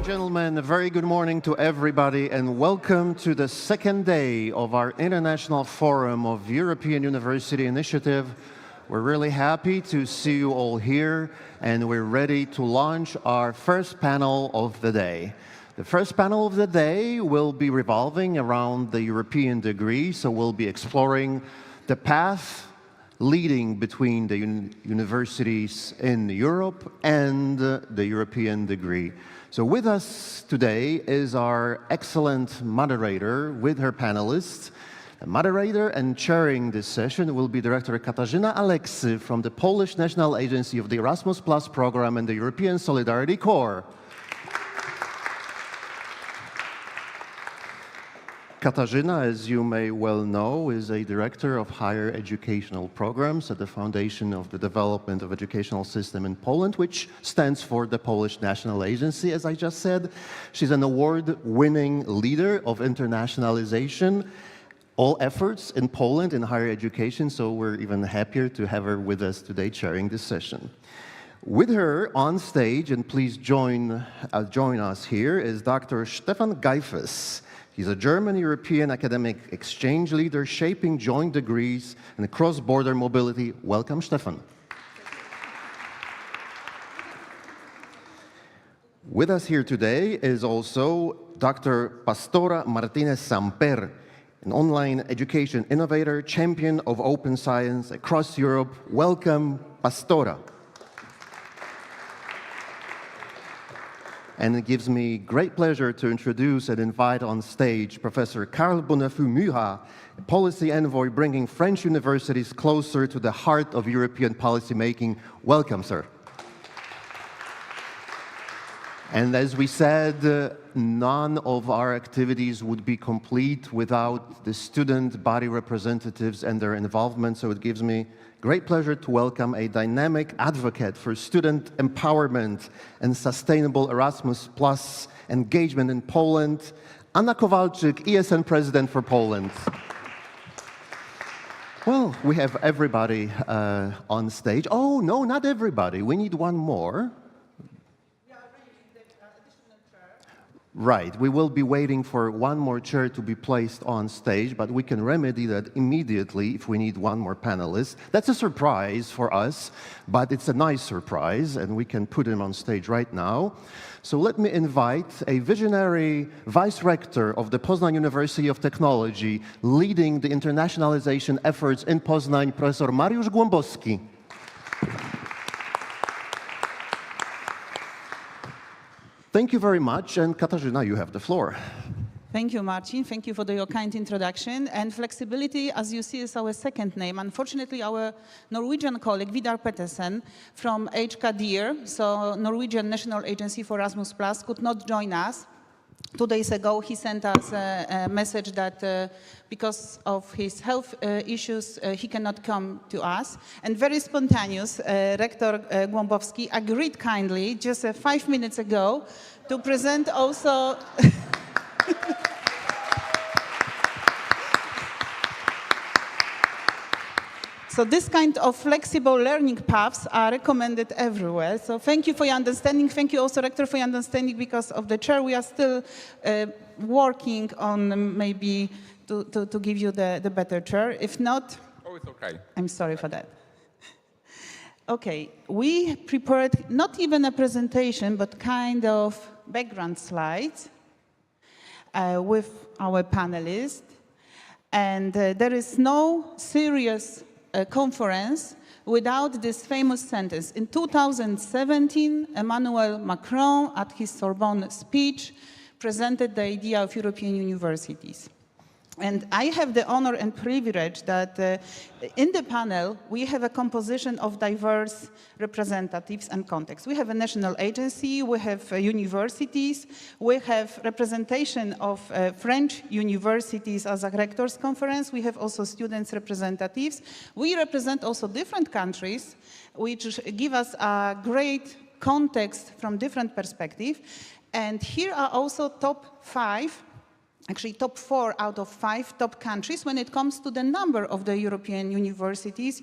gentlemen, a very good morning to everybody and welcome to the second day of our International Forum of European University Initiative. We're really happy to see you all here and we're ready to launch our first panel of the day. The first panel of the day will be revolving around the European degree, so we'll be exploring the path leading between the universities in Europe and the European degree. So with us today is our excellent moderator with her panelists. The moderator and chairing this session will be Director Katarzyna Aleksy from the Polish National Agency of the Erasmus Plus program and the European Solidarity Corps. Katarzyna, as you may well know, is a director of higher educational programs at the Foundation of the Development of Educational System in Poland, which stands for the Polish National Agency, as I just said. She's an award-winning leader of internationalization, all efforts in Poland in higher education, so we're even happier to have her with us today chairing this session. With her on stage, and please join us here, is Dr. Stefan Geifes. He's a German-European academic exchange leader shaping joint degrees and cross-border mobility. Welcome, Stefan. With us here today is also Dr. Pastora Martinez Samper, an online education innovator, champion of open science across Europe. Welcome, Pastora. And it gives me great pleasure to introduce and invite on stage Professor Karl Bonnafous-Murat, a policy envoy bringing French universities closer to the heart of European policymaking. Welcome, sir. And as we said, none of our activities would be complete without the student body representatives and their involvement, so it gives me great pleasure to welcome a dynamic advocate for student empowerment and sustainable Erasmus Plus engagement in Poland, Anna Kowalczyk, ESN President for Poland. Well, we have everybody on stage. Oh, no, not everybody. We need one more. Right, we will be waiting for one more chair to be placed on stage, but we can remedy that immediately if we need one more panelist. That's a surprise for us, but it's a nice surprise, and we can put him on stage right now. So let me invite a visionary vice rector of the Poznań University of Technology, leading the internationalization efforts in Poznań, Professor Mariusz Głąbowski. Thank you very much, and Katarzyna, you have the floor. Thank you, Marcin. Thank you for your kind introduction. And flexibility, as you see, is our second name. Unfortunately, our Norwegian colleague, Vidar Petersen, from HKDIR, so Norwegian National Agency for Erasmus Plus, could not join us. 2 days ago, he sent us a message that because of his health issues, he cannot come to us. And very spontaneous, Rector Głąbowski agreed kindly just 5 minutes ago to present also So this kind of flexible learning paths are recommended everywhere. So thank you for your understanding. Thank you also, Rector, for your understanding. Because of the chair, we are still working on maybe to give you the better chair. If not, it's okay. I'm sorry for that. Okay, we prepared not even a presentation, but kind of background slides with our panelists. And there is no serious conference without this famous sentence. In 2017, Emmanuel Macron, at his Sorbonne speech, presented the idea of European universities. And I have the honor and privilege that in the panel, we have a composition of diverse representatives and contexts. We have a national agency, we have universities, we have representation of French universities as a rectors conference, we have also students representatives. We represent also different countries, which give us a great context from different perspectives. And here are also top 5 actually top 4 out of 5 top countries when it comes to the number of the European universities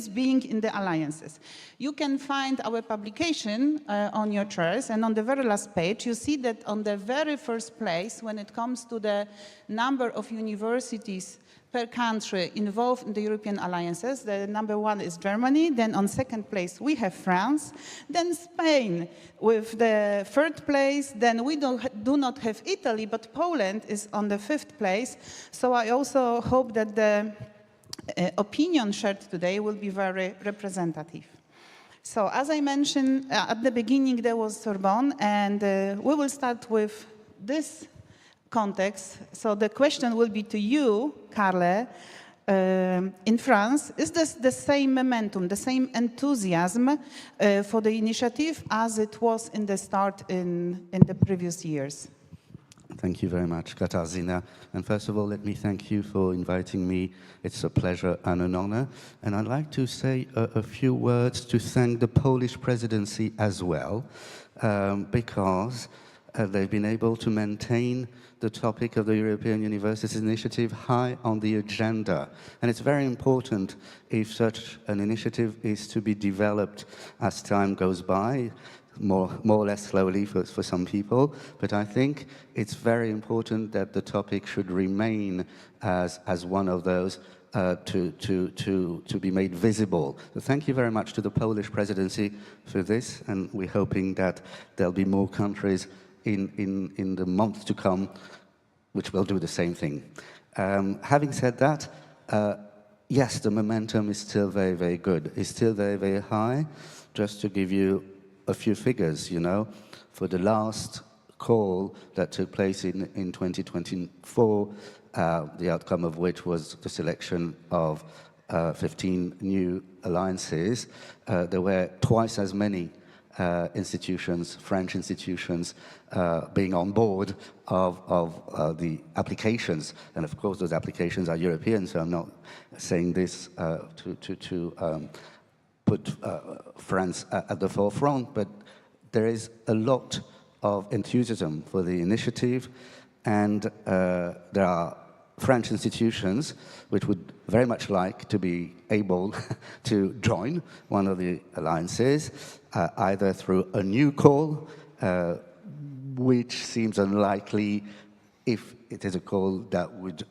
being in the alliances. You can find our publication on your chairs, and on the very last page you see that on the very first place when it comes to the number of universities per country involved in the European alliances, the number 1 is Germany, then on second place we have France, then Spain with the third place, then we do not have Italy, but Poland is on the 5th place. So I also hope that the opinion shared today will be very representative. So as I mentioned at the beginning, there was Sorbonne, and we will start with this context. So the question will be to you, Carle. In France, is this the same momentum, the same enthusiasm for the initiative as it was in the start in the previous years? Thank you very much, Katarzyna. And first of all, let me thank you for inviting me. It's a pleasure and an honor. And I'd like to say a few words to thank the Polish Presidency as well, because they've been able to maintain the topic of the European Universities Initiative high on the agenda. And it's very important if such an initiative is to be developed as time goes by, more or less slowly for some people. But I think it's very important that the topic should remain as one of those to be made visible. So thank you very much to the Polish Presidency for this, and we're hoping that there'll be more countries in the months to come, which will do the same thing. Having said that, yes, the momentum is still very, very good. It's still very, very high. Just to give you a few figures, you know, for the last call that took place in 2024, the outcome of which was the selection of 15 new alliances, there were twice as many institutions, French institutions, being on board of the applications. And of course, those applications are European, so I'm not saying this to put France at the forefront, but there is a lot of enthusiasm for the initiative, and there are French institutions which would very much like to be able to join one of the alliances, either through a new call, which seems unlikely if it is a call that would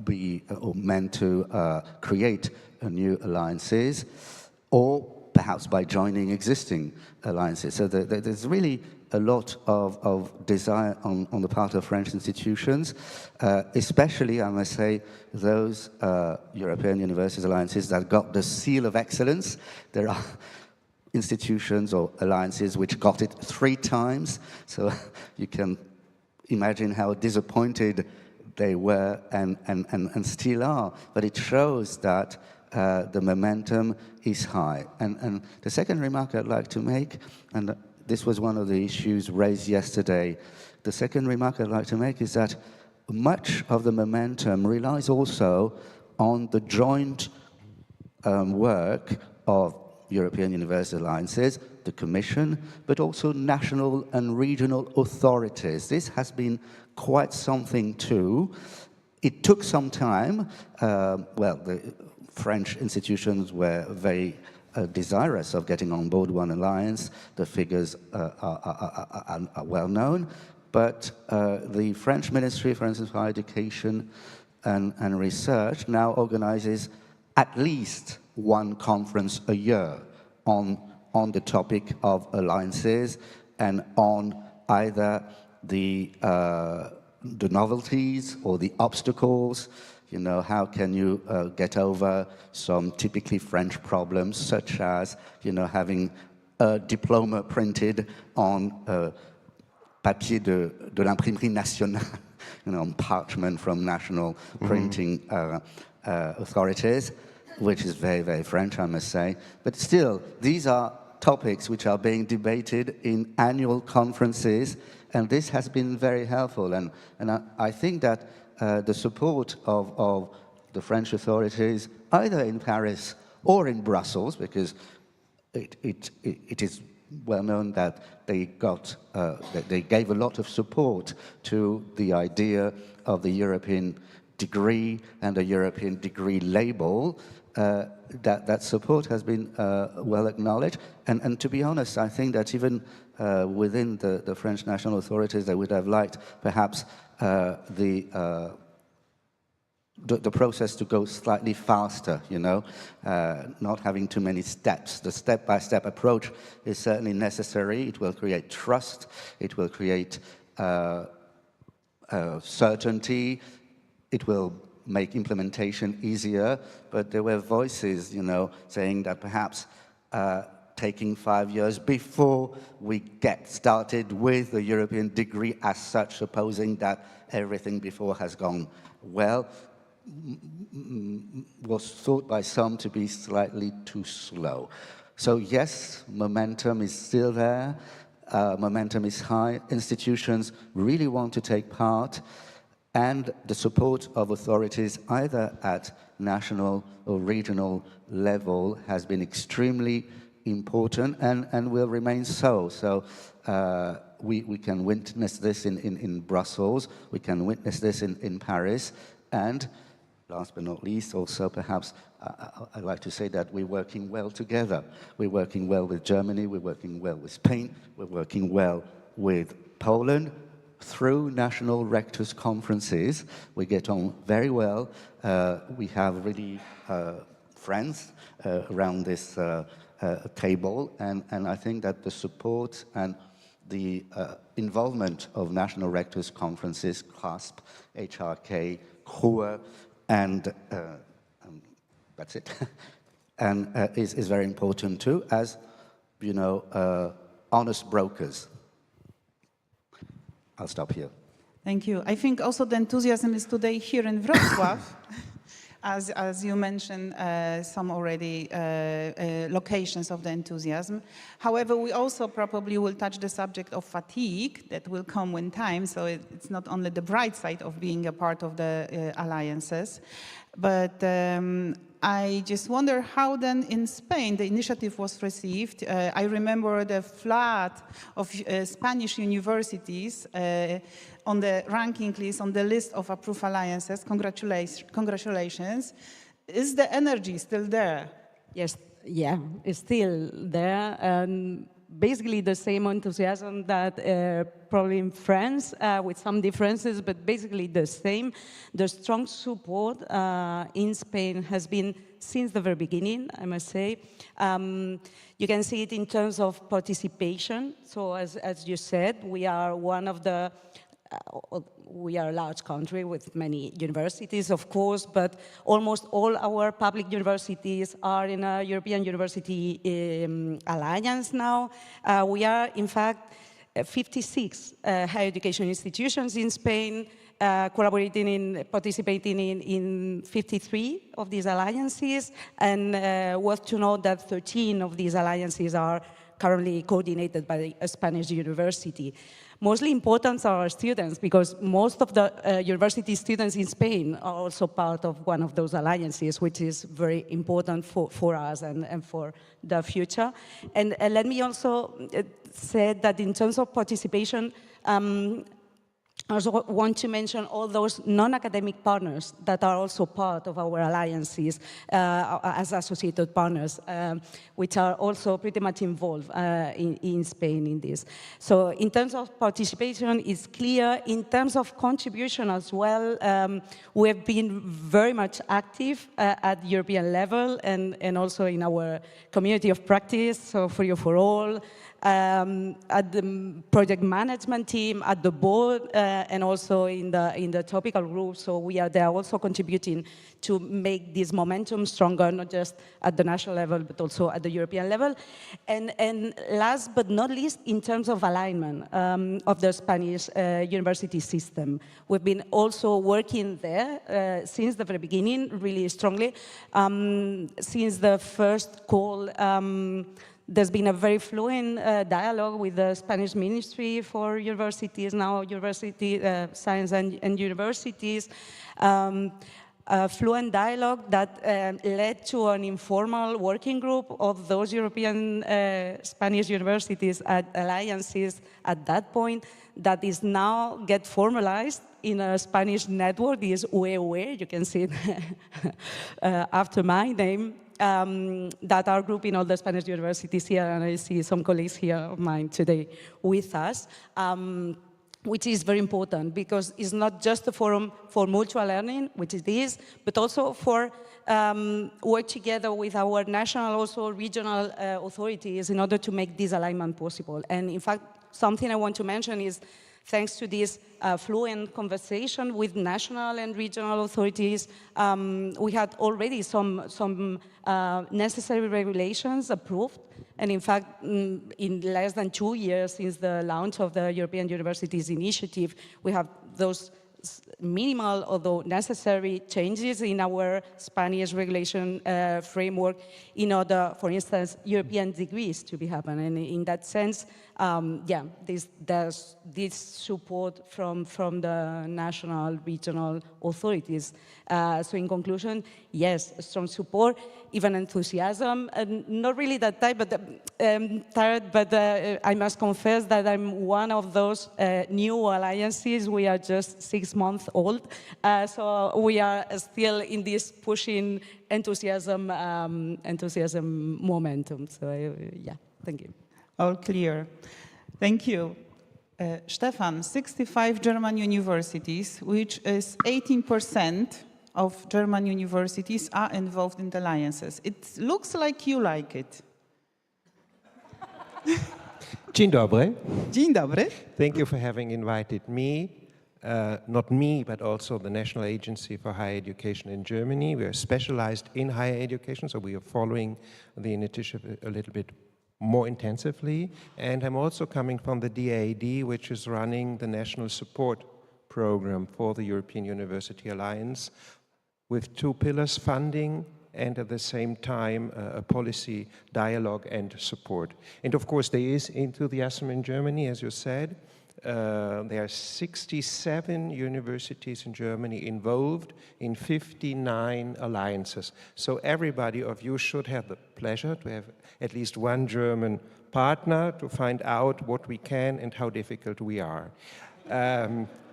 be meant to create a new alliances, or perhaps by joining existing alliances. So there's really a lot of desire on the part of French institutions, especially, I must say, those European Universities Alliances that got the seal of excellence. There are institutions or alliances which got it 3 times, so you can imagine how disappointed they were and still are, but it shows that the momentum is high. And the second remark I'd like to make, and this was one of the issues raised yesterday, the second remark I'd like to make is that much of the momentum relies also on the joint work of European University Alliances, the Commission, but also national and regional authorities. This has been quite something too. It took some time. Well, the French institutions were very desirous of getting on board one alliance. The figures are well known, but the French Ministry, for instance, for Education and Research now organizes at least one conference a year on the topic of alliances and on either the novelties or the obstacles. You know, how can you get over some typically French problems, such as, you know, having a diploma printed on papier de l'imprimerie nationale, you know, on parchment from national printing authorities, which is very, very French, I must say. But still, these are topics which are being debated in annual conferences, and this has been very helpful. And I think that the support of the French authorities, either in Paris or in Brussels, because it is well known that they gave a lot of support to the idea of the European degree and the European degree label. That support has been well acknowledged. And to be honest, I think that even within the French national authorities, they would have liked perhaps the process to go slightly faster, you know, not having too many steps. The step-by-step approach is certainly necessary. It will create trust. It will create certainty. It will make implementation easier. But there were voices, you know, saying that perhaps taking 5 years before we get started with the European degree as such, supposing that everything before has gone well, was thought by some to be slightly too slow. So yes, momentum is still there, momentum is high, institutions really want to take part, and the support of authorities either at national or regional level has been extremely important and will remain so. So we can witness this in Brussels, we can witness this in Paris, and last but not least, also perhaps I'd like to say that we're working well together. We're working well with Germany, we're working well with Spain, we're working well with Poland. Through national rectors' conferences, we get on very well. We have really friends around this table, and I think that the support and the involvement of national rectors' conferences, CLASP, HRK, CRUE, and that's it, and is very important too, as, you know, honest brokers. I'll stop here. Thank you. I think also the enthusiasm is today here in Wrocław. As you mentioned, some already locations of the enthusiasm. However, we also probably will touch the subject of fatigue that will come in time. So it's not only the bright side of being a part of the alliances, but I just wonder how then in Spain the initiative was received. I remember the flood of Spanish universities on the ranking list, on the list of approved alliances. Congratulations. Is the energy still there? Yes, yeah, it's still there. And basically the same enthusiasm that probably in France, with some differences, but basically the same. The strong support in Spain has been since the very beginning, I must say. You can see it in terms of participation. So as you said, we are one of the we are a large country with many universities, of course, but almost all our public universities are in a European University Alliance now. We are, in fact, 56 higher education institutions in Spain, participating in 53 of these alliances, and worth to note that 13 of these alliances are currently coordinated by a Spanish university. Mostly important are our students, because most of the university students in Spain are also part of one of those alliances, which is very important for us and for the future. And let me also say that in terms of participation, I also want to mention all those non-academic partners that are also part of our alliances as associated partners, which are also pretty much involved in Spain in this. So in terms of participation, it's clear. In terms of contribution as well, we have been very much active at European level and also in our community of practice, so For You For All, at the project management team, at the board, and also in the topical group. So we are there also contributing to make this momentum stronger, not just at the national level, but also at the European level. And last but not least, in terms of alignment of the Spanish university system, we've been also working there since the very beginning, really strongly. Since the first call, there's been a very fluent dialogue with the Spanish Ministry for Universities, now University Science and Universities. a fluent dialogue that led to an informal working group of those European Spanish universities at alliances at that point that is now get formalized in a Spanish network, this UE, you can see it after my name, that are grouping all the Spanish universities here, and I see some colleagues here of mine today with us. Which is very important because it's not just a forum for mutual learning, which it is, but also for work together with our national, also regional authorities in order to make this alignment possible. And in fact, something I want to mention is thanks to this fluent conversation with national and regional authorities, we had already some necessary regulations approved. And in fact, in less than 2 years since the launch of the European Universities Initiative, we have those minimal, although necessary, changes in our Spanish regulation framework in order, for instance, European degrees to be happening. And in that sense, yeah, there's this support from the national, regional authorities. So in conclusion, yes, strong support, even enthusiasm, and not really that tired, but I must confess that I'm one of those new alliances. We are just 6 months old, so we are still in this pushing enthusiasm momentum. So yeah, thank you. All clear. Thank you. Stefan, 65 German universities, which is 18% of German universities, are involved in the alliances. It looks like you like it. Dzień dobry. Dzień dobry. Thank you for having invited me. Not me, but also the National Agency for Higher Education in Germany. We are specialized in higher education, so we are following the initiative a little bit more intensively. And I'm also coming from the DAAD, which is running the national support program for the European University Alliance with 2 pillars, funding and at the same time a policy dialogue and support. And of course there is enthusiasm in Germany, as you said. There are 67 universities in Germany involved in 59 alliances. So everybody of you should have the pleasure to have at least one German partner to find out what we can and how difficult we are.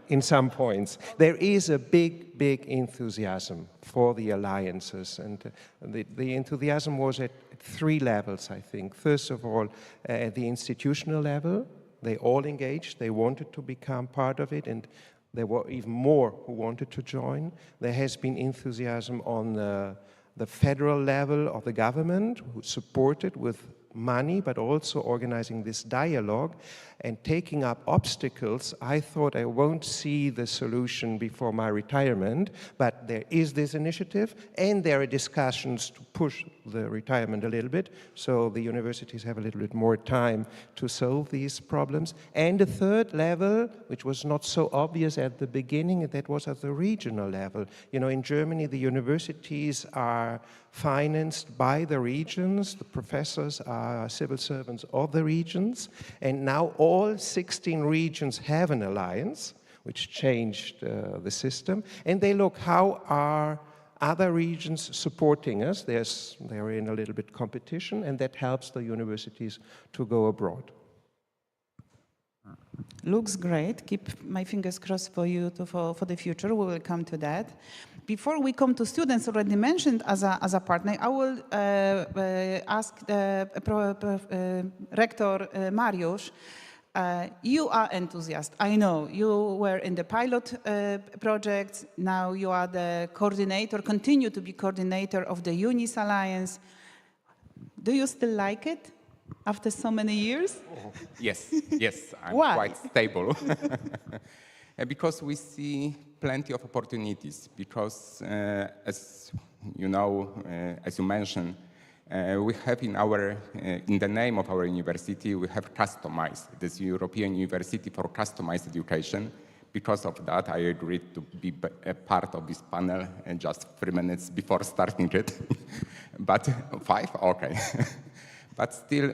In some points. There is a big enthusiasm for the alliances, and the enthusiasm was at 3 levels, I think. First of all, at the institutional level, they all engaged, they wanted to become part of it, and there were even more who wanted to join. There has been enthusiasm on the federal level of the government, who supported with money, but also organizing this dialogue and taking up obstacles. I thought I won't see the solution before my retirement, but there is this initiative and there are discussions to push the retirement a little bit, so the universities have a little bit more time to solve these problems. And the third level, which was not so obvious at the beginning, that was at the regional level. You know, in Germany, the universities are financed by the regions. The professors are civil servants of the regions. And now all 16 regions have an alliance, which changed the system. And they look, how are other regions supporting us? They're in a little bit competition, and that helps the universities to go abroad. Looks great. Keep my fingers crossed for you for the future. We will come to that. Before we come to students already mentioned as a partner, I will ask Rector Mariusz. You are enthusiast. I know you were in the pilot project. Now you are the coordinator, continue to be coordinator of the UNIS Alliance. Do you still like it after so many years? Yes, I'm Why? quite stable. Because we see plenty of opportunities, because as you know, as you mentioned, we have in the name of our university, we have customized this European University for Customized Education. Because of that, I agreed to be a part of this panel just 3 minutes before starting it. But 5? Okay. But still,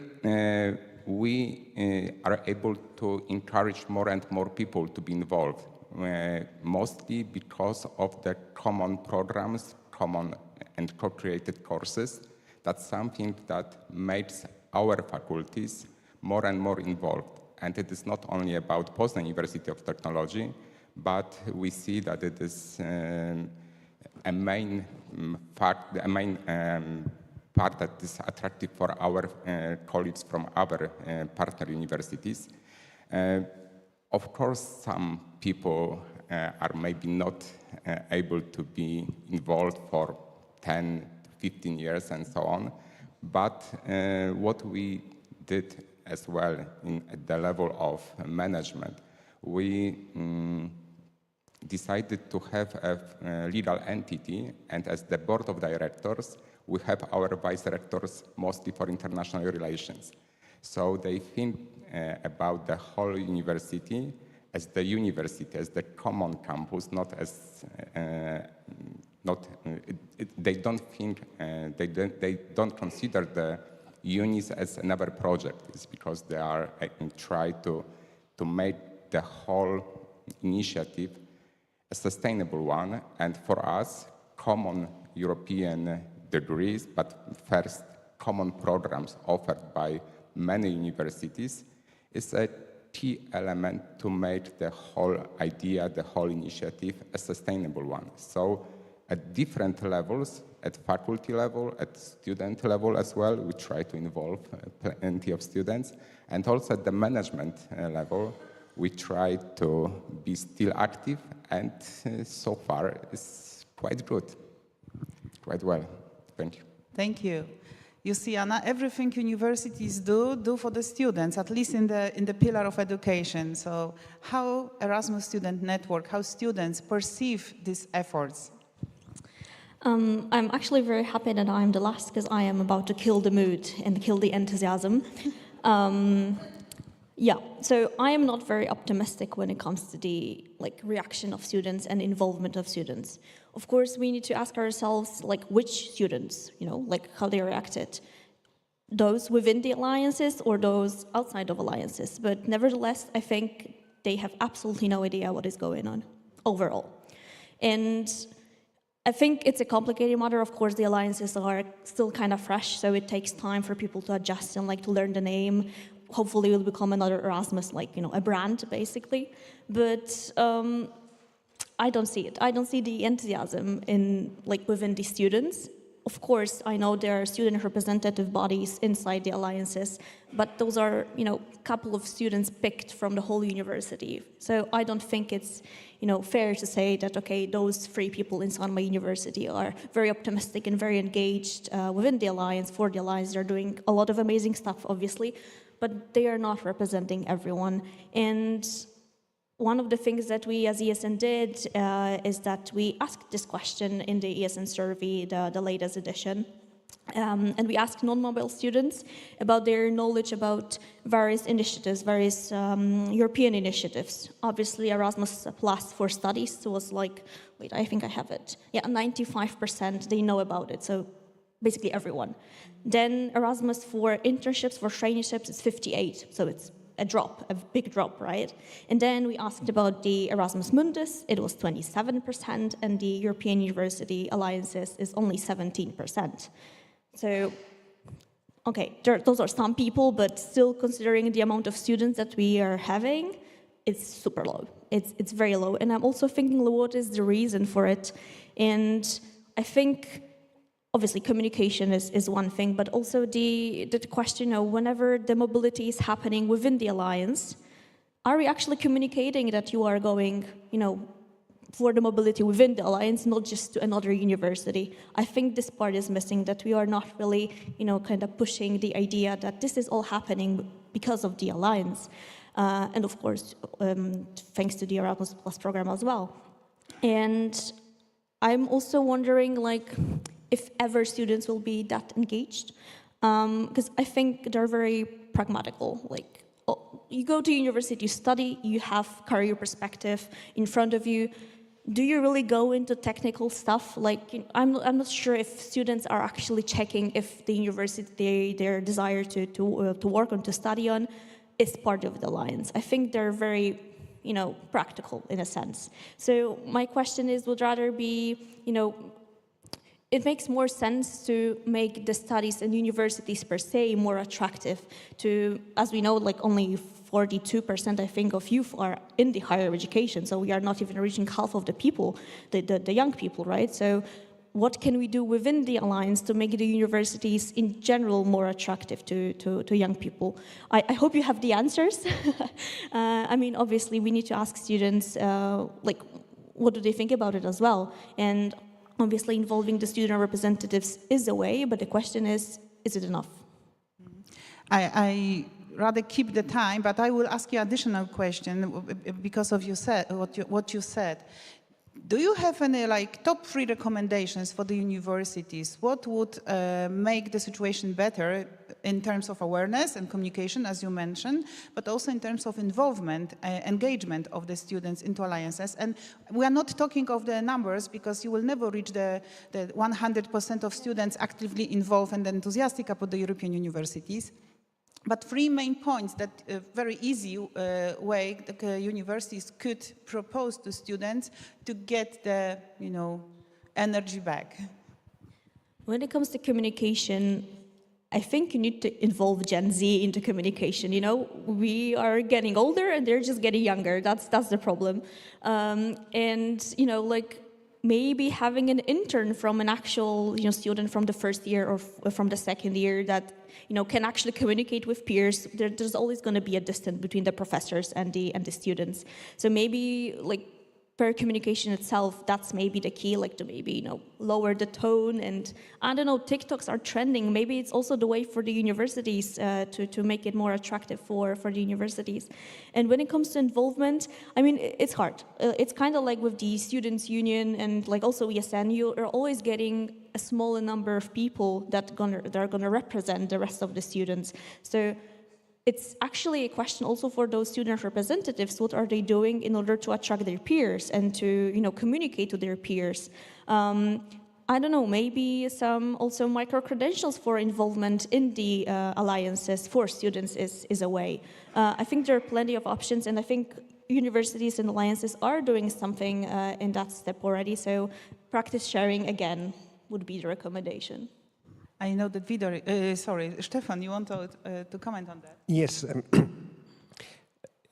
we are able to encourage more and more people to be involved mostly because of the common programs, common and co-created courses. That's something that makes our faculties more and more involved. And it is not only about Poznan University of Technology, but we see that it is a main part that is attractive for our colleagues from other partner universities. Of course, some people are maybe not able to be involved for 10, 15 years and so on, but what we did as well at the level of management, we decided to have a legal entity, and as the board of directors, we have our vice rectors mostly for international relations. So they think about the whole university as the common campus, not as they don't think they don't consider the unis as another project. It's because they are try to make the whole initiative a sustainable one, and for us, common European degrees, but first common programs offered by many universities is a key element to make the whole idea, the whole initiative a sustainable one. So at different levels, at faculty level, at student level as well, we try to involve plenty of students, and also at the management level, we try to be still active, and so far it's quite good, quite well. Thank you. Thank you. You see, Anna, everything universities do for the students, at least in the pillar of education. So how Erasmus Student Network, how students perceive these efforts? I'm actually very happy that I'm the last, because I am about to kill the mood and kill the enthusiasm. Yeah, so I am not very optimistic when it comes to the reaction of students and involvement of students. Of course, we need to ask ourselves which students, how they reacted. Those within the alliances or those outside of alliances. But nevertheless, I think they have absolutely no idea what is going on overall. And I think it's a complicated matter. Of course, the alliances are still kind of fresh, so it takes time for people to adjust and to learn the name. Hopefully it will become another Erasmus, a brand, basically. But I don't see it. I don't see the enthusiasm within the students. Of course, I know there are student representative bodies inside the alliances, but those are, a couple of students picked from the whole university. So I don't think it's, fair to say that, okay, those 3 people inside my university are very optimistic and very engaged within the alliance, for the alliance. They're doing a lot of amazing stuff, obviously, but they are not representing everyone. And one of the things that we as ESN did is that we asked this question in the ESN survey, the latest edition. And we asked non-mobile students about their knowledge about various initiatives, various European initiatives. Obviously, Erasmus Plus for studies was wait, I think I have it. Yeah, 95% they know about it, so basically everyone. Then Erasmus for internships, for traineeships, it's 58, so it's a drop, a big drop, right? And then we asked about the Erasmus Mundus, it was 27%, and the European University Alliances is only 17%. So, okay, those are some people, but still considering the amount of students that we are having, it's super low. It's very low. And I'm also thinking, what is the reason for it? And I think, obviously, communication is one thing, but also the question of whenever the mobility is happening within the alliance, are we actually communicating that you are going, for the mobility within the alliance, not just to another university? I think this part is missing, that we are not really, kind of pushing the idea that this is all happening because of the alliance. And of course, thanks to the Erasmus Plus program as well. And I'm also wondering, if ever students will be that engaged, because I think they're very pragmatical. You go to university, you study, you have career perspective in front of you. Do you really go into technical stuff? I'm not sure if students are actually checking if the university, their desire to work on, to study on, is part of the alliance. I think they're very practical in a sense. So my question would rather be, it makes more sense to make the studies in universities per se more attractive to, as we know, like only 42%, I think, of youth are in the higher education. So we are not even reaching half of the people, the young people, right? So what can we do within the Alliance to make the universities in general more attractive to young people? I hope you have the answers. I mean, obviously, we need to ask students, what do they think about it as well? And obviously, involving the student representatives is a way, but the question is it enough? I rather keep the time, but I will ask you additional question because of what you said. Do you have any top 3 recommendations for the universities? What would make the situation better in terms of awareness and communication, as you mentioned, but also in terms of involvement, engagement of the students into alliances? And we are not talking of the numbers because you will never reach the 100% of students actively involved and enthusiastic about the European universities. But 3 main points that very easy way the universities could propose to students to get the, energy back. When it comes to communication, I think you need to involve Gen Z into communication. We are getting older and they're just getting younger. That's the problem. Maybe having an intern from an actual student from the first year or from the second year that can actually communicate with peers. There's always going to be a distance between the professors and the students. So maybe per communication itself, that's maybe the key, to maybe lower the tone. And I don't know, TikToks are trending. Maybe it's also the way for the universities to make it more attractive for the universities. And when it comes to involvement, I mean, it's hard. It's kind of like with the students' union and also ESN, you are always getting a smaller number of people that are gonna represent the rest of the students. So it's actually a question also for those student representatives. What are they doing in order to attract their peers and to communicate to their peers? I don't know, maybe some also micro-credentials for involvement in the alliances for students is a way. I think there are plenty of options, and I think universities and alliances are doing something in that step already. So practice sharing, again, would be the recommendation. I know that Stefan, you want to comment on that? Yes.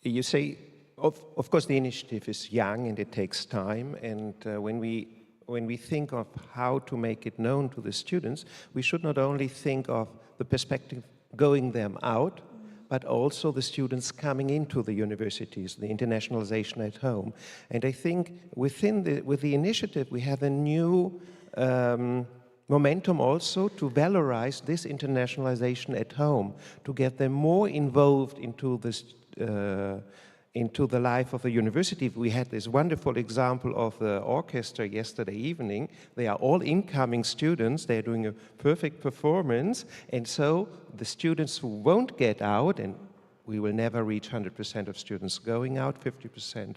You say, of course, the initiative is young and it takes time. And when we think of how to make it known to the students, we should not only think of the perspective going them out, but also the students coming into the universities, the internationalization at home. And I think with the initiative, we have a new momentum also to valorize this internationalization at home, to get them more involved into this, into the life of the university. We had this wonderful example of the orchestra yesterday evening. They are all incoming students. They're doing a perfect performance. And so the students who won't get out, and we will never reach 100% of students going out, 50%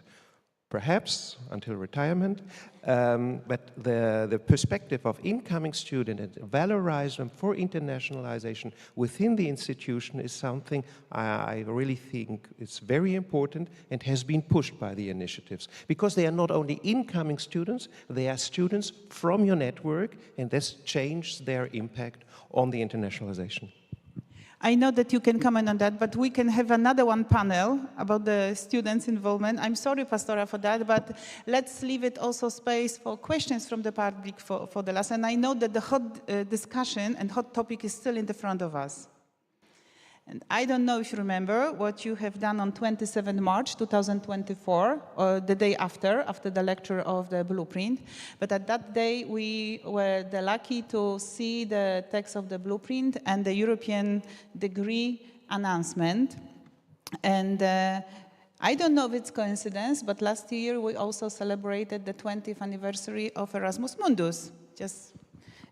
perhaps until retirement, but the perspective of incoming student and valorize them for internationalization within the institution is something I really think is very important and has been pushed by the initiatives, because they are not only incoming students, they are students from your network, and this changed their impact on the internationalization. I know that you can comment on that, but we can have another one panel about the students' involvement. I'm sorry, Pastora, for that, but let's leave it also space for questions from the public for the last. And I know that the hot discussion and hot topic is still in the front of us. And I don't know if you remember what you have done on 27 March 2024, or the day after the lecture of the blueprint. But at that day, we were lucky to see the text of the blueprint and the European degree announcement. And I don't know if it's coincidence, but last year we also celebrated the 20th anniversary of Erasmus Mundus.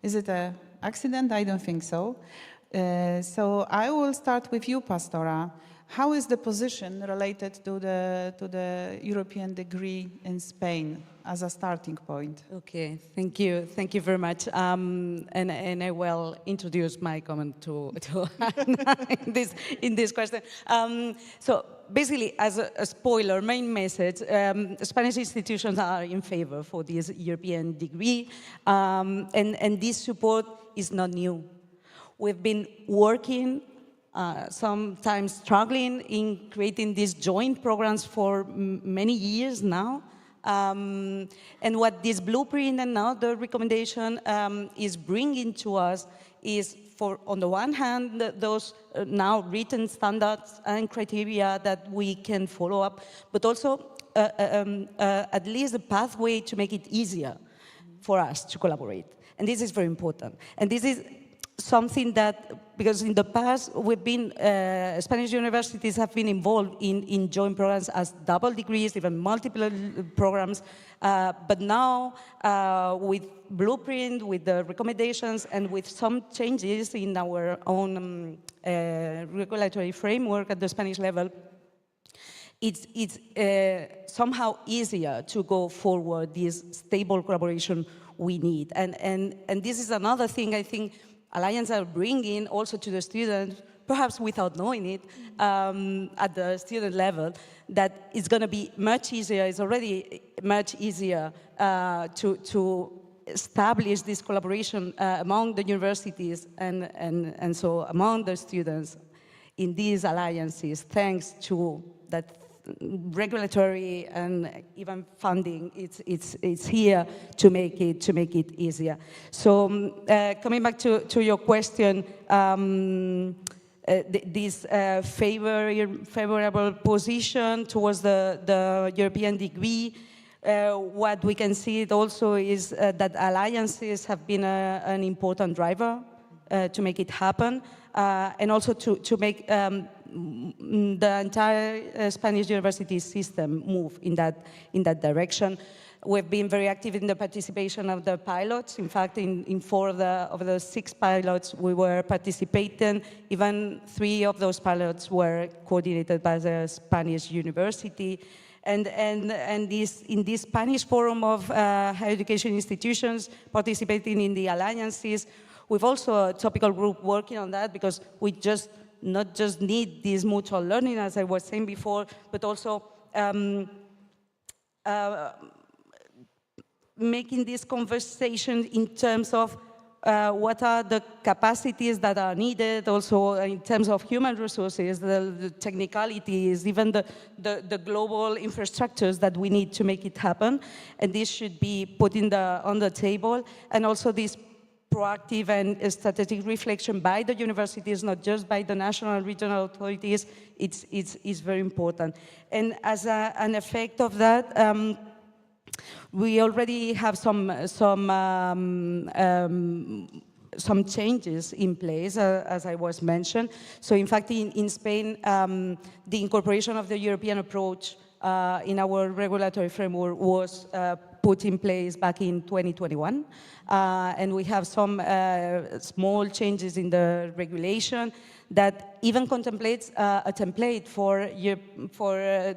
Is it an accident? I don't think so. So I will start with you, Pastora. how is the position related to the European degree in Spain as a starting point? Okay, thank you very much. And I will introduce my comment to Anna in this question. So basically, as a spoiler, main message: Spanish institutions are in favor for this European degree, and this support is not new. We've been working, sometimes struggling in creating these joint programs for many years now. And what this blueprint and now the recommendation is bringing to us is, for, on the one hand, those now written standards and criteria that we can follow up, but also at least a pathway to make it easier for us to collaborate. And this is very important. And this is something that, because in the past we've been, Spanish universities have been involved in joint programs as double degrees, even multiple programs, but now with blueprint, with the recommendations, and with some changes in our own regulatory framework at the Spanish level, it's somehow easier to go forward this stable collaboration we need. And this is another thing I think Alliances are bringing also to the students, perhaps without knowing it, at the student level, that it's going to be much easier, it's already much easier to establish this collaboration among the universities and so among the students in these alliances, thanks to that regulatory and even funding. It's here to make it easier. So coming back to your question, this favorable position towards the European degree, what we can see it also is that alliances have been an important driver to make it happen, and also to make the entire Spanish university system move in that direction. We've been very active in the participation of the pilots. In fact, in 4 of the 6 pilots we were participating. Even 3 of those pilots were coordinated by the Spanish university. And in this Spanish forum of higher education institutions participating in the alliances, we've also a topical group working on that, because we not just need this mutual learning, as I was saying before, but also making this conversation in terms of what are the capacities that are needed, also in terms of human resources, the technicalities, even the global infrastructures that we need to make it happen. And this should be put on the table. And also this proactive and strategic reflection by the universities, not just by the national and regional authorities, it's very important. And as an effect of that, we already have some changes in place, as I was mentioned. So in fact, in Spain, the incorporation of the European approach in our regulatory framework was put in place back in 2021. And we have some small changes in the regulation that even contemplates a template for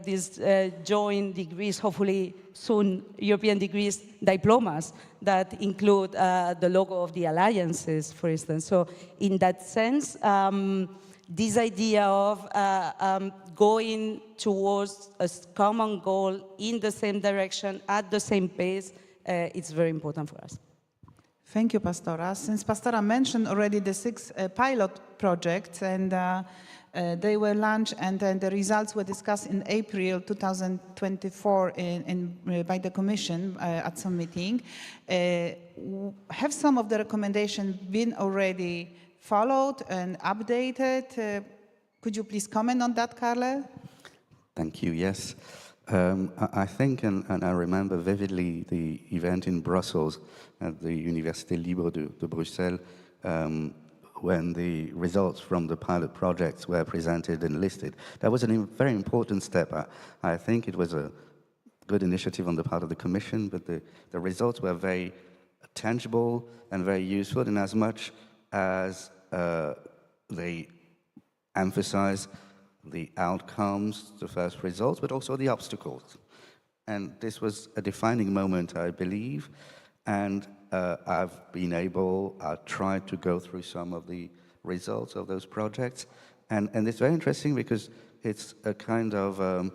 these joint degrees, hopefully soon European degrees diplomas that include the logo of the alliances, for instance. So in that sense, this idea of going towards a common goal in the same direction, at the same pace, it's very important for us. Thank you, Pastora. Since Pastora mentioned already the 6 pilot projects, and they were launched, and then the results were discussed in April 2024 by the Commission at some meeting. Have some of the recommendations been already followed and updated? Could you please comment on that, Carle? Thank you, yes. I think, and I remember vividly the event in Brussels at the Université Libre de Bruxelles, when the results from the pilot projects were presented and listed. That was a very important step. I think it was a good initiative on the part of the Commission, but the results were very tangible and very useful, in as much as they emphasize the outcomes, the first results, but also the obstacles. And this was a defining moment, I believe, and I've tried to go through some of the results of those projects, and it's very interesting because it's a kind of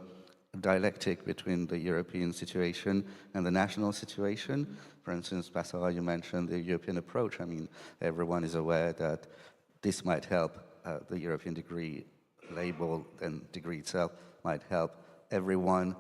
dialectic between the European situation and the national situation. For instance, Pascal, you mentioned the European approach. I mean, everyone is aware that this might help the European degree label, and degree itself might help everyone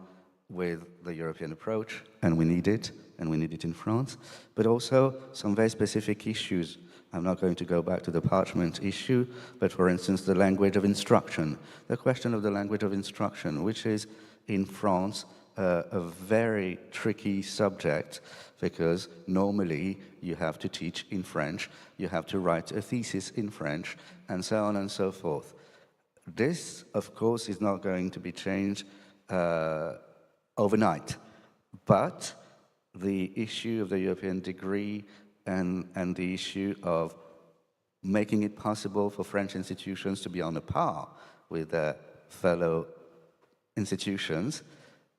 with the European approach, and we need it in France, but also some very specific issues. I'm not going to go back to the parchment issue, but for instance, the language of instruction. The question of the language of instruction, which is in France a very tricky subject, because normally you have to teach in French, you have to write a thesis in French, and so on and so forth. This, of course, is not going to be changed overnight, but the issue of the European degree and the issue of making it possible for French institutions to be on a par with their fellow institutions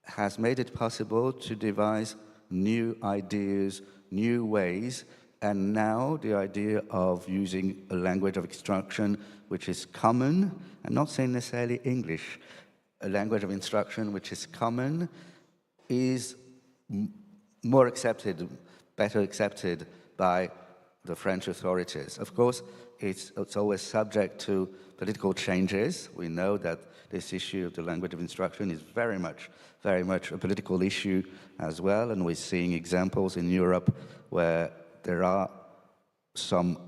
has made it possible to devise new ideas, new ways, and now the idea of using a language of instruction which is common, I'm not saying necessarily English, a language of instruction which is common is more accepted, better accepted by the French authorities. Of course, it's always subject to political changes. We know that this issue of the language of instruction is very much a political issue as well, and we're seeing examples in Europe where there are some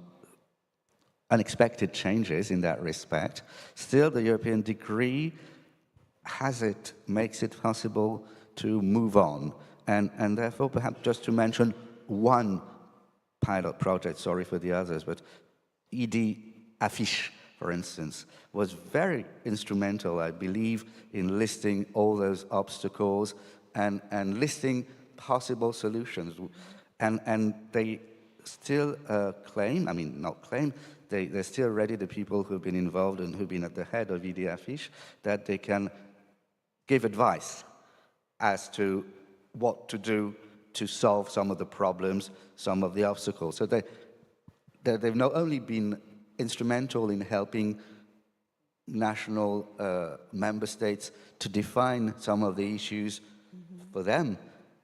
unexpected changes in that respect. Still, the European degree makes it possible to move on, and therefore perhaps just to mention one pilot project, sorry for the others, but ED Affiche, for instance, was very instrumental, I believe, in listing all those obstacles and listing possible solutions. And they still claim, I mean, not claim, they're still ready, the people who've been involved and who've been at the head of ED Affiche, that they can give advice as to what to do to solve some of the problems, some of the obstacles. So they've not only been instrumental in helping national member states to define some of the issues for them,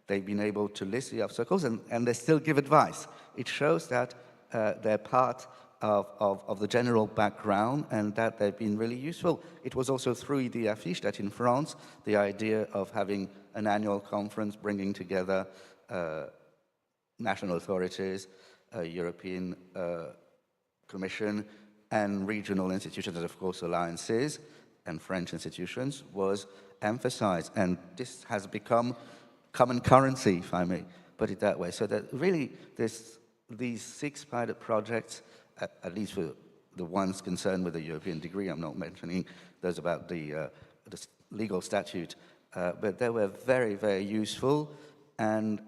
they've been able to list the obstacles, and they still give advice. It shows that they're part of the general background and that they've been really useful. It was also through ED Affiche that in France, the idea of having an annual conference bringing together national authorities, European Commission, and regional institutions, and of course alliances, and French institutions, was emphasized. And this has become common currency, if I may put it that way. So that really these 6 pilot projects, at least for the ones concerned with the European degree, I'm not mentioning those about the legal statute, but they were very, very useful. And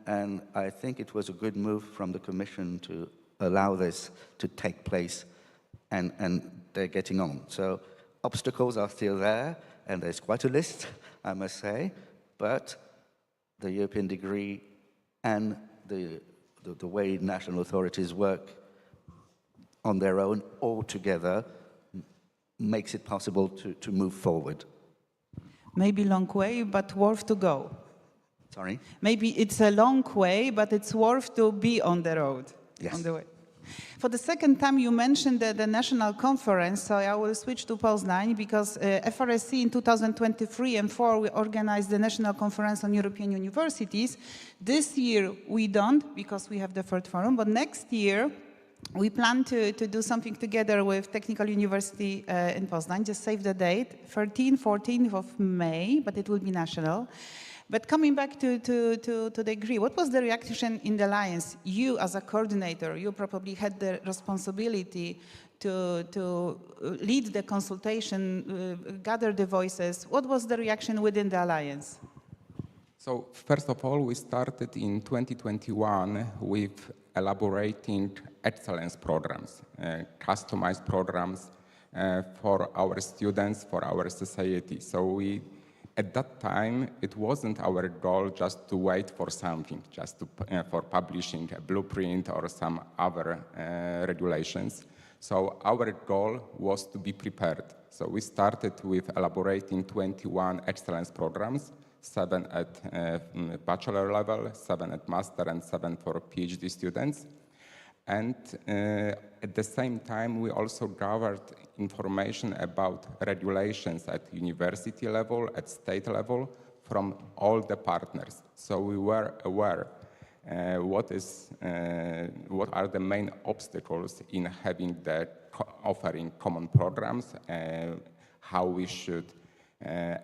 I think it was a good move from the Commission to allow this to take place, and they're getting on. So obstacles are still there, and there's quite a list, I must say, but the European degree and the way national authorities work on their own all together makes it possible to move forward. Maybe long way, but worth to go. Sorry? Maybe it's a long way, but it's worth to be on the road. Yes. On the way. For the second time, you mentioned the national conference, so I will switch to Poznań because FRSC in 2023 and 4 we organized the National Conference on European Universities. This year we don't because we have the third forum, but next year we plan to do something together with Technical University in Poznań. Just save the date, 14th of May, but it will be national. But coming back to the degree, what was the reaction in the Alliance? You, as a coordinator, you probably had the responsibility to lead the consultation, gather the voices. What was the reaction within the Alliance? So first of all, we started in 2021 with elaborating excellence programs, customized programs for our students, for our society. So at that time, it wasn't our goal just to wait for something, just for publishing a blueprint or some other regulations. So our goal was to be prepared. So we started with elaborating 21 excellence programs, 7 at bachelor level, 7 at master, and 7 for PhD students. And at the same time, we also gathered information about regulations at university level, at state level, from all the partners. So we were aware what are the main obstacles in having offering common programs, how we should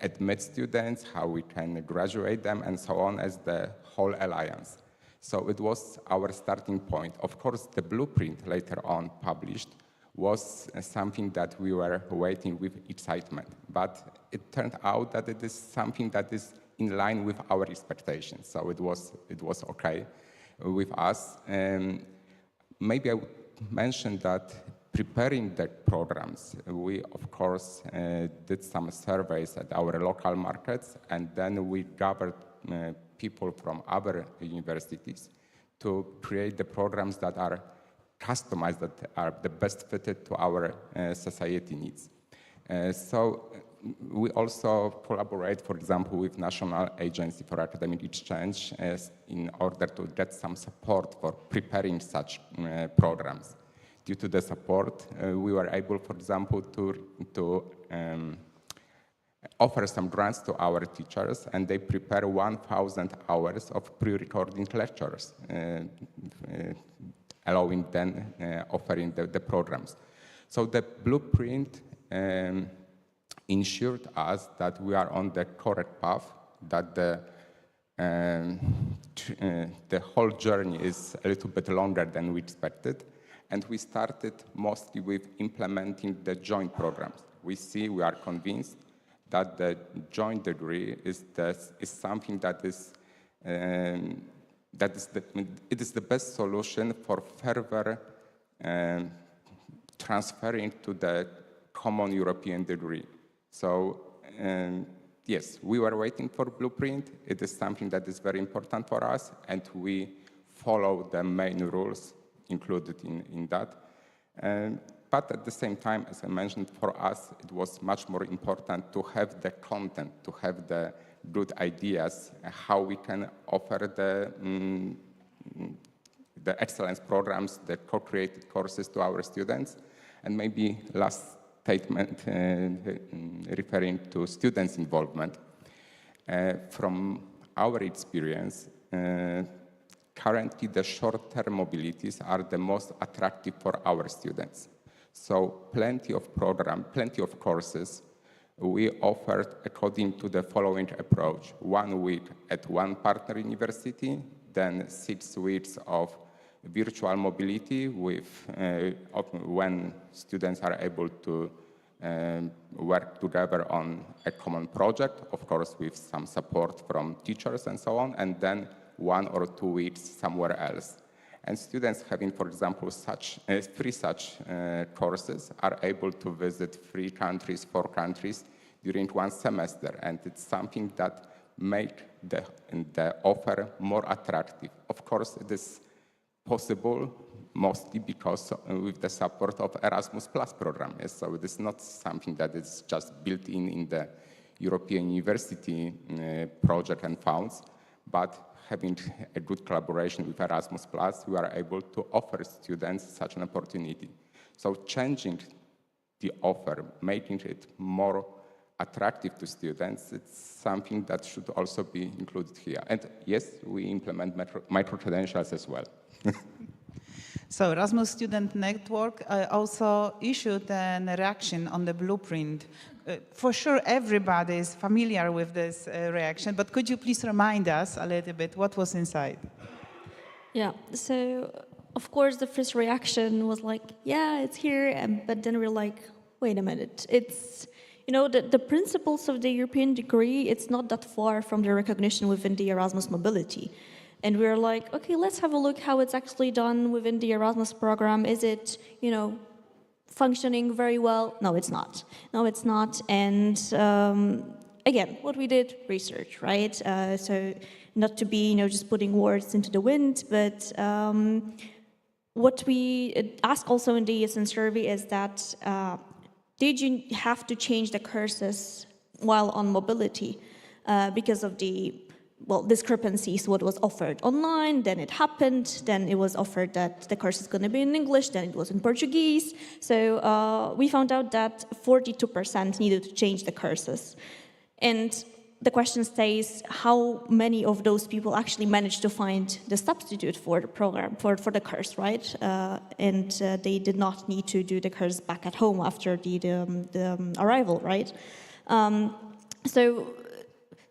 admit students, how we can graduate them, and so on, as the whole alliance. So it was our starting point. Of course, the blueprint later on published was something that we were waiting with excitement. But it turned out that it is something that is in line with our expectations. So it was okay with us. Maybe I would mention that preparing the programs, we of course did some surveys at our local markets, and then we gathered people from other universities to create the programs that are customized, that are the best fitted to our society needs. So we also collaborate, for example, with National Agency for Academic Exchange in order to get some support for preparing such programs. Due to the support, we were able, for example, to offer some grants to our teachers, and they prepare 1,000 hours of pre-recording lectures, allowing them offering the programs. So the blueprint ensured us that we are on the correct path, that the whole journey is a little bit longer than we expected, and we started mostly with implementing the joint programs. We are convinced that the joint degree is something that is the best solution for further transferring to the common European degree. So yes, we were waiting for blueprint. It is something that is very important for us, and we follow the main rules included in that. But at the same time, as I mentioned, for us, it was much more important to have the content, to have the good ideas, how we can offer the excellence programs, the co-created courses to our students. And maybe last statement referring to students' involvement. From our experience, currently the short-term mobilities are the most attractive for our students. So plenty of courses we offered according to the following approach: 1 week at one partner university, then 6 weeks of virtual mobility with when students are able to work together on a common project, of course with some support from teachers and so on, and then 1 or 2 weeks somewhere else. And students having, for example, three such courses are able to visit 3 countries, 4 countries during 1 semester. And it's something that makes the offer more attractive. Of course, it is possible mostly because with the support of Erasmus Plus program. Yes? So it is not something that is just built in the European University project and funds, but having a good collaboration with Erasmus Plus, we are able to offer students such an opportunity. So changing the offer, making it more attractive to students, it's something that should also be included here. And yes, we implement micro-credentials as well. So Erasmus Student Network also issued a reaction on the blueprint. For sure, everybody is familiar with this reaction, but could you please remind us a little bit what was inside? Yeah, so of course the first reaction was like, yeah, it's here, but then we're like, wait a minute, it's, you know, the principles of the European degree, it's not that far from the recognition within the Erasmus mobility. And we're like, okay, let's have a look how it's actually done within the Erasmus program. Is it, you know, functioning very well? No, it's not. No, it's not. And again, what we did, research, right? So not to be, just putting words into the wind, but what we ask also in the ESN survey is that did you have to change the courses while on mobility because of the discrepancies, what was offered online, then it happened, then it was offered that the course is going to be in English, then it was in Portuguese. So we found out that 42% needed to change the courses. And the question stays, how many of those people actually managed to find the substitute for the program, for the course, right? And they did not need to do the course back at home after the arrival, right? So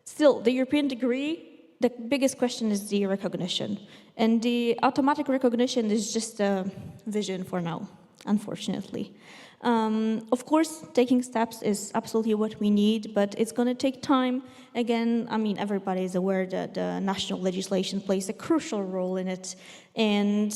still, the European degree, the biggest question is the recognition. And the automatic recognition is just a vision for now, unfortunately. Of course, taking steps is absolutely what we need, but it's going to take time. Again, I mean, everybody is aware that national legislation plays a crucial role in it. And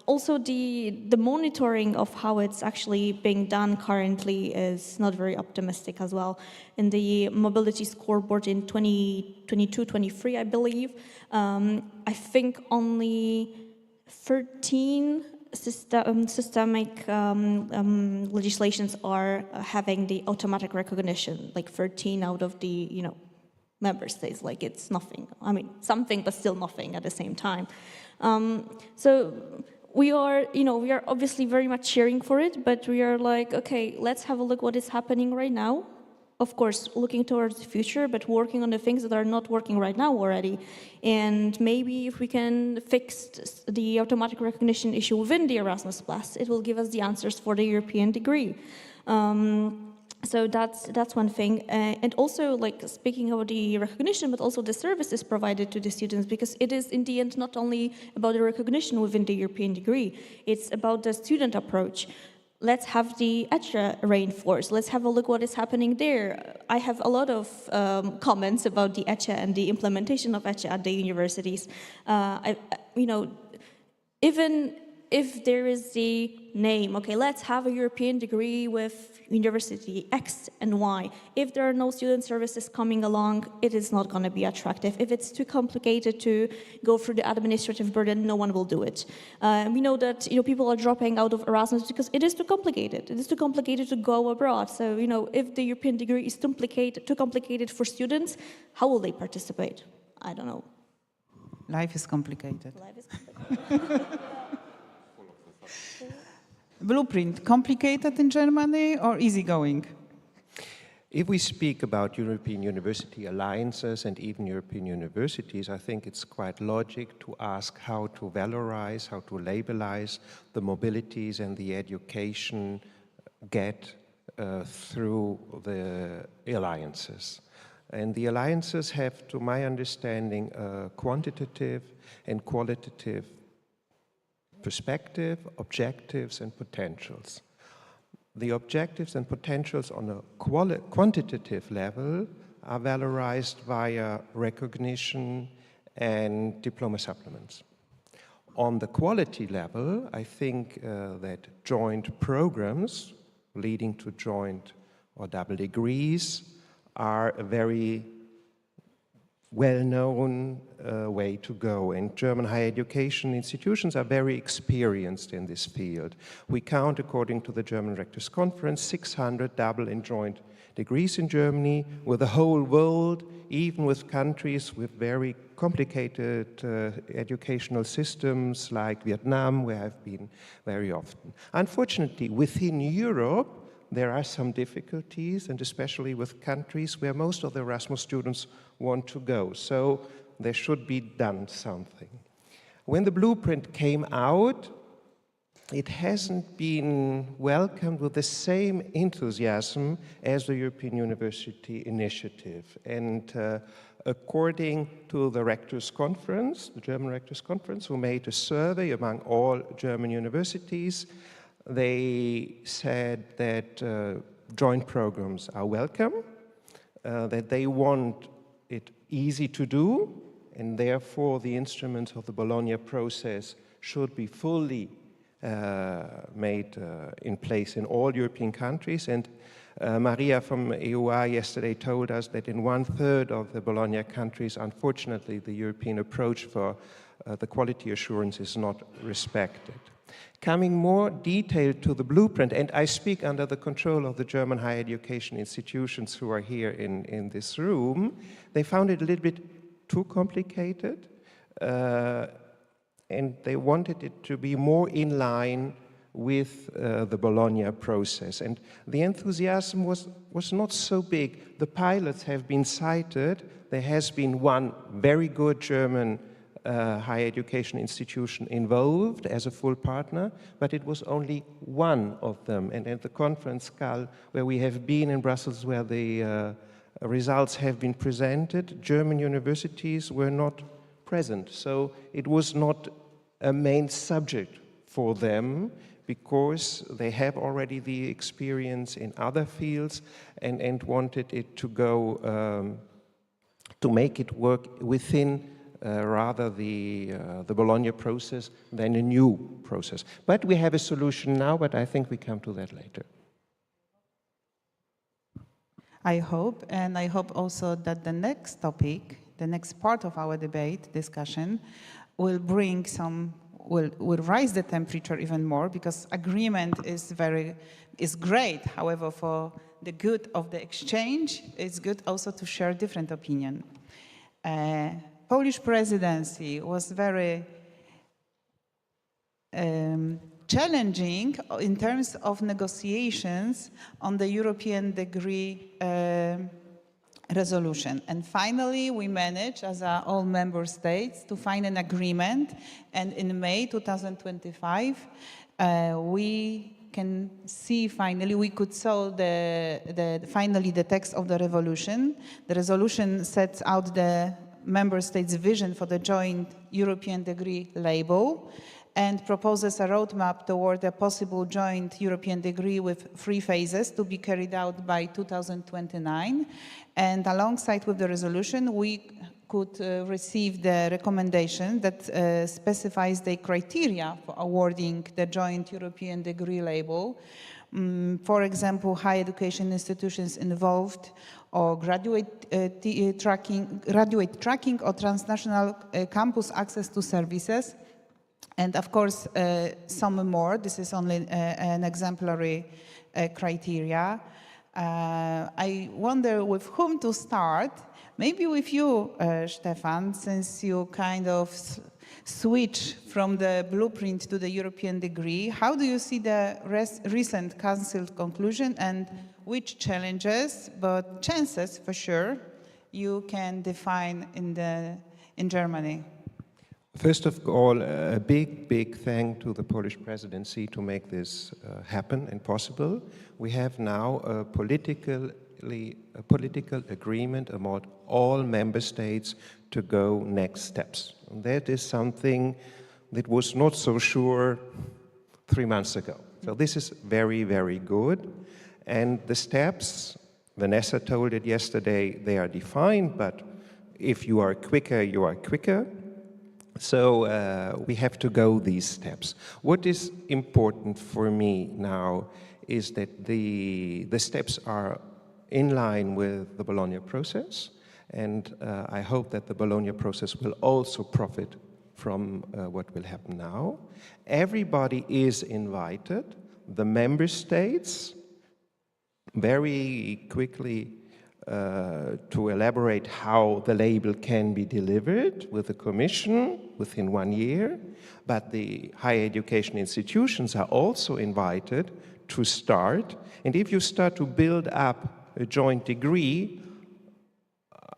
also the monitoring of how it's actually being done currently is not very optimistic as well. In the mobility scoreboard in 2022-23, I believe, I think only 13 systemic legislations are having the automatic recognition, like 13 out of the member states. Like, it's nothing. I mean, something, but still nothing at the same time. So we are obviously very much cheering for it, but we are like, okay, let's have a look what is happening right now. Of course, looking towards the future, but working on the things that are not working right now already. And maybe if we can fix the automatic recognition issue within the Erasmus+, it will give us the answers for the European degree. So that's one thing. And also, like, speaking about the recognition, but also the services provided to the students, because it is in the end not only about the recognition within the European degree, it's about the student approach. Let's have the ECHA reinforced. Let's have a look what is happening there. I have a lot of comments about the ECHA and the implementation of ECHA at the universities. Even if there is the name, okay, let's have a European degree with University X and Y. If there are no student services coming along, it is not going to be attractive. If it's too complicated to go through the administrative burden, no one will do it. We know that people are dropping out of Erasmus because it is too complicated. It is too complicated to go abroad. So if the European degree is too complicated for students, how will they participate? I don't know. Life is complicated. Life is complicated. Blueprint, complicated in Germany or easygoing? If we speak about European university alliances and even European universities, I think it's quite logic to ask how to valorize, how to labelize the mobilities and the education get through the alliances. And the alliances have, to my understanding, a quantitative and qualitative perspective, objectives, and potentials. The objectives and potentials on a quantitative level are valorized via recognition and diploma supplements. On the quality level, I think that joint programs leading to joint or double degrees are a very well-known way to go, and German higher education institutions are very experienced in this field. We count, according to the German Rectors Conference, 600 double and joint degrees in Germany, with the whole world, even with countries with very complicated educational systems like Vietnam, where I've been very often. Unfortunately, within Europe, there are some difficulties, and especially with countries where most of the Erasmus students want to go. So there should be done something. When the blueprint came out, it hasn't been welcomed with the same enthusiasm as the European University Initiative. And according to the Rectors Conference, the German Rectors Conference, who made a survey among all German universities, they said that joint programs are welcome, that they want it easy to do, and therefore the instruments of the Bologna process should be fully made in place in all European countries. And Maria from EUA yesterday told us that in 1/3 of the Bologna countries, unfortunately, the European approach for the quality assurance is not respected. Coming more detailed to the blueprint, and I speak under the control of the German higher education institutions who are here in this room, they found it a little bit too complicated, and they wanted it to be more in line with the Bologna process. And the enthusiasm was not so big. The pilots have been cited. There has been one very good German higher education institution involved as a full partner, but it was only one of them. And at the conference, Karl, where we have been in Brussels, where the results have been presented, German universities were not present. So it was not a main subject for them, because they have already the experience in other fields and wanted it to go, to make it work within rather the Bologna process than a new process. But we have a solution now, but I think we come to that later. I hope, and I hope also that the next topic, the next part of our debate, discussion, will bring some, will rise the temperature even more, because agreement is great. However, for the good of the exchange, it's good also to share different opinion. Polish presidency was very challenging in terms of negotiations on the European degree resolution. And finally, we managed, as all member states, to find an agreement. And in May 2025, we can see finally, we could solve finally the text of the resolution. The resolution sets out the member states' vision for the joint European degree label and proposes a roadmap toward a possible joint European degree with 3 phases to be carried out by 2029. And alongside with the resolution, we could receive the recommendation that specifies the criteria for awarding the joint European degree label. For example, higher education institutions involved, or graduate tracking or transnational campus access to services. And of course, some more. This is only an exemplary criteria. I wonder with whom to start. Maybe with you, Stefan, since you kind of switch from the blueprint to the European degree. How do you see the recent Council conclusion, and which challenges, but chances for sure, you can define in Germany? First of all, a big thank to the Polish presidency to make this happen and possible. We have now a political agreement among all member states to go next steps. And that is something that was not so sure 3 months ago. So this is very, very good. And the steps, Vanessa told it yesterday, they are defined, but if you are quicker, you are quicker. So we have to go these steps. What is important for me now is that the steps are in line with the Bologna process, and I hope that the Bologna process will also profit from what will happen now. Everybody is invited. The member states, very quickly to elaborate how the label can be delivered with the Commission within 1 year, but the higher education institutions are also invited to start. And if you start to build up a joint degree,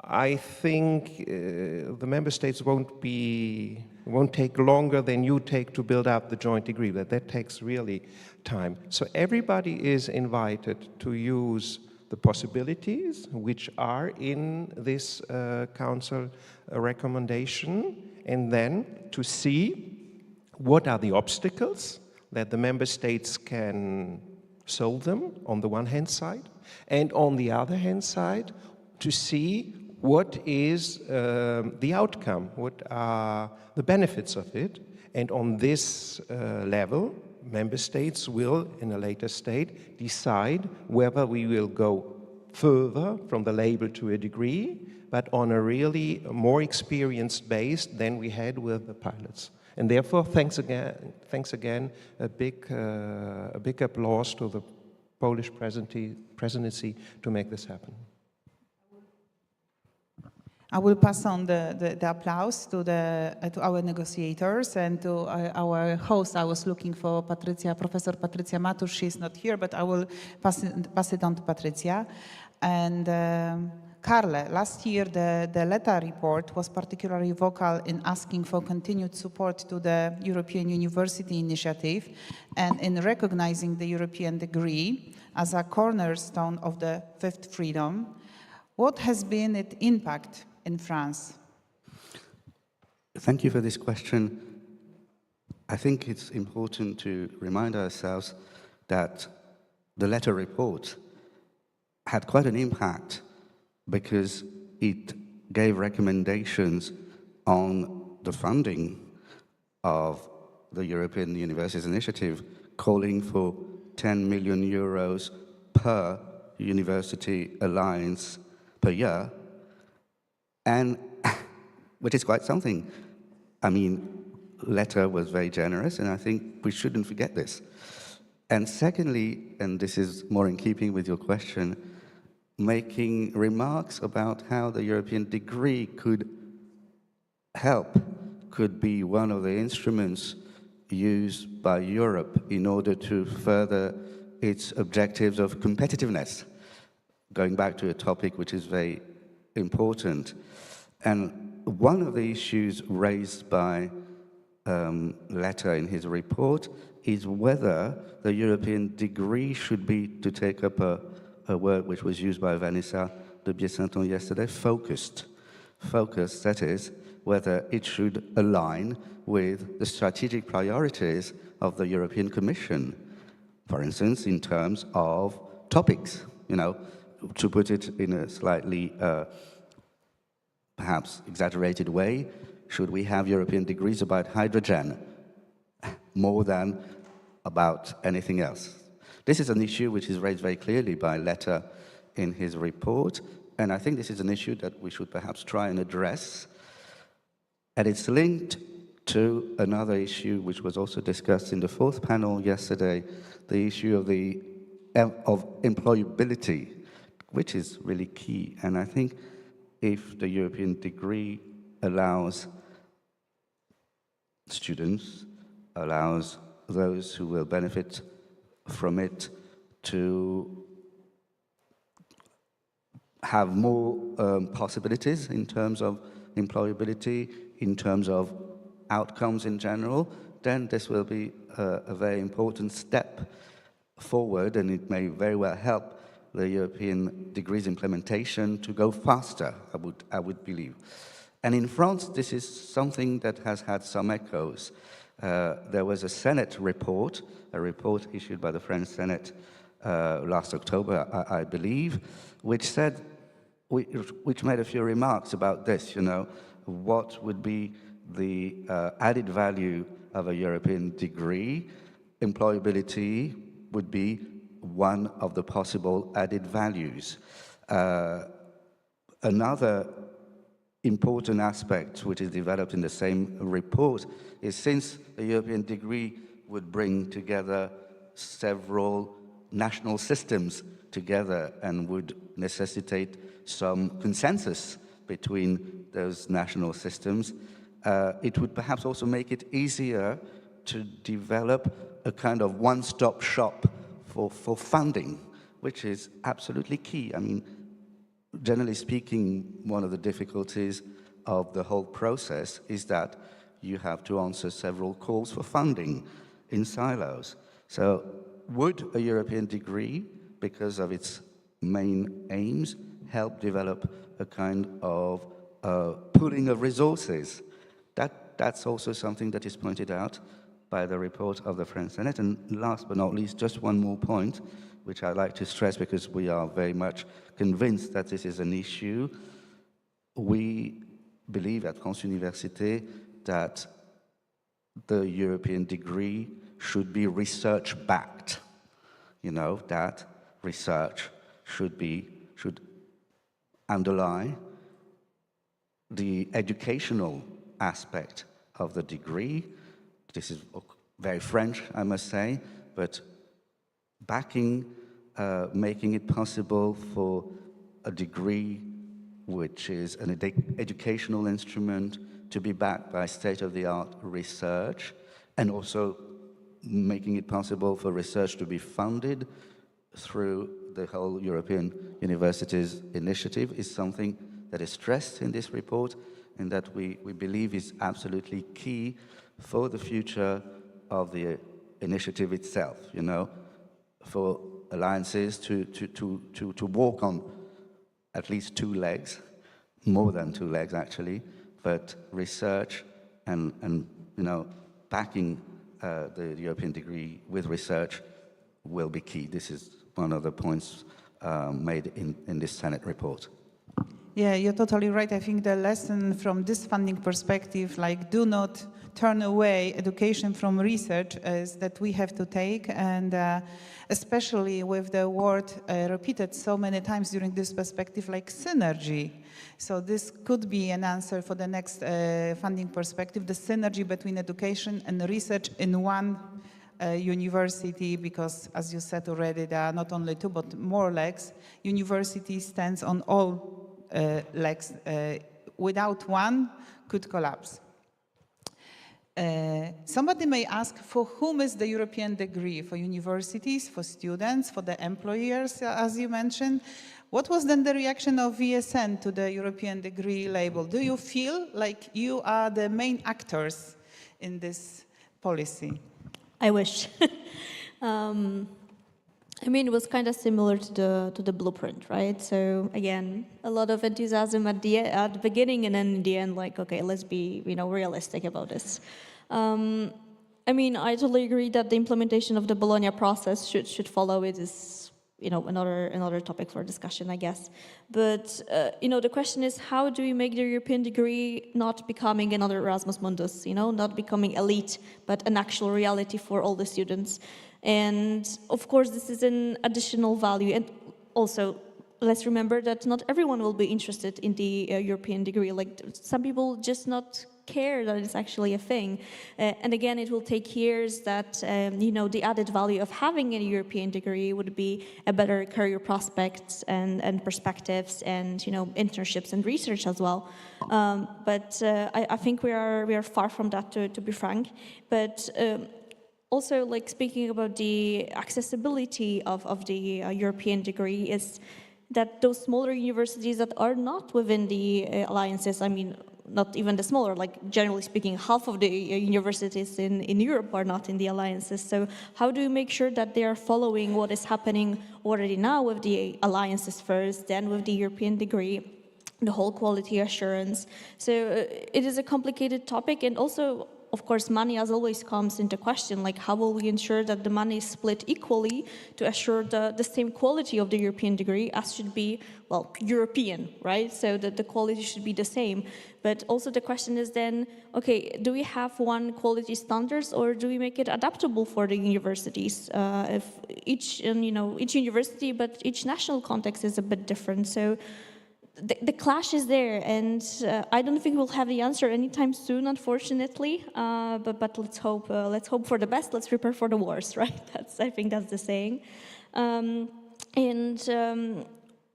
I think the member states won't take longer than you take to build up the joint degree, but that takes really time. So everybody is invited to use the possibilities which are in this Council recommendation, and then to see what are the obstacles that the member states can solve them on the one hand side, and on the other hand side to see what is the outcome, what are the benefits of it, and on this level member states will, in a later state, decide whether we will go further from the label to a degree, but on a really more experienced base than we had with the pilots. And therefore, thanks again, a big applause to the Polish presidency to make this happen. I will pass on the applause to our negotiators and to our host. I was looking for Professor Patrycja Matusz. She's not here, but I will pass it on to Patrycja. And Karle, last year the LETA report was particularly vocal in asking for continued support to the European University Initiative and in recognizing the European degree as a cornerstone of the fifth freedom. What has been its impact in France? Thank you for this question. I think it's important to remind ourselves that the LETA report had quite an impact because it gave recommendations on the funding of the European Universities Initiative, calling for 10 million euros per university alliance per year, and which is quite something. I mean, LETA was very generous, and I think we shouldn't forget this. And secondly, and this is more in keeping with your question, making remarks about how the European degree could help, could be one of the instruments used by Europe in order to further its objectives of competitiveness, going back to a topic which is very important. And one of the issues raised by LETA in his report is whether the European degree should be, to take up a word which was used by Vanessa de Biessanton yesterday, focused. Focused, that is, whether it should align with the strategic priorities of the European Commission. For instance, in terms of topics, you know, to put it in a slightly perhaps exaggerated way, should we have European degrees about hydrogen more than about anything else? This is an issue which is raised very clearly by LETA in his report, and I think this is an issue that we should perhaps try and address. And it's linked to another issue which was also discussed in the fourth panel yesterday, the issue of employability, which is really key. And I think if the European degree allows students, allows those who will benefit from it to have more possibilities in terms of employability, in terms of outcomes in general, then this will be a very important step forward, and it may very well help the European degrees implementation to go faster, I would believe. And in France, this is something that has had some echoes. There was a Senate report, a report issued by the French Senate last October, I believe, which made a few remarks about this, you know, what would be the added value of a European degree. Employability would be one of the possible added values. Another important aspect which is developed in the same report is, since the European degree would bring together several national systems together and would necessitate some consensus between those national systems, it would perhaps also make it easier to develop a kind of one-stop shop for funding, which is absolutely key. I mean, generally speaking, one of the difficulties of the whole process is that you have to answer several calls for funding in silos. So would a European degree, because of its main aims, help develop a kind of pooling of resources? That's also something that is pointed out by the report of the French Senate. And last but not least, just one more point, which I'd like to stress because we are very much convinced that this is an issue. We believe at France Université that the European degree should be research-backed. You know, that research should underlie the educational aspect of the degree. This is very French, I must say, but backing, making it possible for a degree which is an educational instrument to be backed by state-of-the-art research, and also making it possible for research to be funded through the whole European Universities Initiative is something that is stressed in this report and that we believe is absolutely key for the future of the initiative itself, you know, for alliances to walk on at least two legs, more than two legs actually, but research and you know, backing the European degree with research will be key. This is one of the points made in this Senate report. Yeah, you're totally right. I think the lesson from this funding perspective, like do not turn away education from research, is that we have to take, and especially with the word repeated so many times during this perspective, like synergy. So this could be an answer for the next funding perspective, the synergy between education and research in one university, because as you said already, there are not only two but more legs. University stands on all legs. Without one, could collapse. Somebody may ask, for whom is the European degree? For universities, for students, for the employers, as you mentioned. What was then the reaction of VSN to the European degree label? Do you feel like you are the main actors in this policy? I wish. I mean, it was kind of similar to the blueprint, right? So again, a lot of enthusiasm at the beginning, and then in the end, like, okay, let's be, you know, realistic about this. I mean, I totally agree that the implementation of the Bologna process should follow. It is, you know, another topic for discussion, I guess. But you know, the question is, how do we make the European degree not becoming another Erasmus Mundus? You know, not becoming elite, but an actual reality for all the students. And of course, this is an additional value. And also, let's remember that not everyone will be interested in the European degree. Like, some people just not care that it's actually a thing. And again, it will take years that, you know, the added value of having a European degree would be a better career prospects and perspectives and, you know, internships and research as well. But I think we are far from that, to be frank. But also, like, speaking about the accessibility of the European degree, is that those smaller universities that are not within the alliances, I mean, not even the smaller, like generally speaking, half of the universities in Europe are not in the alliances. So how do you make sure that they are following what is happening already now with the alliances first, then with the European degree, the whole quality assurance? So it is a complicated topic, and also, of course, money as always comes into question. Like, how will we ensure that the money is split equally to assure the same quality of the European degree as should be, well, European, right? So that the quality should be the same. But also the question is then, okay, do we have one quality standards, or do we make it adaptable for the universities? If each university, but each national context is a bit different. So the clash is there, and I don't think we'll have the answer anytime soon, unfortunately. But let's hope for the best. Let's prepare for the worst, right? I think that's the saying.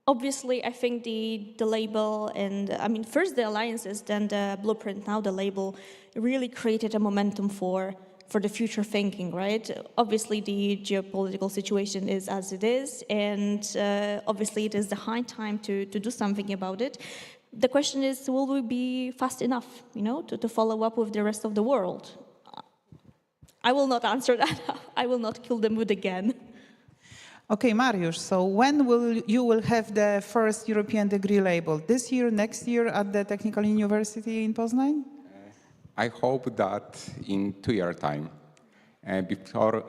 Obviously, I think the label, and I mean, first the alliances, then the blueprint, now the label, really created a momentum for the future thinking, right? Obviously, the geopolitical situation is as it is, and obviously it is the high time to do something about it. The question is, will we be fast enough, you know, to follow up with the rest of the world? I will not answer that. I will not kill the mood again. Okay, Mariusz, so when will you have the first European degree label? This year, next year at the Technical University in Poznań? I hope that in 2 years' time,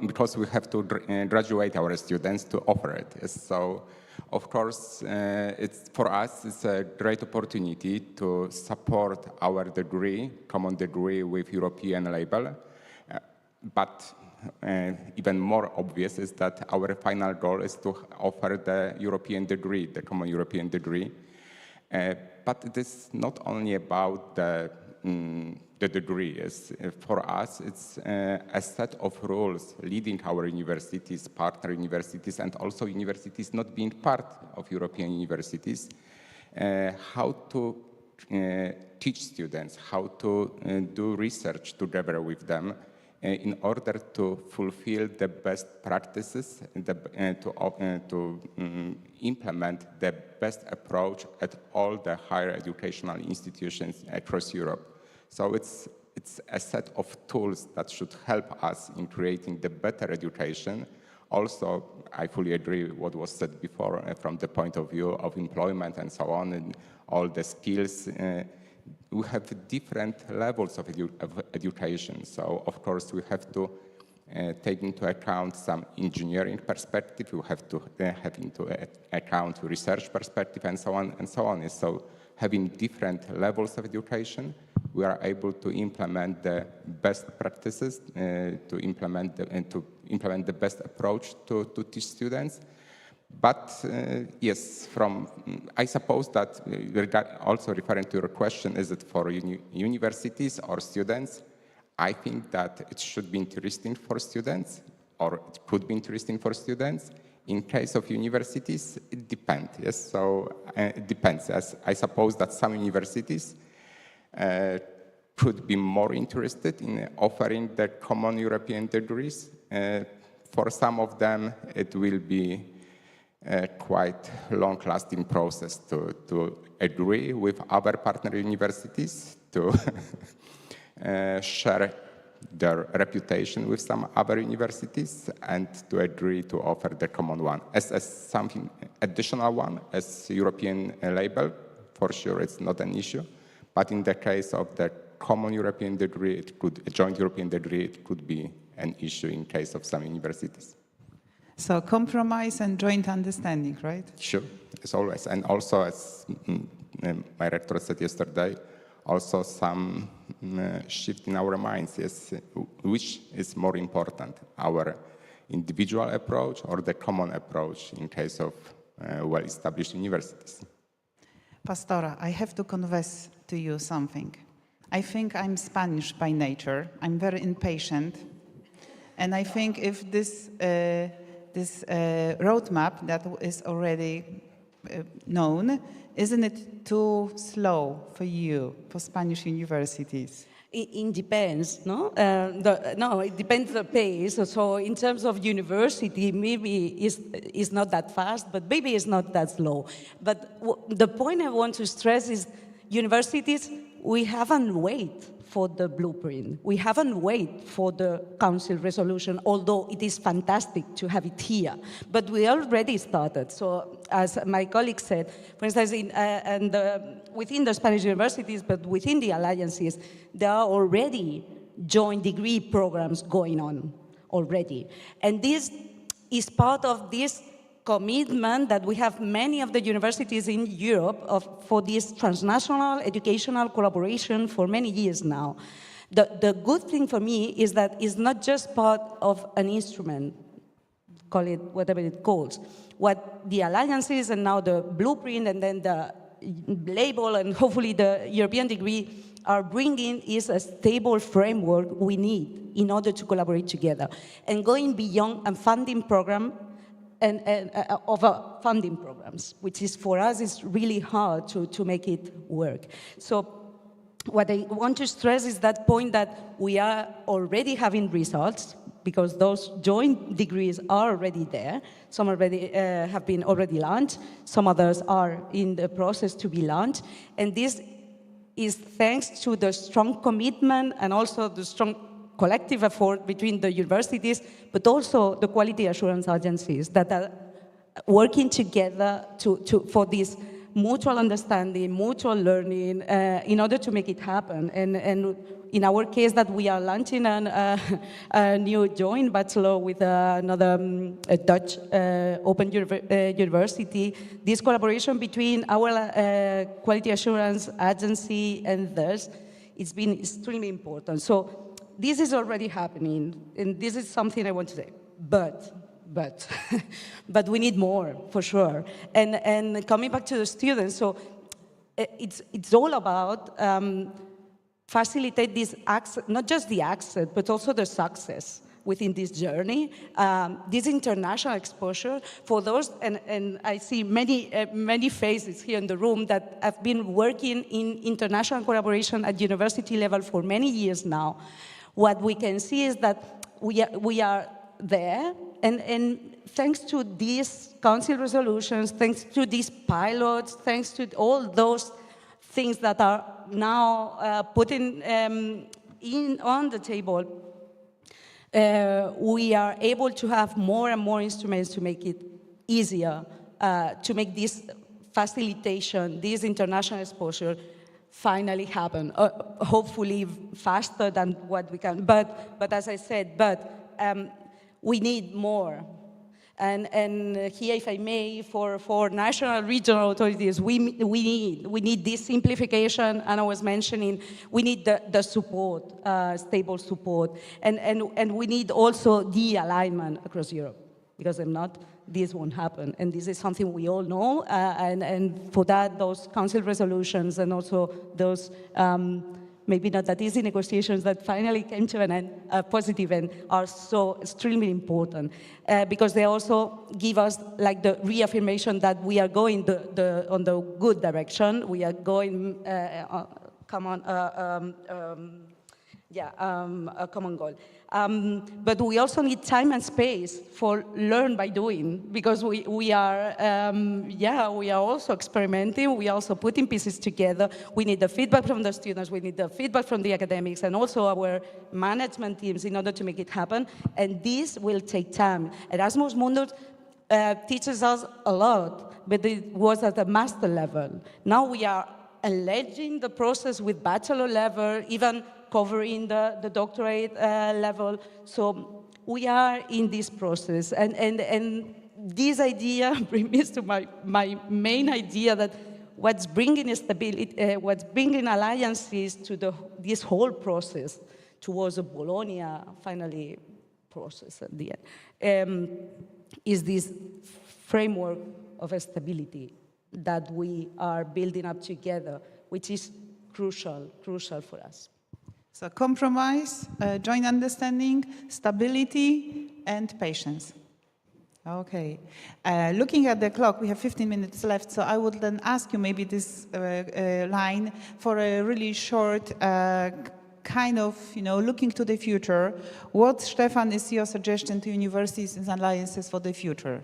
because we have to graduate our students to offer it. So, of course, for us, it's a great opportunity to support our degree, common degree with European label. But even more obvious is that our final goal is to offer the European degree, the common European degree. But it is not only about the degree. For us, it's a set of rules leading our universities, partner universities, and also universities not being part of European universities, how to teach students, how to do research together with them in order to fulfill the best practices, to implement the best approach at all the higher educational institutions across Europe. So it's a set of tools that should help us in creating the better education. Also, I fully agree with what was said before from the point of view of employment and so on, and all the skills. We have different levels of education. So, of course, we have to take into account some engineering perspective. We have to have into account research perspective and so on and so on. So, having different levels of education, we are able to implement the best practices, to implement the best approach to teach students. But yes, I suppose that also referring to your question, is it for universities or students? I think that it should be interesting for students, or it could be interesting for students. In case of universities, it depends. Yes, so it depends. As I suppose that some universities could be more interested in offering the common European degrees. For some of them, it will be a quite long-lasting process to agree with other partner universities, to share their reputation with some other universities, and to agree to offer the common one. As something additional one, as European label, for sure it's not an issue. But in the case of the common European degree, a joint European degree, it could be an issue in case of some universities. So compromise and joint understanding, right? Sure, as always. And also, as my rector said yesterday, also some shift in our minds, yes, which is more important, our individual approach or the common approach in case of well-established universities. Pastora, I have to confess to you something. I think I'm Spanish by nature. I'm very impatient. And I think if this roadmap that is already known, isn't it too slow for you, for Spanish universities? It depends, no? No, it depends the pace. So in terms of university, maybe it's not that fast, but maybe it's not that slow. But the point I want to stress is universities, we haven't waited for the blueprint. We haven't waited for the council resolution, although it is fantastic to have it here. But we already started. So as my colleague said, for instance, within the Spanish universities, but within the alliances, there are already joint degree programs going on already. And this is part of this commitment that we have many of the universities in Europe for this transnational educational collaboration for many years now. The good thing for me is that it's not just part of an instrument, call it whatever it calls. What the alliances and now the blueprint and then the label and hopefully the European degree are bringing is a stable framework we need in order to collaborate together. And going beyond a funding program and of funding programs, which is for us is really hard to make it work. So what I want to stress is that point that we are already having results because those joint degrees are already there. Some already have been already launched. Some others are in the process to be launched. And this is thanks to the strong commitment and also the strong collective effort between the universities, but also the quality assurance agencies that are working together for this mutual understanding, mutual learning, in order to make it happen. And in our case that we are launching a new joint bachelor with another Dutch open university, this collaboration between our quality assurance agency and theirs, it's been extremely important. So this is already happening, and this is something I want to say, but but we need more, for sure. And coming back to the students, so it's all about facilitate this access, not just the access, but also the success within this journey, this international exposure for those, and I see many faces here in the room that have been working in international collaboration at university level for many years now. What we can see is that we are there, and thanks to these council resolutions, thanks to these pilots, thanks to all those things that are now put on the table, we are able to have more and more instruments to make it easier, to make this facilitation, this international exposure finally happen, hopefully faster than what we can. But as I said, we need more. And here, if I may, for national, regional authorities, we need this simplification, and I was mentioning, we need the support, stable support, and we need also the alignment across Europe, because if not, this won't happen. And this is something we all know, and for that, those council resolutions and also those maybe not that easy negotiations that finally came to an end, a positive end, are so extremely important because they also give us like the reaffirmation that we are going on the good direction. We are going, a common goal. But we also need time and space for learn by doing, because we are also experimenting, we are also putting pieces together. We need the feedback from the students, we need the feedback from the academics, and also our management teams in order to make it happen, and this will take time. Erasmus Mundus teaches us a lot, but it was at the master level. Now we are enlarging the process with bachelor level, even covering the doctorate level. So we are in this process. And this idea brings me to my main idea that what's bringing stability, what's bringing alliances to this whole process towards a Bologna, finally, process at the end, is this framework of stability that we are building up together, which is crucial for us. So compromise, joint understanding, stability, and patience. Okay. Looking at the clock, we have 15 minutes left, so I would then ask you maybe this line for a really short kind of, looking to the future. What, Stefan, is your suggestion to universities and alliances for the future?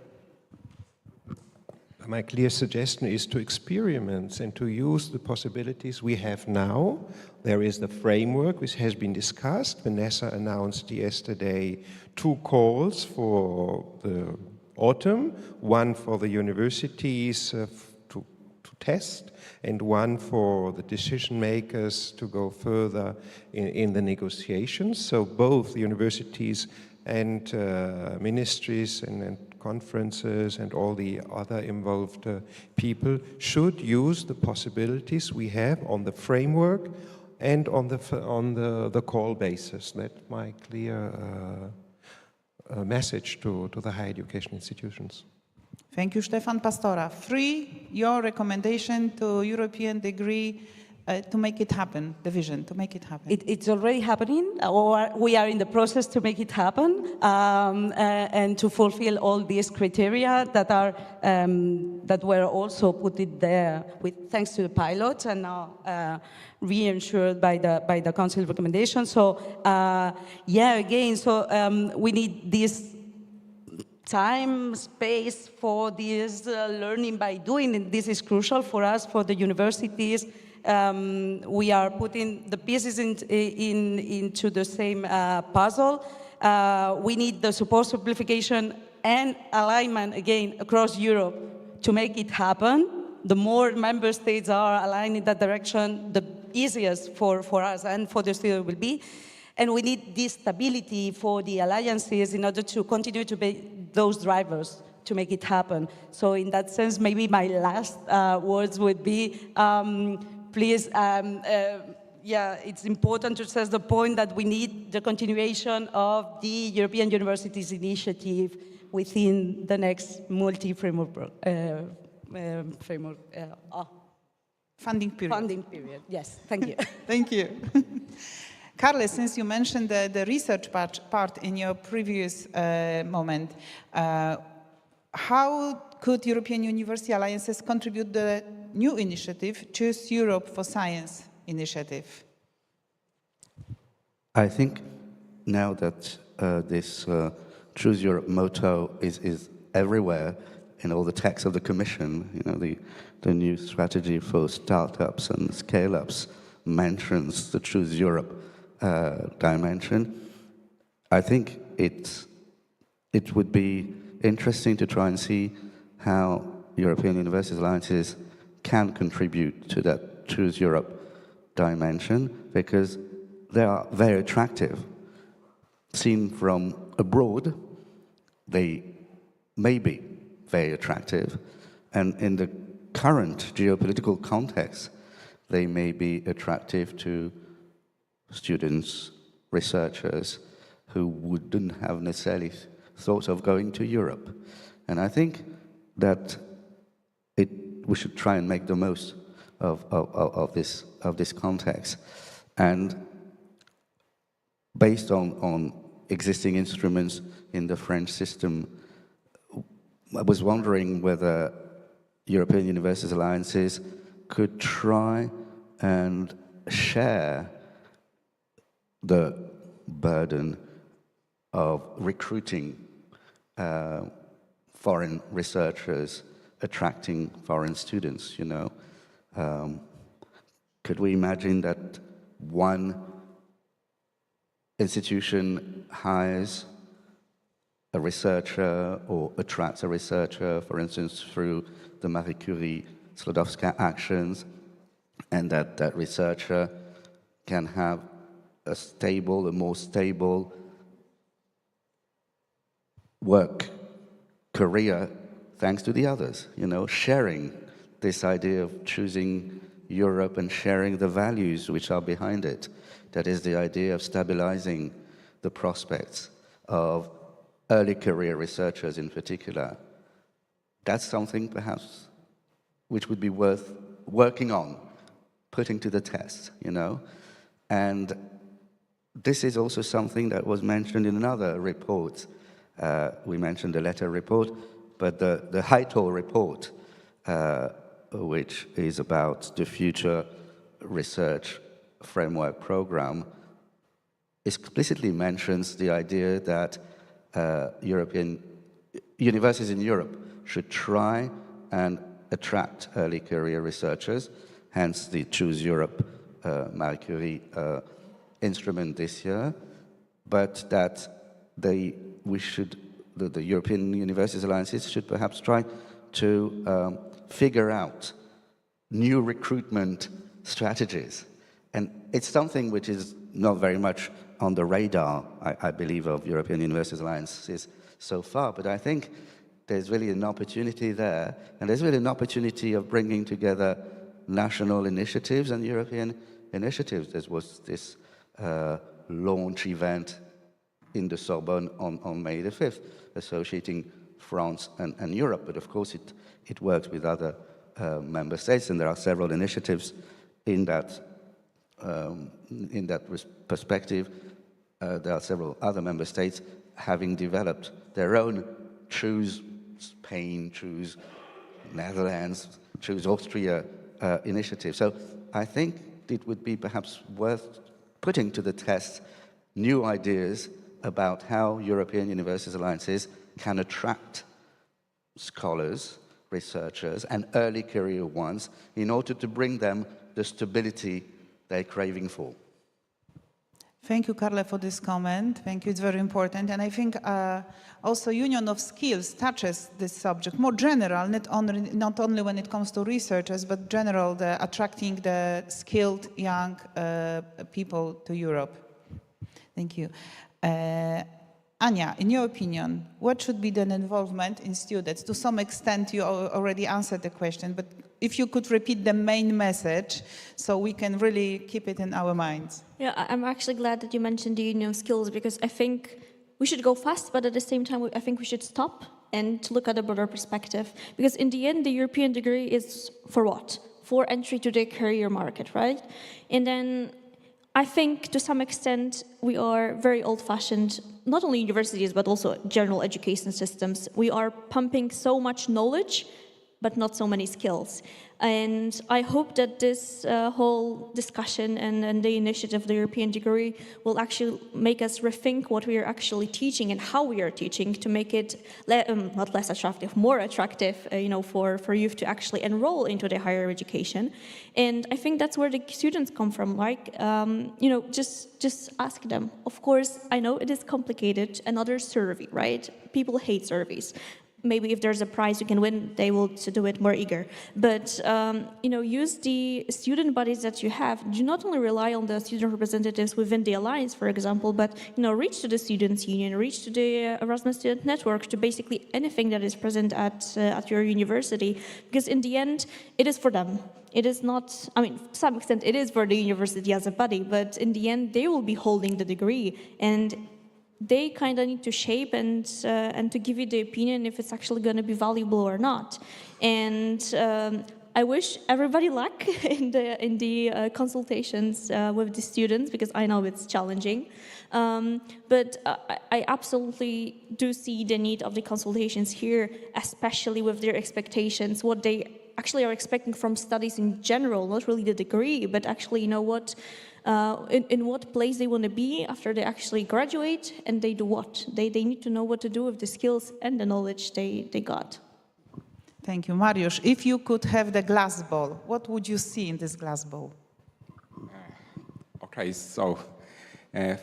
My clear suggestion is to experiment and to use the possibilities we have now. There is the framework which has been discussed. Vanessa announced yesterday 2 calls for the autumn, one for the universities to test, and one for the decision makers to go further in the negotiations. So both the universities and ministries and conferences and all the other involved people should use the possibilities we have on the framework and on the call basis. That's my clear message to the higher education institutions. Thank you, Stefan. Pastora. 3, your recommendation to European degree to make it happen, the vision, to make it happen. It's already happening, or we are in the process to make it happen, and to fulfill all these criteria that are that were also put in there thanks to the pilot and now reassured by the council recommendation. So we need this time, space for this learning by doing, and this is crucial for us, for the universities. We are putting the pieces into the same puzzle. We need the support, simplification, and alignment, again, across Europe to make it happen. The more member states are aligned in that direction, the easiest for us and for the student will be. And we need this stability for the alliances in order to continue to be those drivers to make it happen. So in that sense, maybe my last words would be, please yeah, it's important to stress the point that we need the continuation of the European Universities Initiative within the next multi-framework Funding period. funding period. Yes, thank you. Thank you. Carle, since you mentioned the research part in your previous moment, how could European University Alliances contribute the new initiative, Choose Europe for Science initiative? I think now that this Choose Europe motto is everywhere in all the texts of the Commission, you know, the new strategy for startups and scale-ups mentions the Choose Europe dimension. I think it would be interesting to try and see how European Universities Alliances can contribute to that Choose Europe dimension, because they are very attractive. Seen from abroad, they may be very attractive, and in the current geopolitical context, they may be attractive to students, researchers who wouldn't have necessarily thought of going to Europe. And I think that we should try and make the most of this context. And based on existing instruments in the French system, I was wondering whether European Universities Alliances could try and share the burden of recruiting foreign researchers, attracting foreign students, you know. Could we imagine that one institution hires a researcher or attracts a researcher, for instance, through the Marie Curie Sklodowska actions, and that researcher can have a more stable work career thanks to the others, you know, sharing this idea of choosing Europe and sharing the values which are behind it. That is the idea of stabilizing the prospects of early career researchers in particular. That's something perhaps which would be worth working on, putting to the test, you know. And this is also something that was mentioned in another report. We mentioned the letter report, but the Heitor report, which is about the future research framework program, explicitly mentions the idea that European universities in Europe should try and attract early career researchers, hence the Choose Europe Marie Curie instrument this year, but that the European Universities Alliances should perhaps try to figure out new recruitment strategies. And it's something which is not very much on the radar, I believe, of European Universities Alliances so far, but I think there's really an opportunity there, and there's really an opportunity of bringing together national initiatives and European initiatives. There was this launch event in the Sorbonne on May the 5th, associating France and Europe, but of course it works with other member states, and there are several initiatives in that perspective. There are several other member states having developed their own Choose Spain, Choose Netherlands, Choose Austria initiative. So I think it would be perhaps worth putting to the test new ideas about how European Universities Alliances can attract scholars, researchers, and early career ones in order to bring them the stability they're craving for. Thank you, Carle, for this comment. Thank you, it's very important. And I think also Union of Skills touches this subject, more general, not only when it comes to researchers, but general, attracting the skilled young people to Europe. Thank you. Anya, in your opinion, what should be the involvement in students? To some extent, you already answered the question, but if you could repeat the main message so we can really keep it in our minds. Yeah, I'm actually glad that you mentioned the union of skills, because I think we should go fast, but at the same time, I think we should stop and look at a broader perspective. Because in the end, the European degree is for what? For entry to the career market, right? And then I think to some extent we are very old-fashioned, not only universities, but also general education systems. We are pumping so much knowledge, but not so many skills. And I hope that this whole discussion and the initiative of the European degree will actually make us rethink what we are actually teaching and how we are teaching to make it not less attractive, more attractive, for youth to actually enroll into the higher education. And I think that's where the students come from. Like, just ask them. Of course, I know it is complicated. Another survey, right? People hate surveys. Maybe if there's a prize you can win, they will do it more eager. But, use the student bodies that you have. Do not only rely on the student representatives within the alliance, for example, but, reach to the students' union, reach to the Erasmus Student Network, to basically anything that is present at your university. Because in the end, it is for them. It is not, to some extent, it is for the university as a body, but in the end, they will be holding the degree. And they kind of need to shape and to give you the opinion if it's actually going to be valuable or not. And I wish everybody luck in the consultations with the students, because I know it's challenging. But I absolutely do see the need of the consultations here, especially with their expectations, what they actually are expecting from studies in general, not really the degree, but actually, in what place they want to be after they actually graduate, and they do what. They need to know what to do with the skills and the knowledge they got. Thank you. Mariusz, if you could have the glass ball, what would you see in this glass ball? Okay, so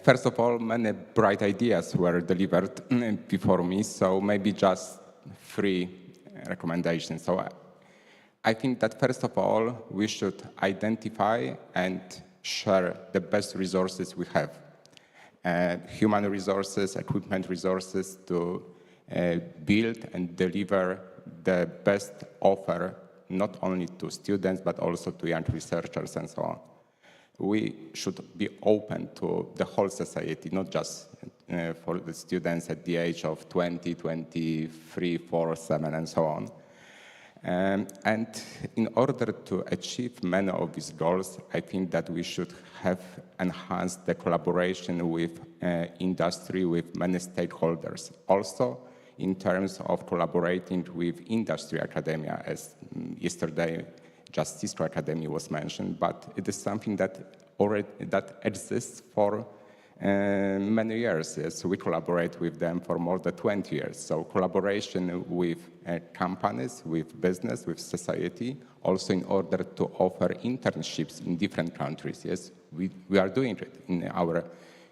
first of all, many bright ideas were delivered before me, so maybe just 3 recommendations. So I think that first of all, we should identify and share the best resources we have. Human resources, equipment resources to build and deliver the best offer, not only to students, but also to young researchers and so on. We should be open to the whole society, not just for the students at the age of 20, 23, 4, 7, and so on. And in order to achieve many of these goals, I think that we should have enhanced the collaboration with industry, with many stakeholders. Also, in terms of collaborating with industry academia, as yesterday just Cisco Academy was mentioned, but it is something that exists for many years. Yes, we collaborate with them for more than 20 years. So collaboration with companies, with business, with society, also in order to offer internships in different countries. Yes, we are doing it in our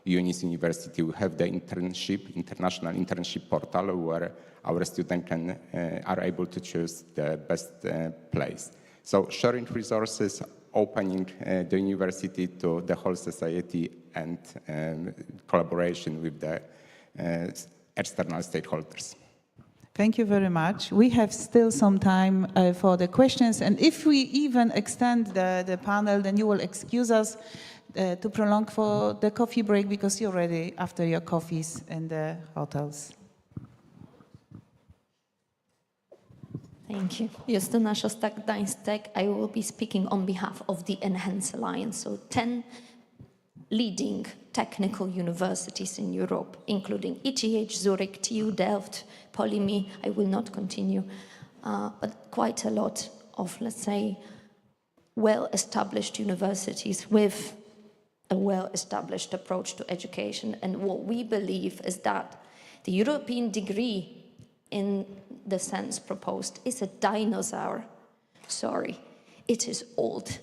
UNIS University. We have the international internship portal, where our students are able to choose the best place. So sharing resources, opening the university to the whole society, and collaboration with the external stakeholders. Thank you very much. We have still some time for the questions, and if we even extend the panel, then you will excuse us to prolong for the coffee break, because you're ready after your coffees in the hotels. Thank you. Justyna Szostak-Daństek. I will be speaking on behalf of the Enhance Alliance, so 10 leading technical universities in Europe, including ETH, Zurich, TU Delft, Polymi. I will not continue, but quite a lot of, let's say, well-established universities with a well-established approach to education. And what we believe is that the European degree, in the sense proposed, is a dinosaur. Sorry, it is old.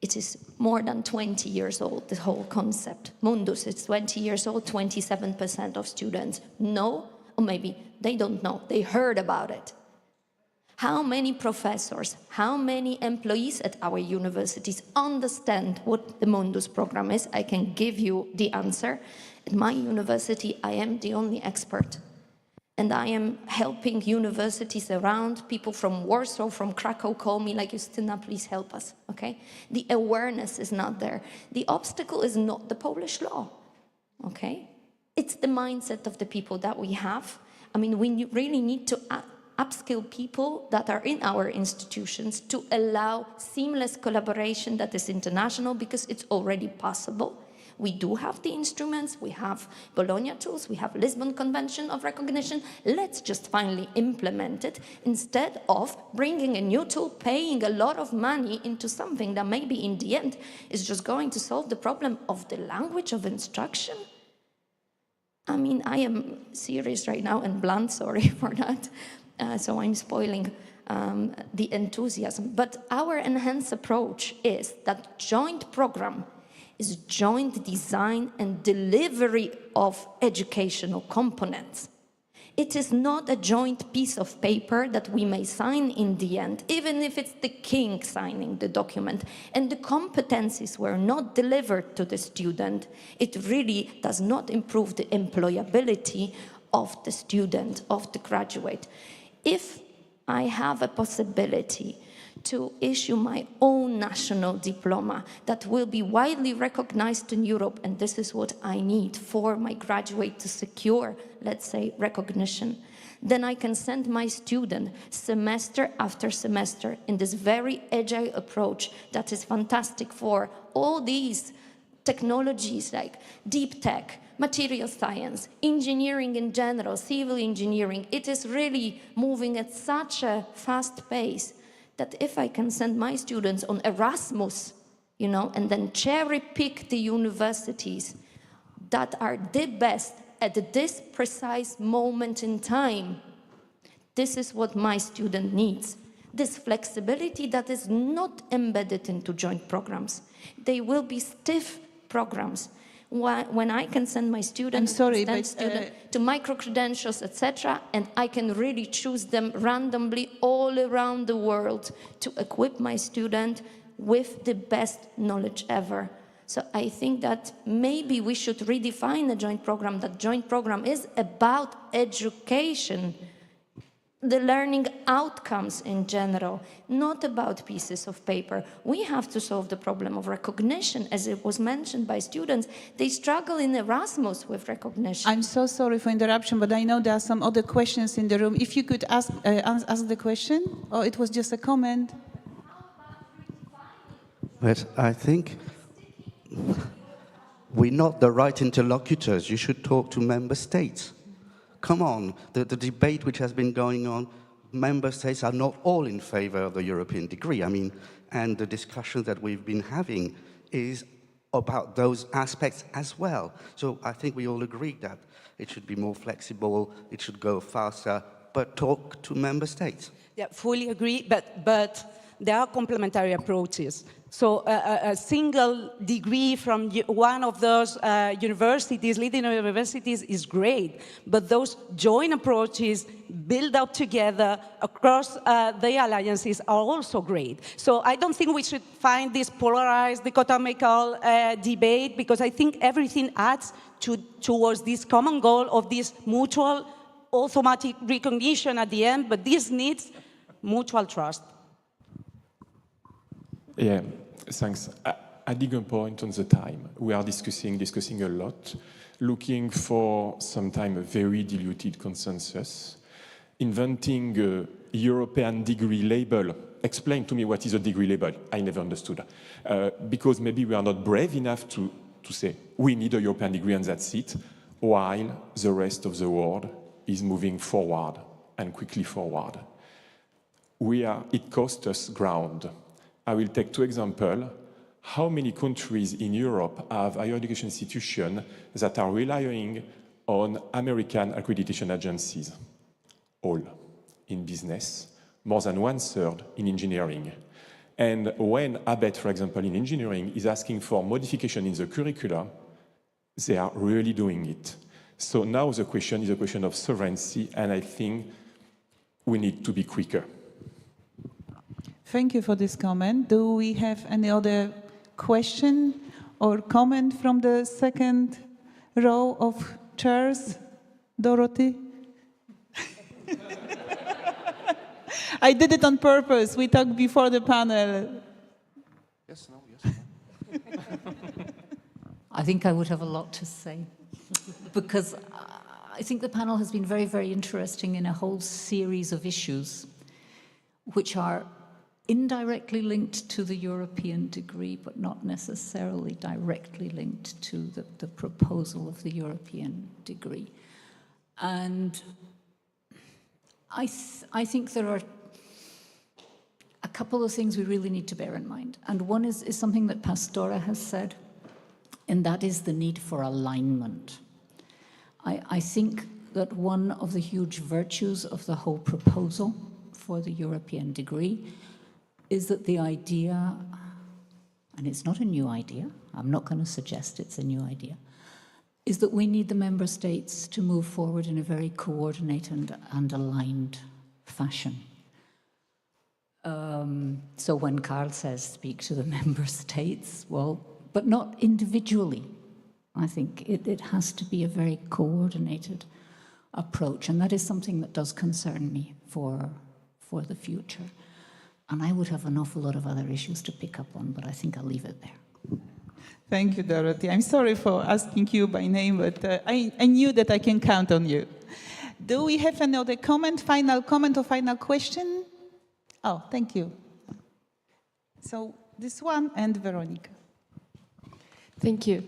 It is more than 20 years old, the whole concept. Mundus is 20 years old, 27% of students know, or maybe they don't know, they heard about it. How many professors, how many employees at our universities understand what the Mundus program is? I can give you the answer. At my university, I am the only expert. and I am helping universities around. People from Warsaw, from Krakow call me like, Justyna, please help us, okay? The awareness is not there. The obstacle is not the Polish law, okay? It's the mindset of the people that we have. I mean, we really need to upskill people that are in our institutions to allow seamless collaboration that is international, because it's already possible. We do have the instruments, we have Bologna tools, we have Lisbon Convention of Recognition. Let's just finally implement it instead of bringing a new tool, paying a lot of money into something that maybe in the end is just going to solve the problem of the language of instruction. I mean, I am serious right now and blunt, sorry for that. So I'm spoiling the enthusiasm. But our enhanced approach is that joint program is joint design and delivery of educational components. It is not a joint piece of paper that we may sign in the end, even if it's the king signing the document, and the competencies were not delivered to the student. It really does not improve the employability of the student, of the graduate. If I have a possibility to issue my own national diploma that will be widely recognized in Europe, and this is what I need for my graduate to secure, let's say, recognition, then I can send my student semester after semester in this very agile approach that is fantastic for all these technologies like deep tech, material science, engineering in general, civil engineering. It is really moving at such a fast pace that if I can send my students on Erasmus, you know, and then cherry pick the universities that are the best at this precise moment in time, this is what my student needs. This flexibility that is not embedded into joint programs. They will be stiff programs. When I can send my students to micro-credentials, etc., and I can really choose them randomly all around the world to equip my student with the best knowledge ever. So I think that maybe we should redefine a joint program. That joint program is about education, the learning outcomes in general, not about pieces of paper. We have to solve the problem of recognition, as it was mentioned by students. They struggle in Erasmus with recognition. I'm so sorry for interruption, but I know there are some other questions in the room. If you could ask the question, or it was just a comment. But I think we're not the right interlocutors. You should talk to member states. Come on, the debate which has been going on, member states are not all in favor of the European degree. I mean, and the discussion that we've been having is about those aspects as well. So I think we all agree that it should be more flexible, it should go faster, but talk to member states. Yeah, fully agree, but there are complementary approaches. So a single degree from one of those universities, leading universities, is great. But those joint approaches built up together across the alliances are also great. So I don't think we should find this polarized, dichotomical debate, because I think everything adds towards this common goal of this mutual automatic recognition at the end, but this needs mutual trust. Yeah, thanks. Adding a point on the time, we are discussing a lot, looking for sometimes a very diluted consensus, inventing a European degree label. Explain to me what is a degree label. I never understood. Because maybe we are not brave enough to say we need a European degree and that's it, while the rest of the world is moving forward and quickly forward. It costs us ground. I will take two examples. How many countries in Europe have higher education institutions that are relying on American accreditation agencies? All. In business, more than 1/3 in engineering. And when ABET, for example, in engineering, is asking for modification in the curricula, they are really doing it. So now the question is a question of sovereignty, and I think we need to be quicker. Thank you for this comment. Do we have any other question or comment from the second row of chairs? Dorothy? I did it on purpose. We talked before the panel. Yes, no, yes, no. I think I would have a lot to say because I think the panel has been very, very interesting in a whole series of issues which are indirectly linked to the European degree, but not necessarily directly linked to the proposal of the European degree. And I think there are a couple of things we really need to bear in mind. And one is something that Pastora has said, and that is the need for alignment. I think that one of the huge virtues of the whole proposal for the European degree is that the idea, and it's not a new idea, I'm not going to suggest it's a new idea, is that we need the member states to move forward in a very coordinated and aligned fashion. So when Carl says speak to the member states, well, but not individually. I think it has to be a very coordinated approach, and that is something that does concern me for the future. And I would have an awful lot of other issues to pick up on, but I think I'll leave it there. Thank you, Dorothy. I'm sorry for asking you by name, but I knew that I can count on you. Do we have another final comment or final question? Oh, thank you. So this one and Veronica. Thank you.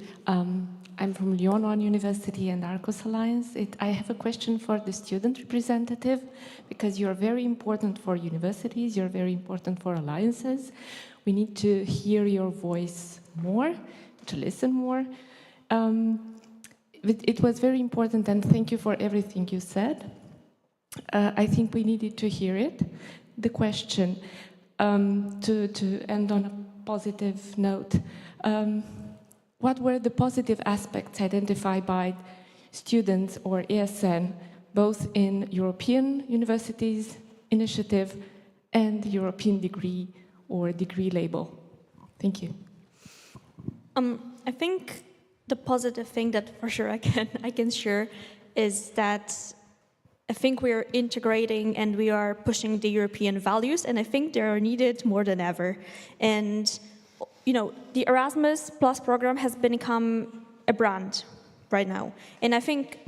I'm from Lyon One University and Arcos Alliance. I have a question for the student representative, because you're very important for universities, you're very important for alliances. We need to hear your voice more, to listen more. It was very important, and thank you for everything you said. I think we needed to hear it. The question, to end on a positive note, what were the positive aspects identified by students or ESN, both in European universities initiative and European degree or degree label? Thank you. I think the positive thing that for sure I can share is that I think we are integrating and we are pushing the European values, and I think they are needed more than ever. And you know, the Erasmus Plus program has become a brand right now. And I think,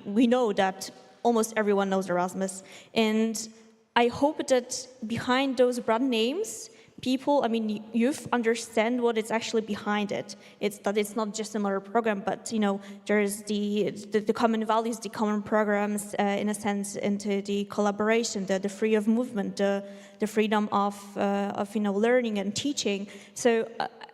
we know that almost everyone knows Erasmus. And I hope that behind those brand names, people, youth understand what is actually behind it. It's that it's not just another program, but there's the common values, the common programs, in a sense, into the collaboration, the freedom of movement, the freedom of learning and teaching. So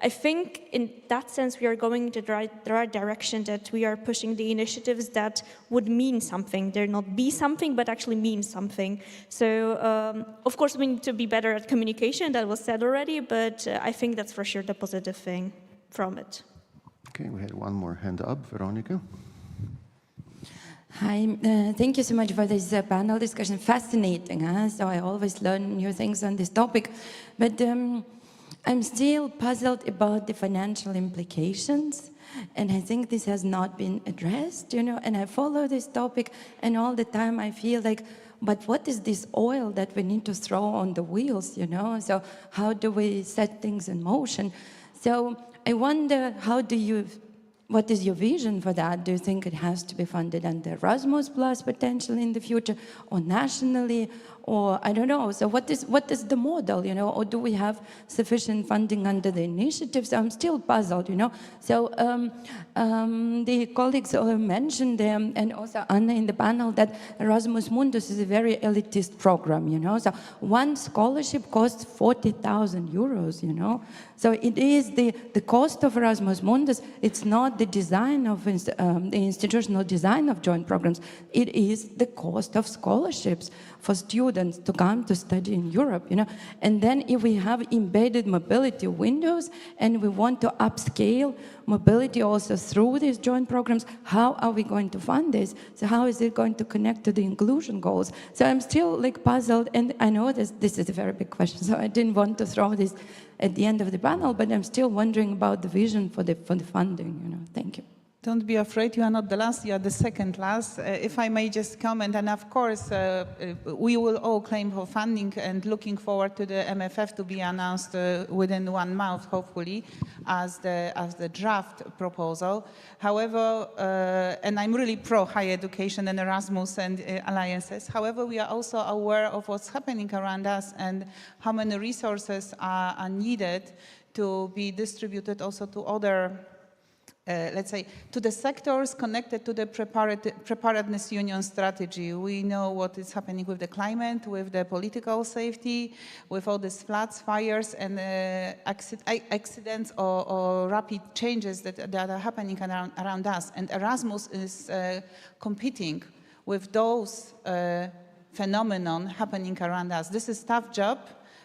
I think in that sense we are going to the right direction, that we are pushing the initiatives that would mean something. They're not be something, but actually mean something. So of course we need to be better at communication, that was said already, but I think that's for sure the positive thing from it. Okay, we had one more hand up, Veronica. Hi, thank you so much for this panel discussion. Fascinating, huh? So I always learn new things on this topic. But I'm still puzzled about the financial implications. And I think this has not been addressed, and I follow this topic, and all the time I feel like, but what is this oil that we need to throw on the wheels, So how do we set things in motion? So I wonder, what is your vision for that? Do you think it has to be funded under Erasmus Plus potentially in the future, or nationally, or I don't know? So what is the model, or do we have sufficient funding under the initiatives? I'm still puzzled, So the colleagues mentioned, and also Anna in the panel, that Erasmus Mundus is a very elitist program, So one scholarship costs 40,000 euros, So it is the cost of Erasmus Mundus. It's not the design of the institutional design of joint programs. It is the cost of scholarships for students to come to study in Europe, And then if we have embedded mobility windows and we want to upscale mobility also through these joint programs, how are we going to fund this? So how is it going to connect to the inclusion goals? So I'm still puzzled, and I know this is a very big question, so I didn't want to throw this at the end of the panel, but I'm still wondering about the vision for the funding, Thank you. Don't be afraid, you are not the last, you are the second last. If I may just comment, and of course, we will all claim for funding and looking forward to the MFF to be announced within 1 month, hopefully, as the draft proposal. However, and I'm really pro higher education and Erasmus and alliances. However, we are also aware of what's happening around us and how many resources are needed to be distributed also to other let's say, to the sectors connected to the preparedness union strategy. We know what is happening with the climate, with the political safety, with all these floods, fires, and accidents or rapid changes that are happening around us. And Erasmus is competing with those phenomenon happening around us. This is a tough job.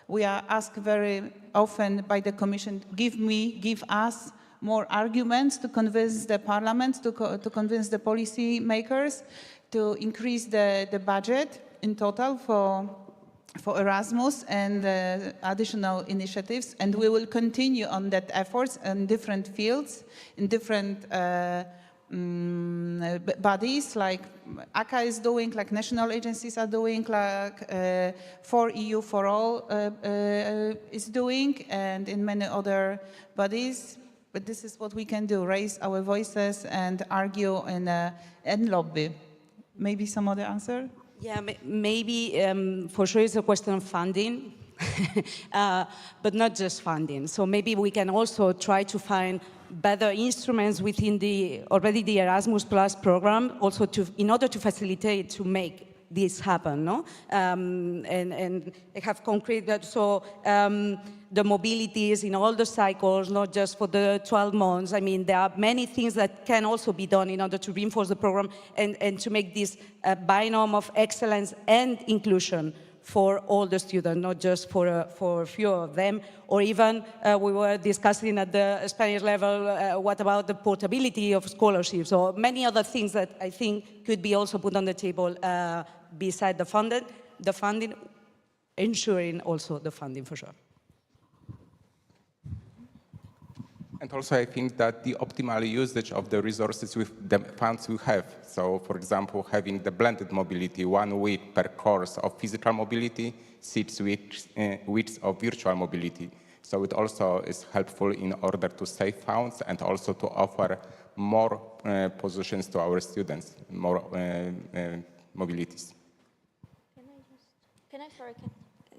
We are asked very often by the Commission, give us more arguments to convince the parliament, to convince the policy makers to increase the budget in total for Erasmus and additional initiatives. And we will continue on that efforts in different fields, in different bodies like ACA is doing, like national agencies are doing, like For EU for All is doing, and in many other bodies. But this is what we can do, raise our voices and argue and lobby. Maybe some other answer? Yeah, maybe for sure it's a question of funding, but not just funding. So maybe we can also try to find better instruments within the Erasmus Plus program, also in order to facilitate, to make this happen, no? And I have concrete that, so the mobilities in all the cycles, not just for the 12 months. I mean, there are many things that can also be done in order to reinforce the program and to make this binomial of excellence and inclusion for all the students, not just for a few of them. Or even, we were discussing at the Spanish level, what about the portability of scholarships, or many other things that I think could be also put on the table beside the funding, ensuring also the funding for sure. And also, I think that the optimal usage of the resources with the funds we have. So, for example, having the blended mobility, 1 week per course of physical mobility, 6 weeks of virtual mobility. So it also is helpful in order to save funds and also to offer more positions to our students, more mobilities.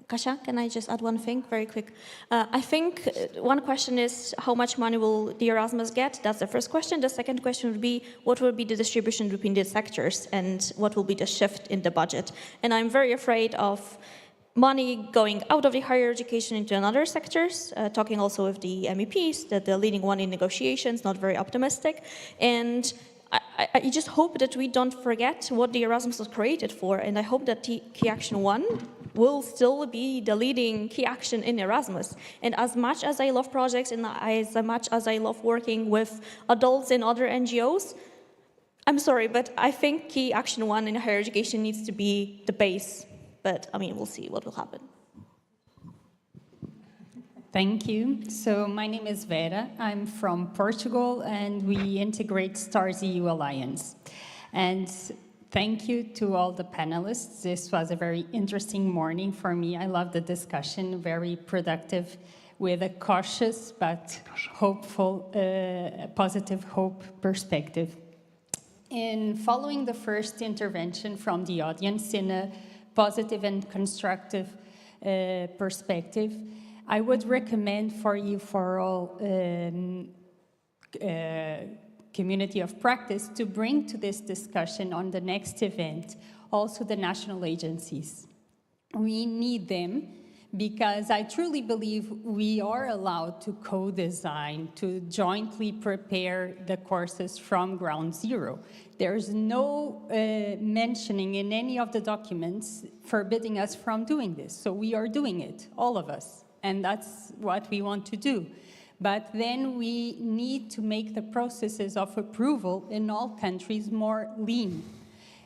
Kasia, can I just add one thing very quick? I think one question is how much money will the Erasmus get? That's the first question. The second question would be what will be the distribution between the sectors and what will be the shift in the budget? And I'm very afraid of money going out of the higher education into another sectors, talking also with the MEPs, that the leading one in negotiations, not very optimistic. And I just hope that we don't forget what the Erasmus was created for, and I hope that Key Action 1 will still be the leading key action in Erasmus. And as much as I love projects and as much as I love working with adults and other NGOs, I'm sorry, but I think Key Action 1 in higher education needs to be the base. But, I mean, we'll see what will happen. Thank you. So my name is Vera. I'm from Portugal, and we integrate STARS EU Alliance. And thank you to all the panelists. This was a very interesting morning for me. I love the discussion, very productive, with a cautious but hopeful, positive hope perspective. In following the first intervention from the audience in a positive and constructive perspective, I would recommend for you, for all community of practice, to bring to this discussion on the next event also the national agencies. We need them because I truly believe we are allowed to co-design, to jointly prepare the courses from ground zero. There's no mentioning in any of the documents forbidding us from doing this. So we are doing it, all of us. And that's what we want to do. But then we need to make the processes of approval in all countries more lean.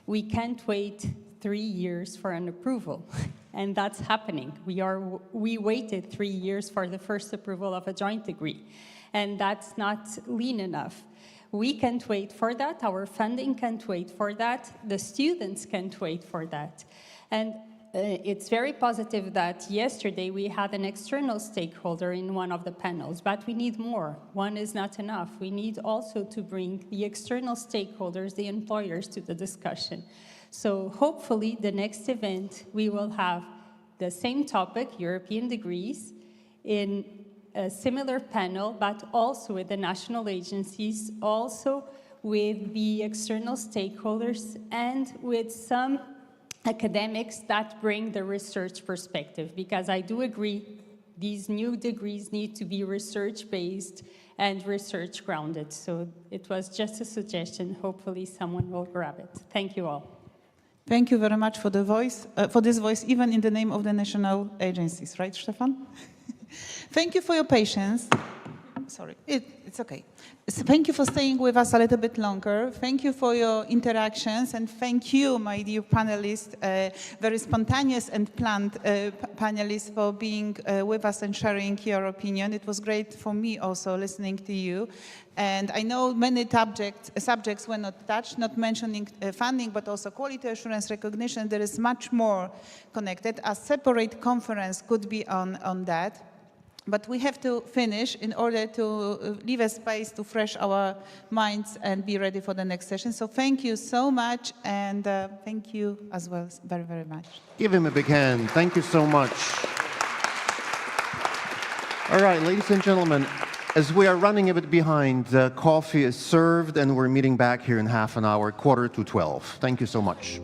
We can't wait 3 years for an approval, and that's happening. We waited 3 years for the first approval of a joint degree, and that's not lean enough. We can't wait for that. Our funding can't wait for that. The students can't wait for that. And it's very positive that yesterday we had an external stakeholder in one of the panels, but we need more. One is not enough. We need also to bring the external stakeholders, the employers, to the discussion. So hopefully the next event we will have the same topic, European degrees, in a similar panel, but also with the national agencies, also with the external stakeholders, and with some academics that bring the research perspective, because I do agree these new degrees need to be research-based and research-grounded. So it was just a suggestion. Hopefully someone will grab it. Thank you all. Thank you very much for the voice, for this voice, even in the name of the national agencies, right, Stefan? Thank you for your patience. Sorry, it's okay. So thank you for staying with us a little bit longer. Thank you for your interactions, and thank you, my dear panelists, very spontaneous and planned panelists, for being with us and sharing your opinion. It was great for me also listening to you. And I know many subjects were not touched, not mentioning funding, but also quality assurance recognition. There is much more connected. A separate conference could be on that. But we have to finish in order to leave a space to fresh our minds and be ready for the next session. So thank you so much, and thank you as well very, very much. Give him a big hand. Thank you so much. All right, ladies and gentlemen, as we are running a bit behind, coffee is served, and we're meeting back here in half an hour, 11:45. Thank you so much.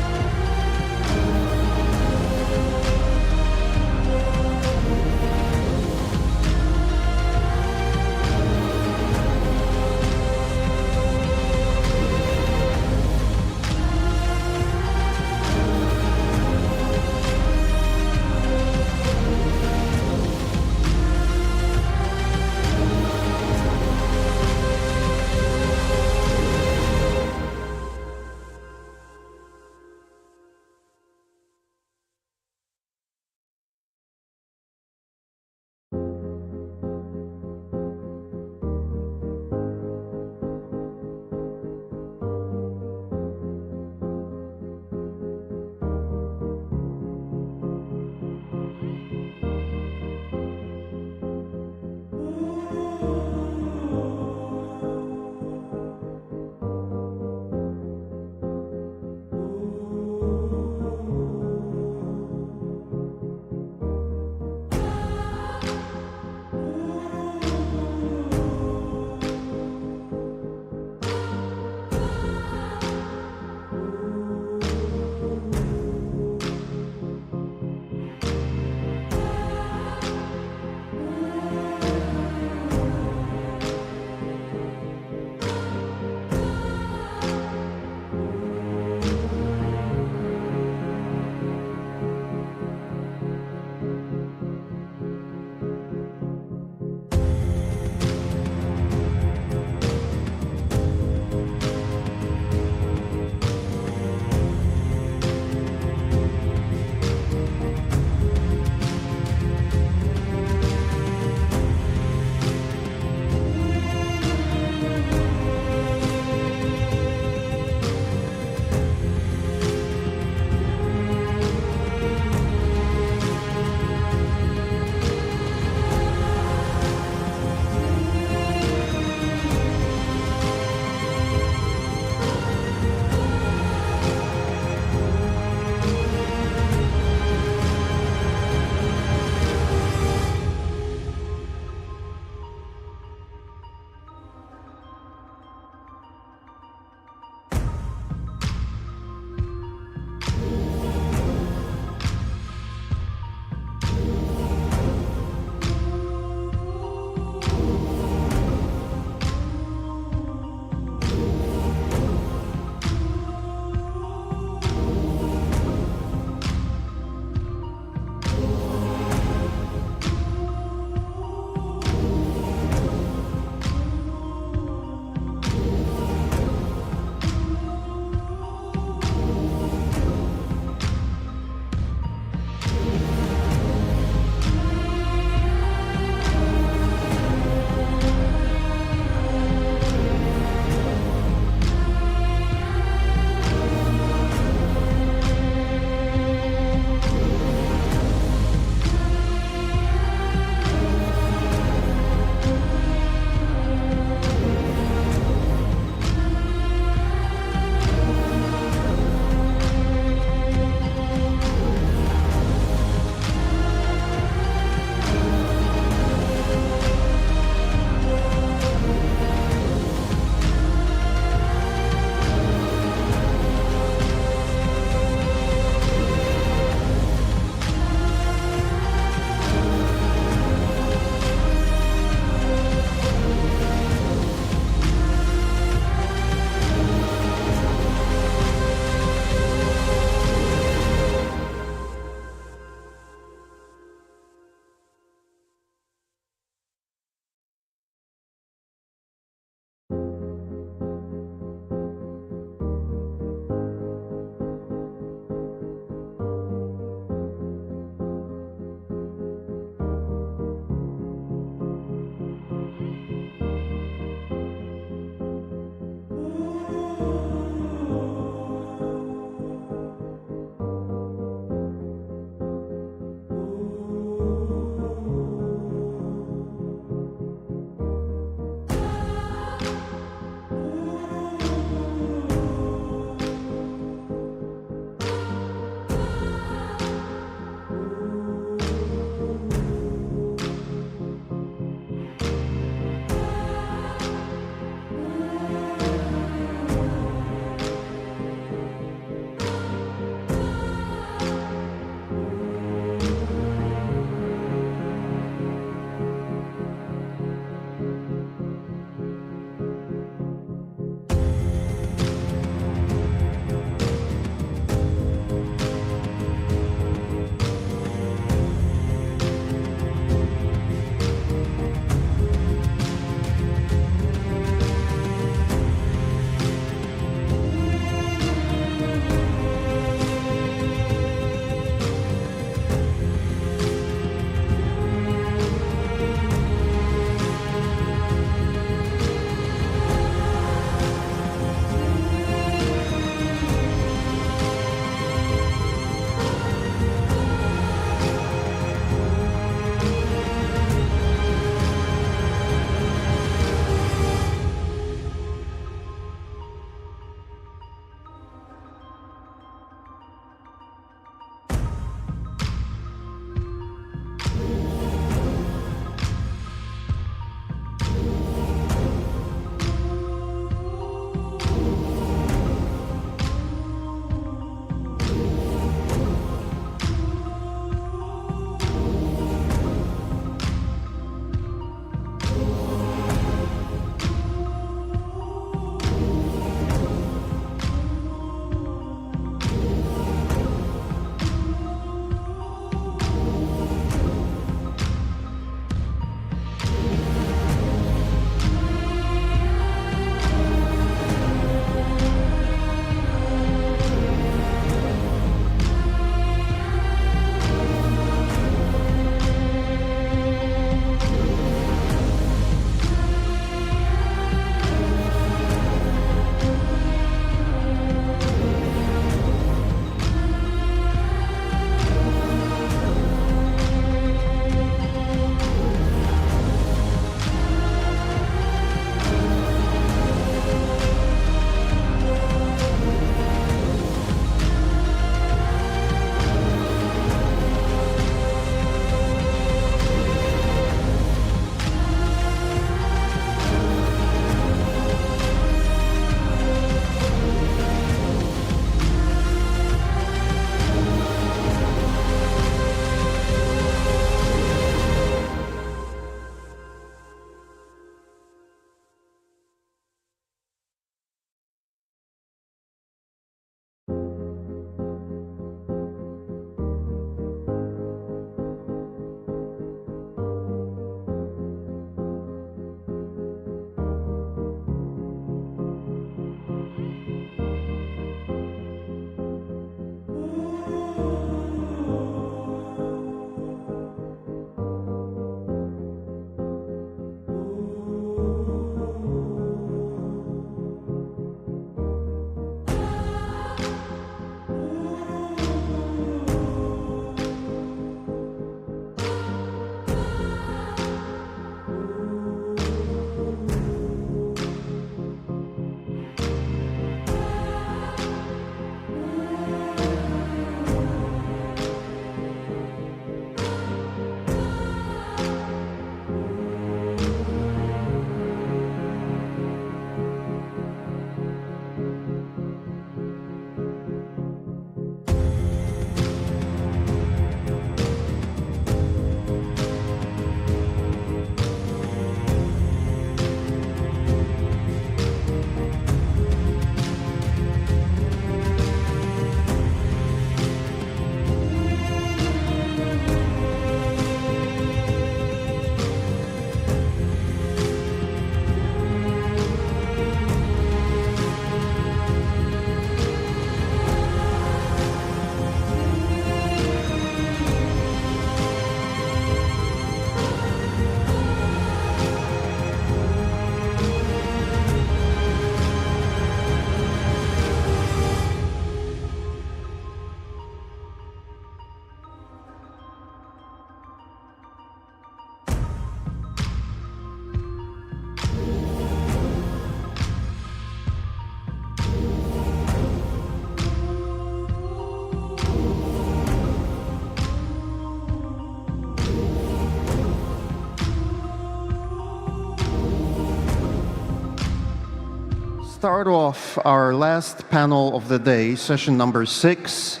start off our last panel of the day, session number 6.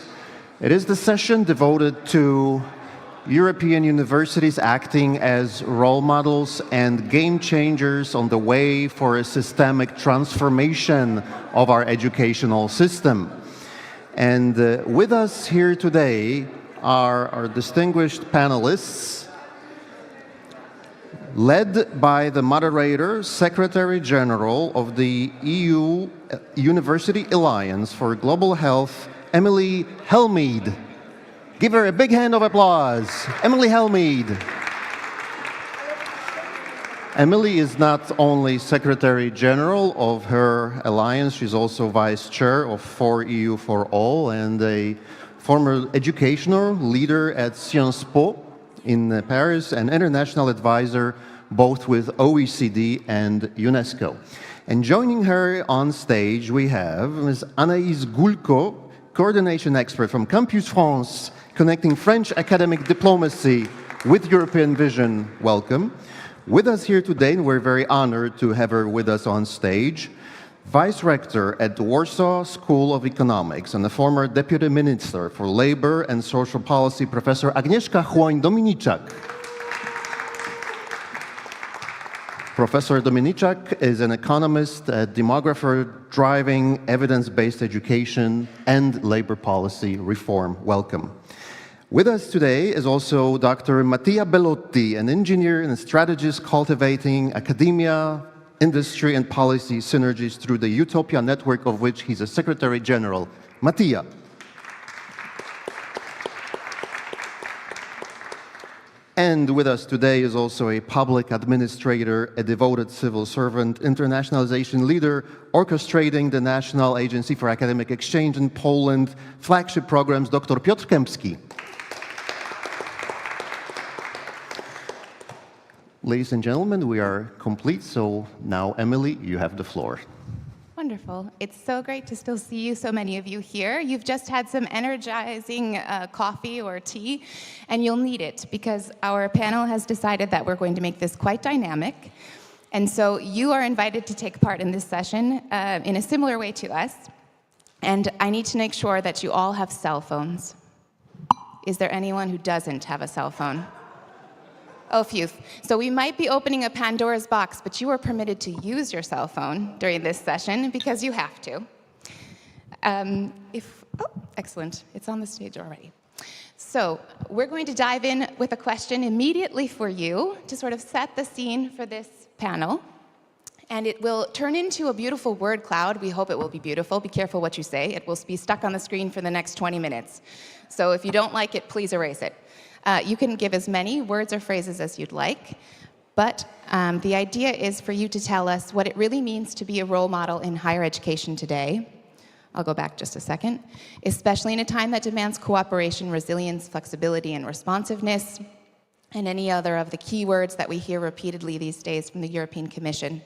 It is the session devoted to European universities acting as role models and game changers on the way for a systemic transformation of our educational system. And with us here today are our distinguished panelists, led by the moderator, Secretary General of the EU University Alliance for Global Health, Emily Helmeed. Give her a big hand of applause. Emily Helmeed. Emily is not only Secretary General of her alliance, she's also Vice Chair of 4EU for All and a former educational leader at Sciences Po in Paris and international advisor both with OECD and UNESCO. And joining her on stage we have Ms. Anaïs Goulko, coordination expert from Campus France, connecting French academic diplomacy with European vision. Welcome. With us here today, and we're very honored to have her with us on stage, Vice Rector at the Warsaw School of Economics and the former Deputy Minister for Labor and Social Policy, Professor Agnieszka Chłoń-Dominiczak. Professor Dominiczak is an economist, a demographer driving evidence-based education and labor policy reform. Welcome. With us today is also Dr. Mattia Bellotti, an engineer and strategist cultivating academia, industry, and policy synergies through the Utopia network, of which he's a Secretary General. Mattia. And with us today is also a public administrator, a devoted civil servant, internationalization leader, orchestrating the National Agency for Academic Exchange in Poland, flagship programs, Dr. Piotr Kępski. Ladies and gentlemen, we are complete, so now, Emily, you have the floor. Wonderful. It's so great to still see you, so many of you here. You've just had some energizing coffee or tea, and you'll need it because our panel has decided that we're going to make this quite dynamic. And so you are invited to take part in this session in a similar way to us. And I need to make sure that you all have cell phones. Is there anyone who doesn't have a cell phone? Oh, phew. So we might be opening a Pandora's box, but you are permitted to use your cell phone during this session because you have to. Oh, excellent. It's on the stage already. So we're going to dive in with a question immediately for you to sort of set the scene for this panel. And it will turn into a beautiful word cloud. We hope it will be beautiful. Be careful what you say. It will be stuck on the screen for the next 20 minutes. So if you don't like it, please erase it. You can give as many words or phrases as you'd like, but the idea is for you to tell us what it really means to be a role model in higher education today. I'll go back just a second. Especially in a time that demands cooperation, resilience, flexibility, and responsiveness, and any other of the key words that we hear repeatedly these days from the European Commission.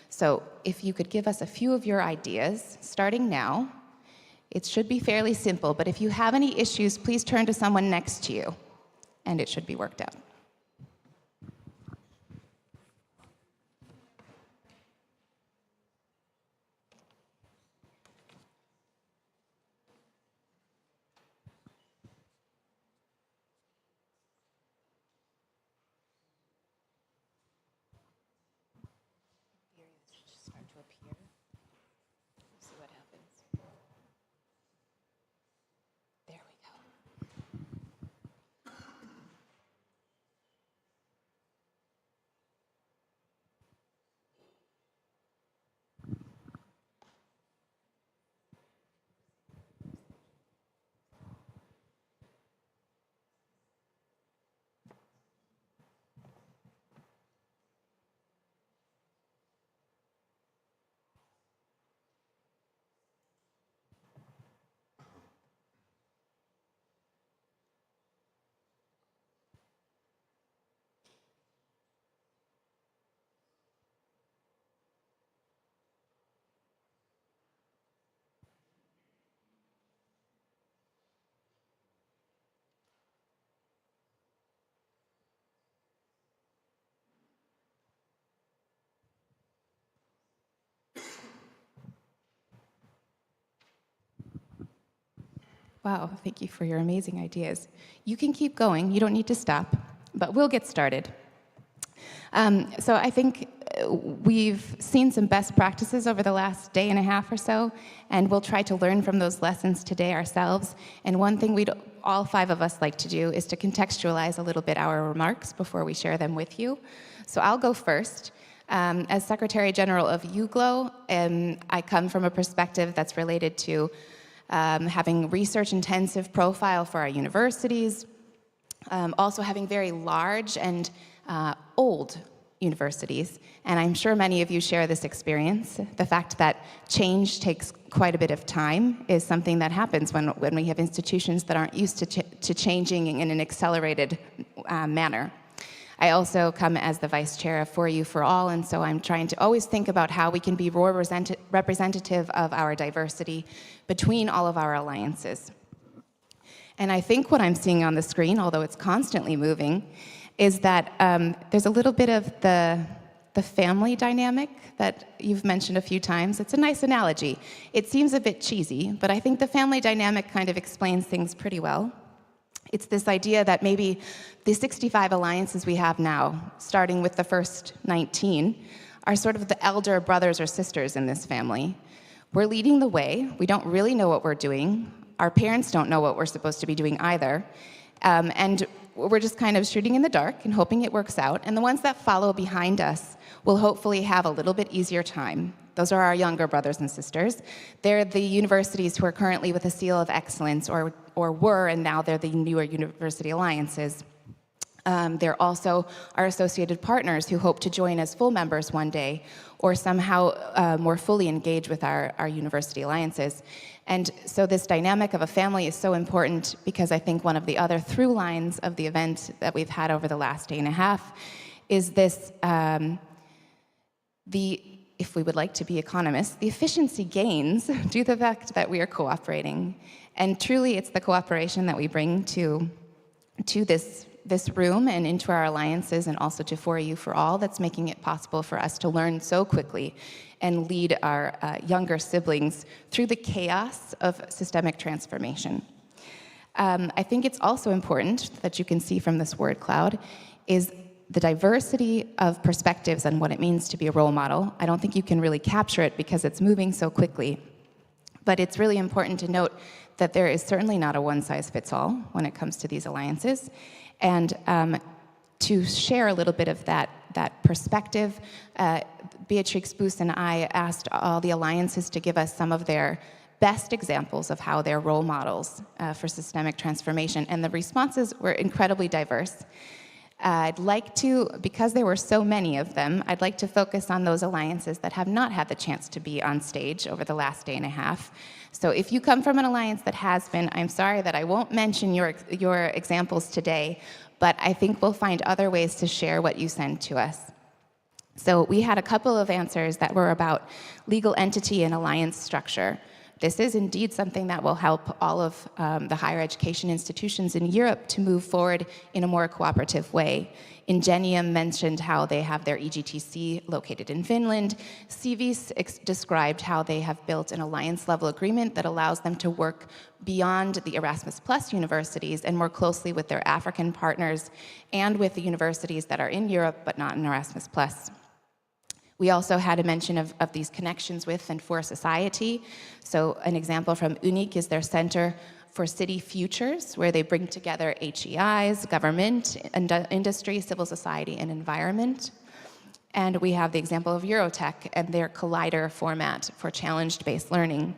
So if you could give us a few of your ideas, starting now. It should be fairly simple, but if you have any issues, please turn to someone next to you. And it should be worked out. Start to appear. See what happens. There we go. Wow, thank you for your amazing ideas. You can keep going, you don't need to stop, but we'll get started. So I think we've seen some best practices over the last day and a half or so, and we'll try to learn from those lessons today ourselves. And one thing we'd all 5 of us like to do is to contextualize a little bit our remarks before we share them with you. So I'll go first. As Secretary General of UGLO, I come from a perspective that's related to having research-intensive profile for our universities, also having very large and old universities, and I'm sure many of you share this experience. The fact that change takes quite a bit of time is something that happens when we have institutions that aren't used to changing in an accelerated manner. I also come as the Vice Chair of For You For All, and so I'm trying to always think about how we can be more representative of our diversity between all of our alliances. And I think what I'm seeing on the screen, although it's constantly moving, is that there's a little bit of the family dynamic that you've mentioned a few times. It's a nice analogy. It seems a bit cheesy, but I think the family dynamic kind of explains things pretty well. It's this idea that maybe the 65 alliances we have now, starting with the first 19, are sort of the elder brothers or sisters in this family. We're leading the way. We don't really know what we're doing. Our parents don't know what we're supposed to be doing either. And we're just kind of shooting in the dark and hoping it works out. And the ones that follow behind us will hopefully have a little bit easier time. Those are our younger brothers and sisters. They're the universities who are currently with a seal of excellence, or were, and now they're the newer university alliances. They're also our associated partners who hope to join as full members one day, or somehow more fully engage with our university alliances. And so this dynamic of a family is so important, because I think one of the other through lines of the event that we've had over the last day and a half is this, if we would like to be economists, the efficiency gains due to the fact that we are cooperating. And truly, it's the cooperation that we bring to this room and into our alliances, and also to For You For All, that's making it possible for us to learn so quickly and lead our younger siblings through the chaos of systemic transformation. I think it's also important that you can see from this word cloud is the diversity of perspectives on what it means to be a role model. I don't think you can really capture it because it's moving so quickly, but it's really important to note that there is certainly not a one-size-fits-all when it comes to these alliances. And to share a little bit of that perspective, Beatrix Boos and I asked all the alliances to give us some of their best examples of how they're role models for systemic transformation, and the responses were incredibly diverse. I'd like to, because there were so many of them, I'd like to focus on those alliances that have not had the chance to be on stage over the last day and a half. So if you come from an alliance that has been, I'm sorry that I won't mention your examples today, but I think we'll find other ways to share what you send to us. So we had a couple of answers that were about legal entity and alliance structure. This is indeed something that will help all of the higher education institutions in Europe to move forward in a more cooperative way. Ingenium mentioned how they have their EGTC located in Finland. CVIS described how they have built an alliance-level agreement that allows them to work beyond the Erasmus Plus universities and more closely with their African partners and with the universities that are in Europe but not in Erasmus Plus. We also had a mention of these connections with and for society. So an example from UNIC is their Center for City Futures, where they bring together HEIs, government, industry, civil society, and environment. And we have the example of Eurotech and their Collider format for challenge-based learning,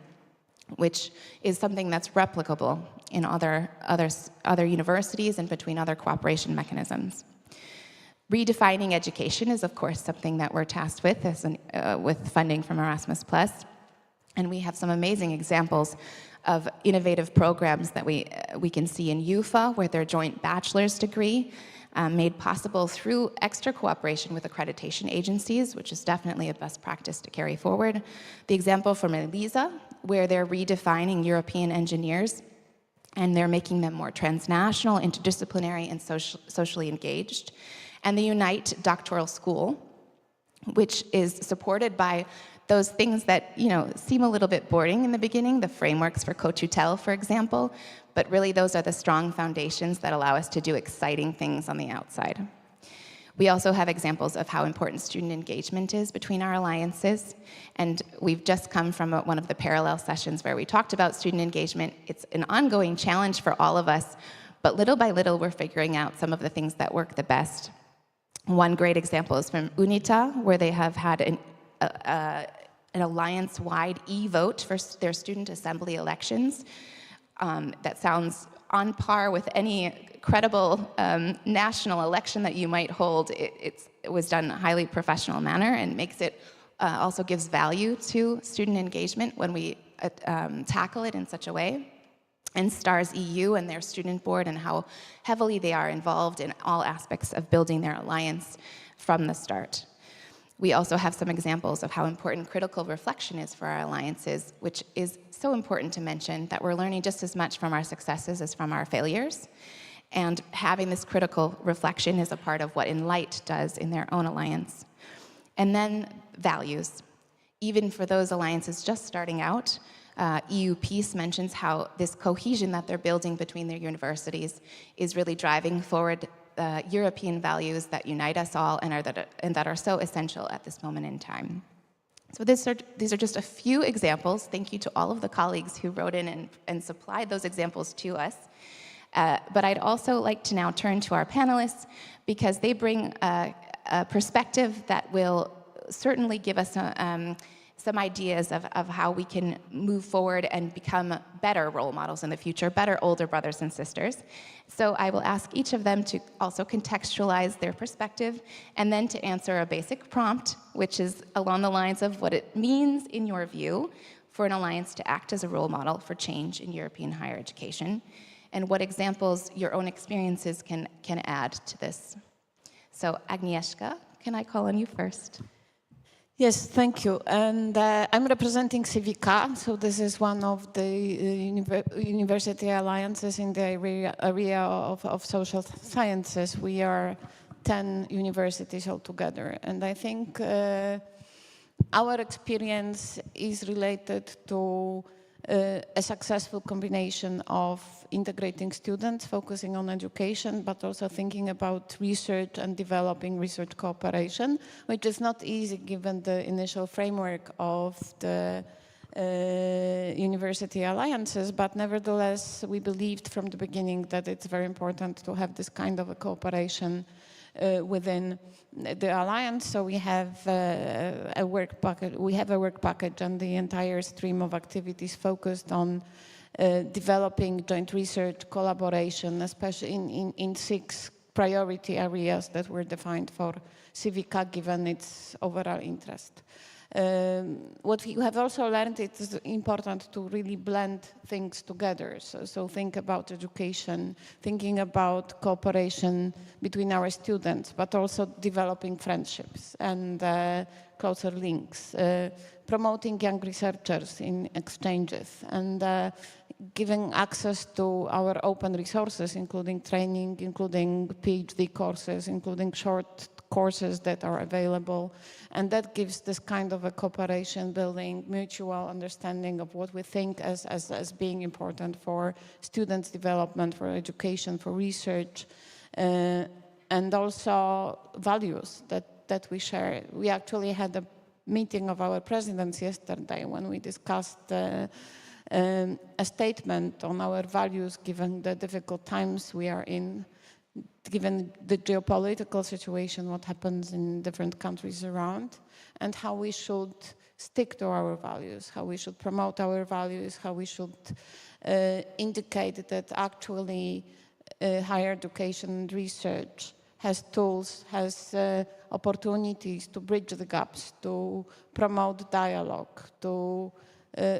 which is something that's replicable in other universities and between other cooperation mechanisms. Redefining education is, of course, something that we're tasked with with funding from Erasmus+. And we have some amazing examples of innovative programs that we can see in UFA, with their joint bachelor's degree, made possible through extra cooperation with accreditation agencies, which is definitely a best practice to carry forward. The example from ELISA, where they're redefining European engineers, and they're making them more transnational, interdisciplinary, and socially engaged. And the Unite Doctoral School, which is supported by those things that, seem a little bit boring in the beginning, the frameworks for co-tutel, for example, but really those are the strong foundations that allow us to do exciting things on the outside. We also have examples of how important student engagement is between our alliances, and we've just come from one of the parallel sessions where we talked about student engagement. It's an ongoing challenge for all of us, but little by little we're figuring out some of the things that work the best. One great example is from UNITA, where they have had an alliance-wide e-vote for their student assembly elections. That sounds on par with any credible national election that you might hold. It was done in a highly professional manner and makes it, also gives value to student engagement when we tackle it in such a way. And STARS EU and their student board and how heavily they are involved in all aspects of building their alliance from the start. We also have some examples of how important critical reflection is for our alliances, which is so important to mention that we're learning just as much from our successes as from our failures. And having this critical reflection is a part of what Enlight does in their own alliance. And then values. Even for those alliances just starting out, EU Peace mentions how this cohesion that they're building between their universities is really driving forward European values that unite us all and that are so essential at this moment in time. So these are just a few examples. Thank you to all of the colleagues who wrote in and supplied those examples to us. But I'd also like to now turn to our panelists because they bring a perspective that will certainly give us some ideas of how we can move forward and become better role models in the future, better older brothers and sisters. So I will ask each of them to also contextualize their perspective and then to answer a basic prompt, which is along the lines of what it means, in your view, for an alliance to act as a role model for change in European higher education, and what examples your own experiences can add to this. So Agnieszka, can I call on you first? Yes, thank you. And I'm representing Civica, so this is one of the university alliances in the area of social sciences. We are 10 universities altogether, and I think our experience is related to a successful combination of integrating students, focusing on education, but also thinking about research and developing research cooperation, which is not easy given the initial framework of the university alliances, but nevertheless, we believed from the beginning that it's very important to have this kind of a cooperation within the alliance. So we have a work package. We have a work package and the entire stream of activities focused on developing joint research collaboration, especially in 6 priority areas that were defined for Civica, given its overall interest. What we have also learned, it is important to really blend things together. So think about education, thinking about cooperation between our students, but also developing friendships and closer links, promoting young researchers in exchanges, and giving access to our open resources, including training, including PhD courses, including short courses that are available, and that gives this kind of a cooperation building, mutual understanding of what we think as being important for students' development, for education, for research, and also values that we share. We actually had a meeting of our presidents yesterday when we discussed a statement on our values given the difficult times we are in, given the geopolitical situation, what happens in different countries around, and how we should stick to our values, how we should promote our values, how we should indicate that actually higher education and research has tools, has opportunities to bridge the gaps, to promote dialogue, to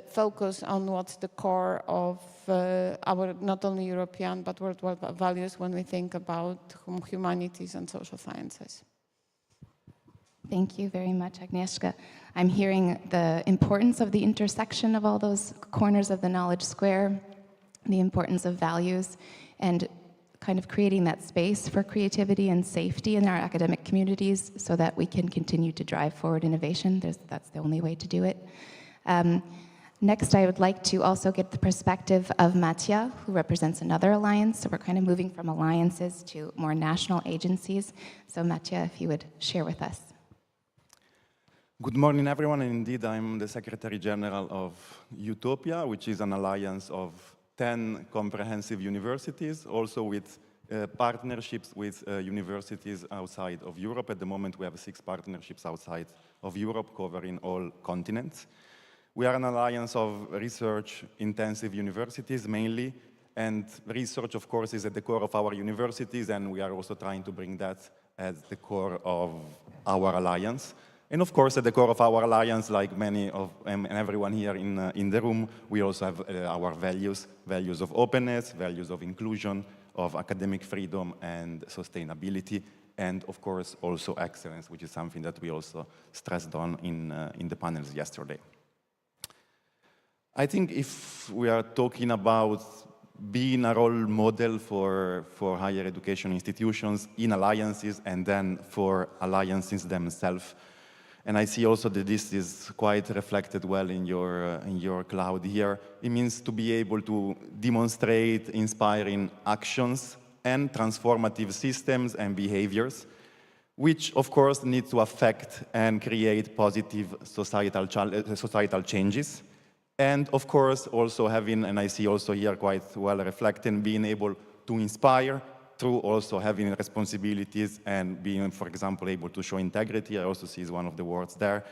focus on what's the core of our not only European but worldwide values when we think about humanities and social sciences. Thank you very much, Agnieszka. I'm hearing the importance of the intersection of all those corners of the knowledge square, the importance of values, and kind of creating that space for creativity and safety in our academic communities so that we can continue to drive forward innovation. That's the only way to do it. Next, I would like to also get the perspective of Mattia, who represents another alliance. So we're kind of moving from alliances to more national agencies. So Mattia, if you would share with us. Good morning, everyone. And indeed, I'm the Secretary General of Utopia, which is an alliance of 10 comprehensive universities, also with partnerships with universities outside of Europe. At the moment, we have 6 partnerships outside of Europe, covering all continents. We are an alliance of research-intensive universities, mainly, and research, of course, is at the core of our universities, and we are also trying to bring that at the core of our alliance. And of course, at the core of our alliance, like many of and everyone here in the room, we also have our values of openness, values of inclusion, of academic freedom and sustainability, and of course, also excellence, which is something that we also stressed on in the panels yesterday. I think if we are talking about being a role model for higher education institutions in alliances and then for alliances themselves, and I see also that this is quite reflected well in your cloud here. It means to be able to demonstrate inspiring actions and transformative systems and behaviors, which of course need to affect and create positive societal changes. And of course, also having, and I see also here quite well reflected, being able to inspire through also having responsibilities and being, for example, able to show integrity. I also see is one of the words there,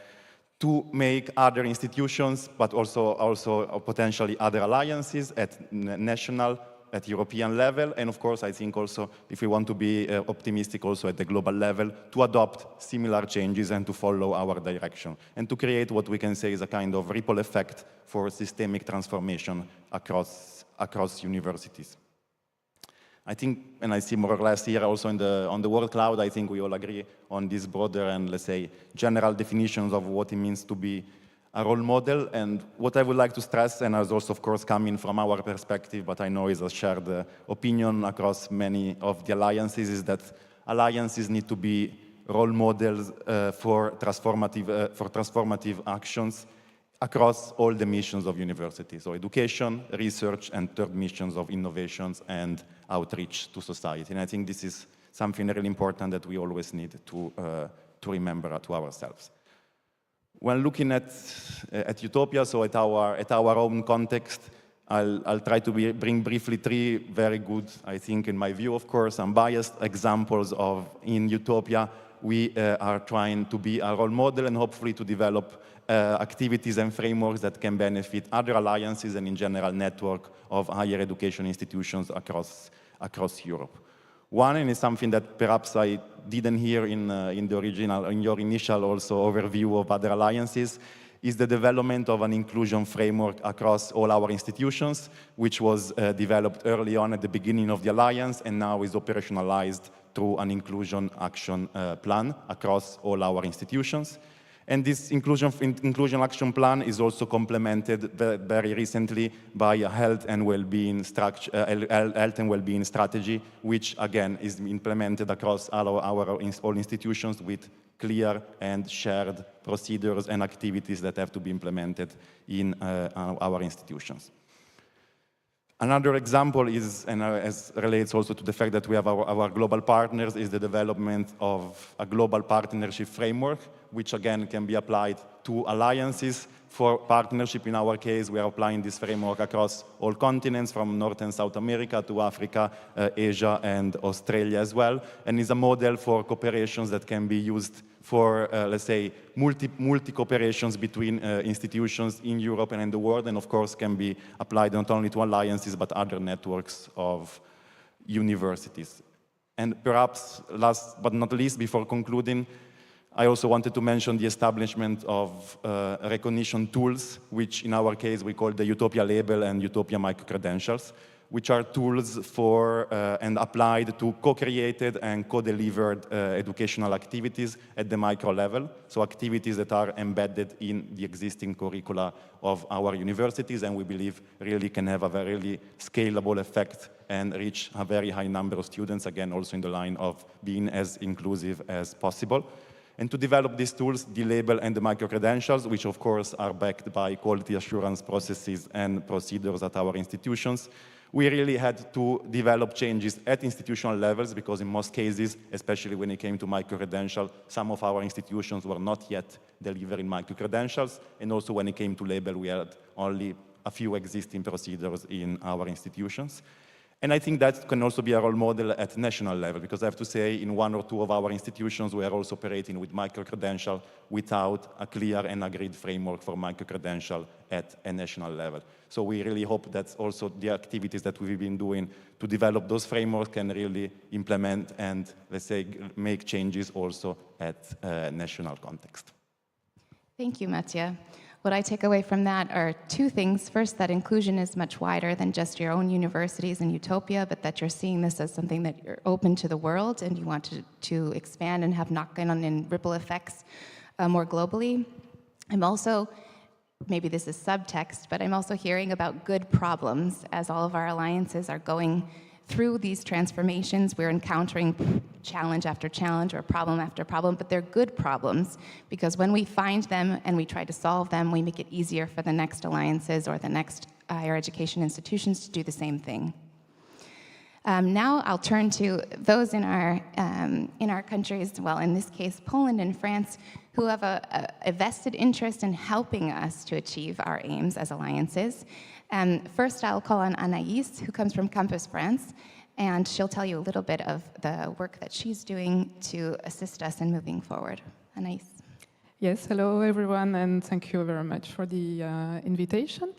to make other institutions, but also potentially other alliances at national, at European level, and of course, I think also, if we want to be optimistic also at the global level, to adopt similar changes and to follow our direction, and to create what we can say is a kind of ripple effect for systemic transformation across universities. I think, and I see more or less here also on the word cloud, I think we all agree on this broader and, let's say, general definitions of what it means to be a role model. And what I would like to stress, and as also, of course, coming from our perspective, but I know is a shared opinion across many of the alliances, is that alliances need to be role models for transformative actions across all the missions of universities. So education, research, and third missions of innovations and outreach to society. And I think this is something really important that we always need to remember to ourselves. When looking at Utopia, so at our own context, I'll try to bring briefly 3 very good, I think, in my view, of course, unbiased examples of, in Utopia, we are trying to be a role model and hopefully to develop activities and frameworks that can benefit other alliances and in general network of higher education institutions across Europe. One, and it's something that perhaps I didn't hear in your initial also overview of other alliances, is the development of an inclusion framework across all our institutions, which was developed early on at the beginning of the alliance and now is operationalized through an inclusion action plan across all our institutions. And this inclusion action plan is also complemented very recently by a health and well-being strategy, which again is implemented across all institutions with clear and shared procedures and activities that have to be implemented in our institutions. Another example is, and as relates also to the fact that we have our global partners, is the development of a global partnership framework, which again can be applied to alliances. For partnership, in our case, we are applying this framework across all continents, from North and South America to Africa, Asia, and Australia as well, and is a model for cooperations that can be used for, let's say, multi-cooperations between institutions in Europe and in the world, and of course can be applied not only to alliances, but other networks of universities. And perhaps last but not least, before concluding, I also wanted to mention the establishment of recognition tools, which in our case we call the Utopia label and Utopia micro-credentials, which are tools for and applied to co-created and co-delivered educational activities at the micro level. So activities that are embedded in the existing curricula of our universities, and we believe really can have a very scalable effect and reach a very high number of students, again, also in the line of being as inclusive as possible. And to develop these tools, the label and the micro-credentials, which of course are backed by quality assurance processes and procedures at our institutions, we really had to develop changes at institutional levels because in most cases, especially when it came to micro-credential, some of our institutions were not yet delivering micro-credentials. And also when it came to label, we had only a few existing procedures in our institutions. And I think that can also be a role model at national level, because I have to say in one or two of our institutions, we are also operating with micro-credential without a clear and agreed framework for micro-credential at a national level. So we really hope that also the activities that we've been doing to develop those frameworks can really implement and, let's say, make changes also at a national context. Thank you, Mattia. What I take away from that are two things. First, that inclusion is much wider than just your own universities and utopia, but that you're seeing this as something that you're open to the world and you want to expand and have knock-on and ripple effects more globally. I'm also, maybe this is subtext, but I'm also hearing about good problems as all of our alliances are going through these transformations. We're encountering challenge after challenge or problem after problem, but they're good problems because when we find them and we try to solve them, we make it easier for the next alliances or the next higher education institutions to do the same thing. Now I'll turn to those in our countries, well, in this case, Poland and France, who have a vested interest in helping us to achieve our aims as alliances. First, I'll call on Anaïs, who comes from Campus France, and she'll tell you a little bit of the work that she's doing to assist us in moving forward. Anaïs. Yes, hello everyone, and thank you very much for the invitation.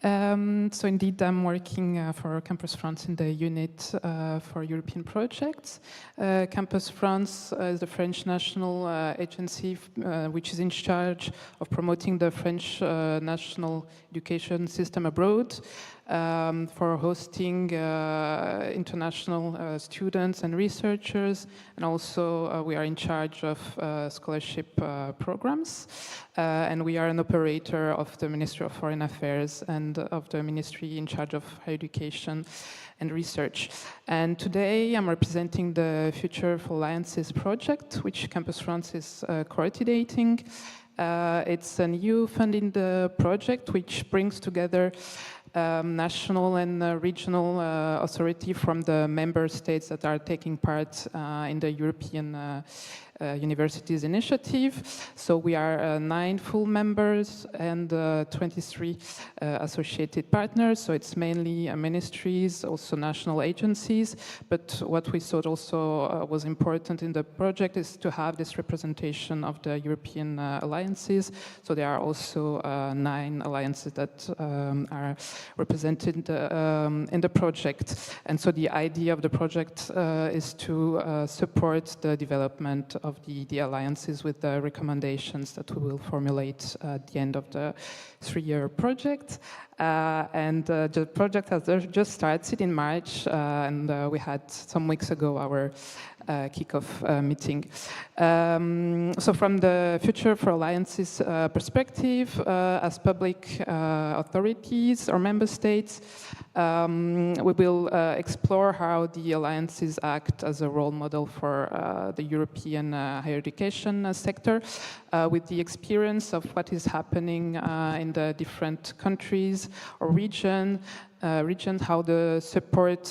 So indeed, I'm working for Campus France in the unit for European projects. Campus France is the French national agency which is in charge of promoting the French national education system abroad, for hosting international students and researchers, and also we are in charge of scholarship programs, and we are an operator of the Ministry of Foreign Affairs and of the Ministry in charge of higher education and research. And today I'm representing the Future for Alliances project, which Campus France is coordinating. It's a new funding project which brings together national and regional authority from the member states that are taking part in the European Universities Initiative. So we are 9 full members and 23 associated partners. So it's mainly ministries, also national agencies. But what we thought also was important in the project is to have this representation of the European alliances. So there are also 9 alliances that are represented in the project. And so the idea of the project is to support the development of the alliances with the recommendations that we will formulate at the end of the 3-year project. And the project has just started in March, and we had some weeks ago our kickoff meeting. So from the Future for Alliances perspective, as public authorities or member states, we will explore how the alliances act as a role model for the European higher education sector, with the experience of what is happening in the different countries or regions, how the support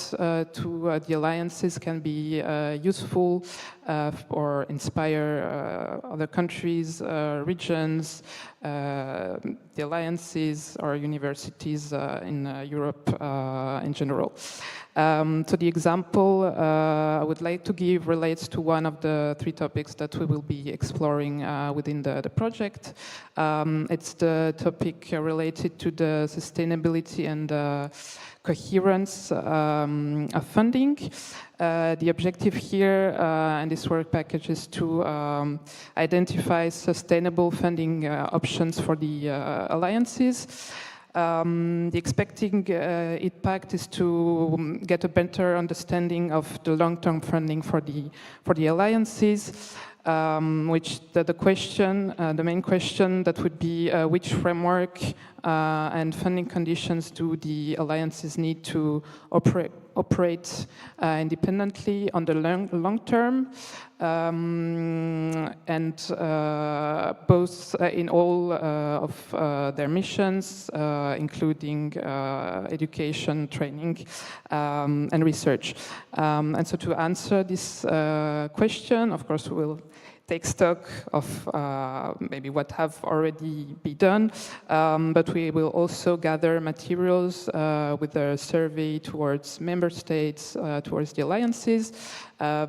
to the alliances can be useful or inspire other countries, regions, the alliances or universities in Europe in general. So the example I would like to give relates to one of the 3 topics that we will be exploring within the project. It's the topic related to the sustainability and coherence of funding. The objective here in this work package is to identify sustainable funding options for the alliances. The expecting impact is to get a better understanding of the long-term funding for the alliances, which the main question that would be which framework and funding conditions do the alliances need to operate operate independently on the long term, and both in all of their missions, including education, training, and research. And so to answer this question, of course, we'll take stock of maybe what have already been done, but we will also gather materials with a survey towards member states, towards the alliances.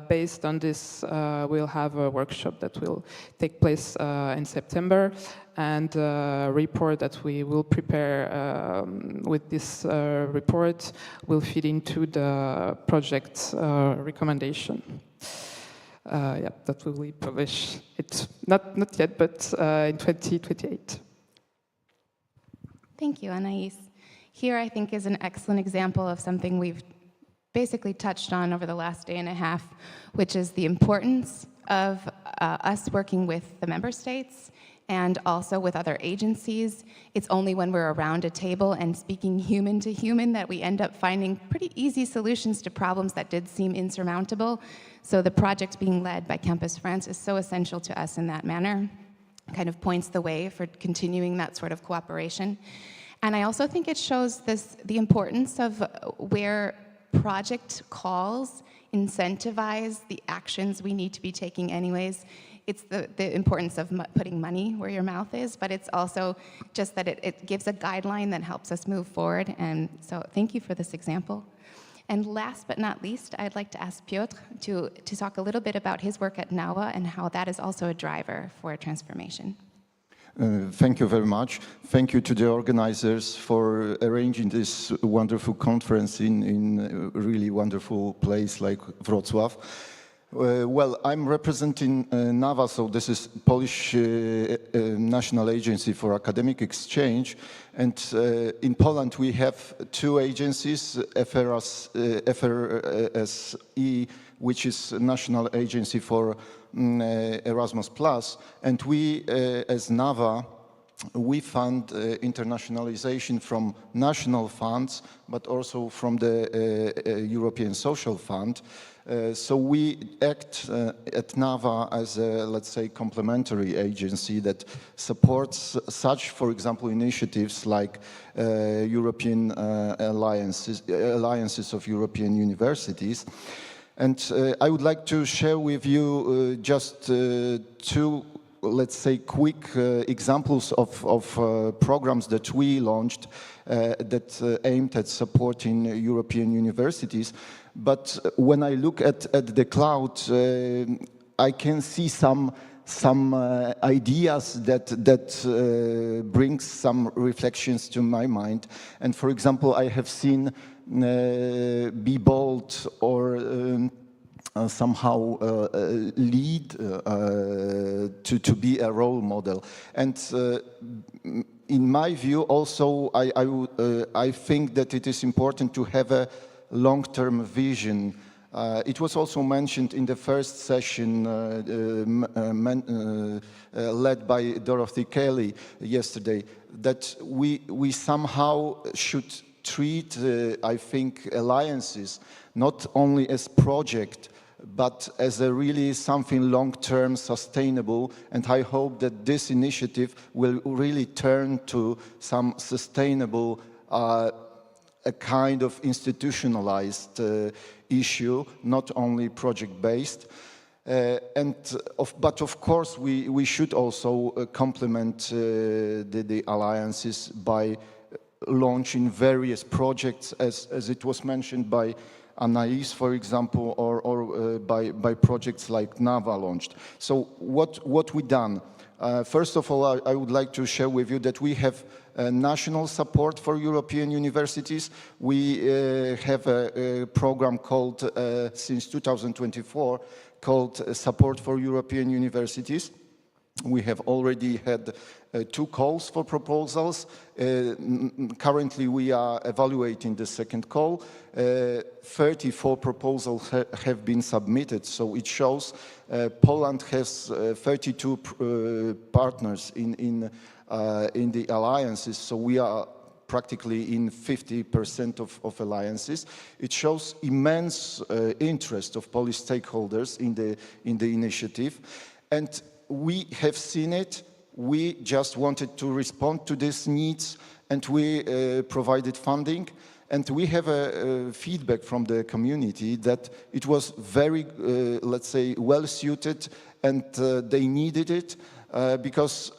Based on this, we'll have a workshop that will take place in September, and a report that we will prepare with this report will feed into the project recommendation. Yeah, that will be published. It's not yet, but in 2028. Thank you, Anais. Here, I think, is an excellent example of something we've basically touched on over the last day and a half, which is the importance of us working with the member states and also with other agencies. It's only when we're around a table and speaking human to human that we end up finding pretty easy solutions to problems that did seem insurmountable. So the project being led by Campus France is so essential to us in that manner, kind of points the way for continuing that sort of cooperation. And I also think it shows the importance of where project calls incentivize the actions we need to be taking anyways. It's the importance of putting money where your mouth is, but it's also just that it gives a guideline that helps us move forward. And so thank you for this example. And last but not least, I'd like to ask Piotr to talk a little bit about his work at NAWA and how that is also a driver for transformation. Thank you very much. Thank you to the organizers for arranging this wonderful conference in a really wonderful place like Wrocław. Well, I'm representing NAWA, so this is Polish National Agency for Academic Exchange. And in Poland, we have two agencies, FRSE, which is National Agency for Erasmus+, and we, as NAWA, we fund internationalization from national funds, but also from the European Social Fund. So we act at NAWA as a, let's say, complementary agency that supports such, for example, initiatives like European alliances of European universities. And I would like to share with you just two, let's say, quick examples of programs that we launched that aimed at supporting European universities. But when I look at the cloud, I can see some ideas that brings some reflections to my mind. And for example, I have seen Be Bold or somehow lead to be a role model. And in my view, also, I think that it is important to have a long-term vision. It was also mentioned in the first session led by Dorothy Kelly yesterday, that we somehow should treat, I think, alliances not only as project, but as a really something long-term sustainable. And I hope that this initiative will really turn to some sustainable, a kind of institutionalized issue, not only project-based. But of course, we should also complement the alliances by launching various projects, as it was mentioned by Anais, for example, or by projects like NAWA launched. So what we done? First of all, I would like to share with you that we have national support for European universities. We have a program called, since 2024, called Support for European Universities. We have already had 2 calls for proposals. Currently, we are evaluating the second call. 34 proposals have been submitted, so it shows Poland has 32 partners in the alliances. So we are practically in 50% of alliances. It shows immense interest of Polish stakeholders in the initiative. And we have seen it. We just wanted to respond to these needs, and we provided funding. And we have a feedback from the community that it was very, let's say, well-suited, and they needed it because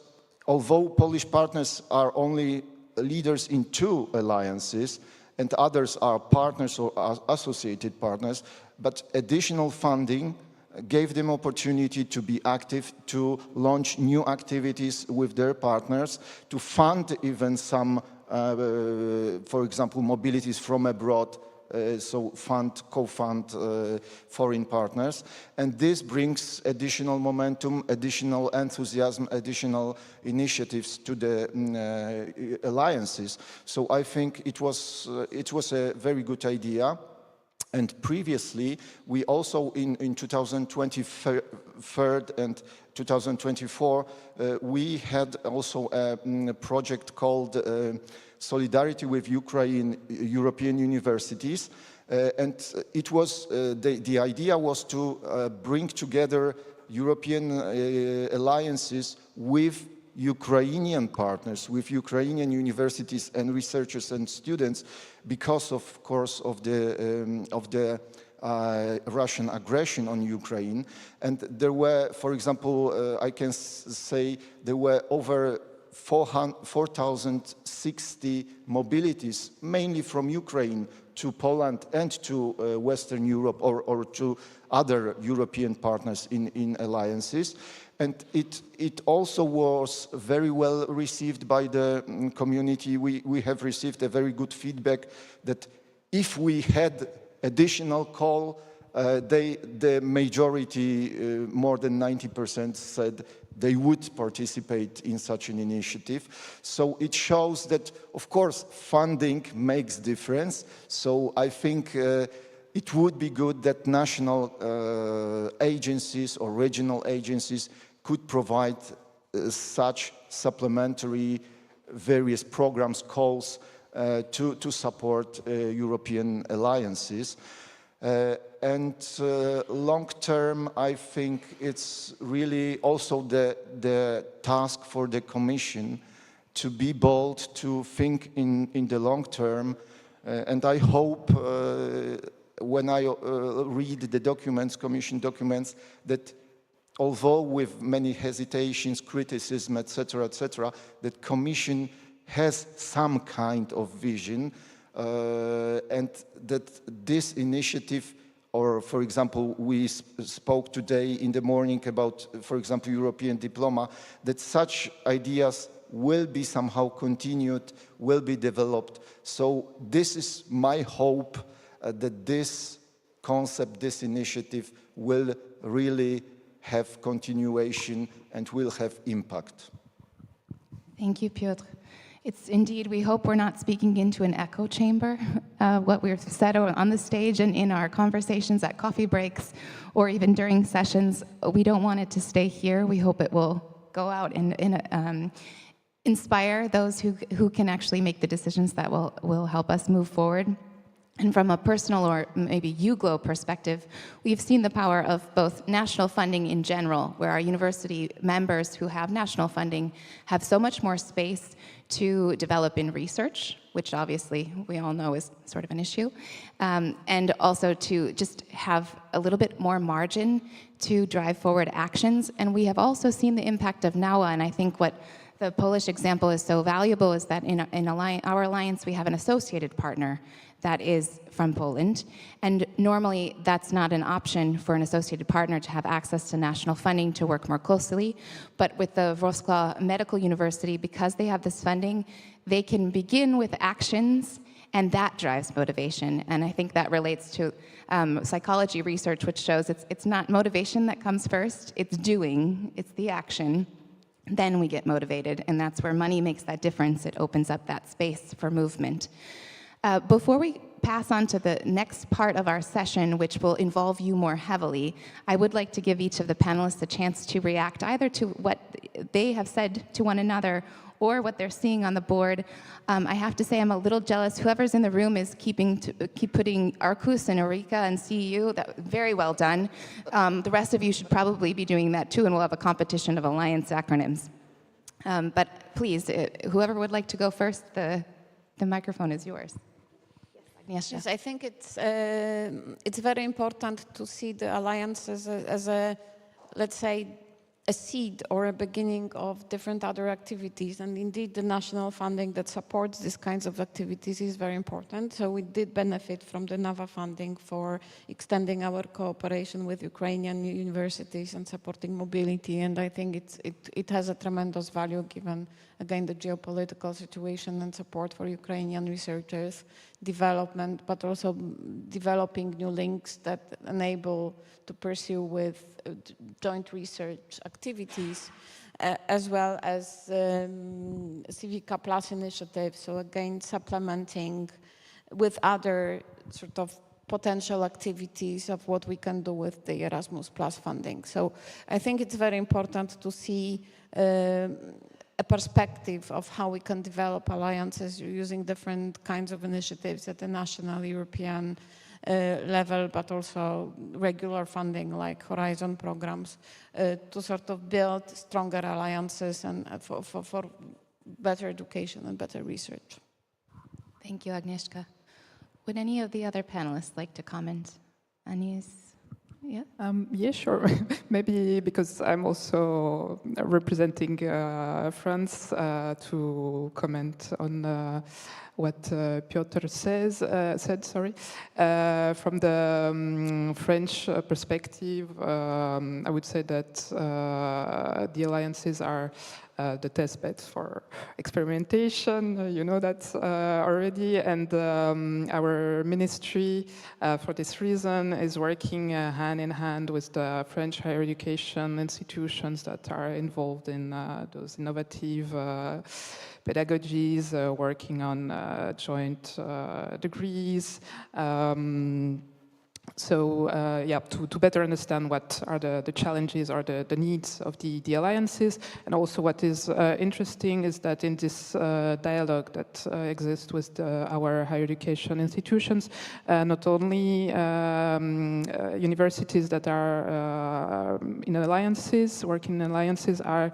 although Polish partners are only leaders in 2 alliances, and others are partners or associated partners, but additional funding gave them opportunity to be active, to launch new activities with their partners, to fund even some for example, mobilities from abroad, so co-fund foreign partners. And this brings additional momentum, additional enthusiasm, additional initiatives to the alliances. So I think it was a very good idea. And previously, we also in 2023 and 2024, we had also a project called Solidarity with Ukraine European Universities. And it was, the idea was to bring together European alliances with Ukrainian partners, with Ukrainian universities and researchers and students, because of course of the Russian aggression on Ukraine. And there were, for example, I can say there were over 4,060 mobilities, mainly from Ukraine to Poland and to Western Europe or to other European partners in alliances. And it also was very well received by the community. We have received a very good feedback that if we had additional call, the majority, more than 90%, said they would participate in such an initiative. So it shows that, of course, funding makes difference. So I think it would be good that national agencies or regional agencies could provide such supplementary various programs, calls to support European alliances. And long term, I think it's really also the task for the Commission to be bold, to think in the long term. And I hope when I read the documents, Commission documents, that although with many hesitations, criticism, etc., that Commission has some kind of vision, and that this initiative, or for example, we spoke today in the morning about, for example, European diploma, that such ideas will be somehow continued, will be developed. So this is my hope that this concept, this initiative will really have continuation and will have impact. Thank you, Piotr. It's indeed, we hope we're not speaking into an echo chamber. What we've said on the stage and in our conversations at coffee breaks or even during sessions, we don't want it to stay here. We hope it will go out and inspire those who can actually make the decisions that will help us move forward. And from a personal or maybe UGLO perspective, we've seen the power of both national funding in general, where our university members who have national funding have so much more space to develop in research, which obviously we all know is sort of an issue, and also to just have a little bit more margin to drive forward actions. And we have also seen the impact of NAWA, and I think what the Polish example is so valuable is that in our alliance we have an associated partner that is from Poland. And normally that's not an option for an associated partner to have access to national funding to work more closely. But with the Wrocław Medical University, because they have this funding, they can begin with actions, and that drives motivation. And I think that relates to psychology research, which shows it's not motivation that comes first, it's doing, it's the action. Then we get motivated, and that's where money makes that difference. It opens up that space for movement. Before we pass on to the next part of our session, which will involve you more heavily, I would like to give each of the panelists a chance to react either to what they have said to one another or what they're seeing on the board. I have to say I'm a little jealous. Whoever's in the room is keep putting Arcus and Eureka and CEU. Very well done. The rest of you should probably be doing that too, and we'll have a competition of alliance acronyms. But please, whoever would like to go first, the microphone is yours. Yes, I think it's very important to see the alliances as a, let's say, a seed or a beginning of different other activities. And indeed, the national funding that supports these kinds of activities is very important. So we did benefit from the NAVA funding for extending our cooperation with Ukrainian universities and supporting mobility. And I think it has a tremendous value given, again, the geopolitical situation and support for Ukrainian researchers, development, but also developing new links that enable to pursue with joint research activities, as well as Civica Plus initiative. So again, supplementing with other sort of potential activities of what we can do with the Erasmus Plus funding. So I think it's very important to see a perspective of how we can develop alliances using different kinds of initiatives at the national, European level, but also regular funding like Horizon programs to sort of build stronger alliances and for better education and better research. Thank you, Agnieszka. Would any of the other panelists like to comment? Anis? Yeah? Yeah, sure. Maybe because I'm also representing France to comment on what Piotr said. From the French perspective, I would say that the alliances are the test beds for experimentation, you know that already, and our ministry, for this reason, is working hand in hand with the French higher education institutions that are involved in those innovative pedagogies, working on joint degrees. To better understand what are the challenges or the needs of the alliances. And also what is interesting is that in this dialogue that exists with our higher education institutions, not only universities that are in alliances, working in alliances are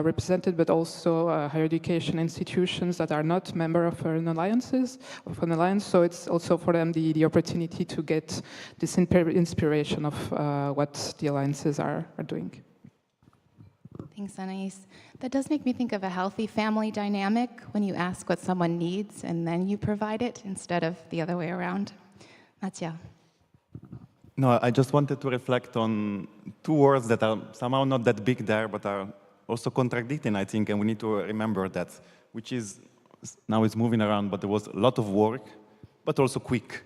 represented, but also higher education institutions that are not member of an alliance. So it's also for them the opportunity to get this inspiration of what the alliances are doing. Thanks, Anais. That does make me think of a healthy family dynamic when you ask what someone needs and then you provide it instead of the other way around. Mattia. No, I just wanted to reflect on two words that are somehow not that big there, but are also contradicting, I think, and we need to remember that, which is, now it's moving around, but there was a lot of work, but also quick.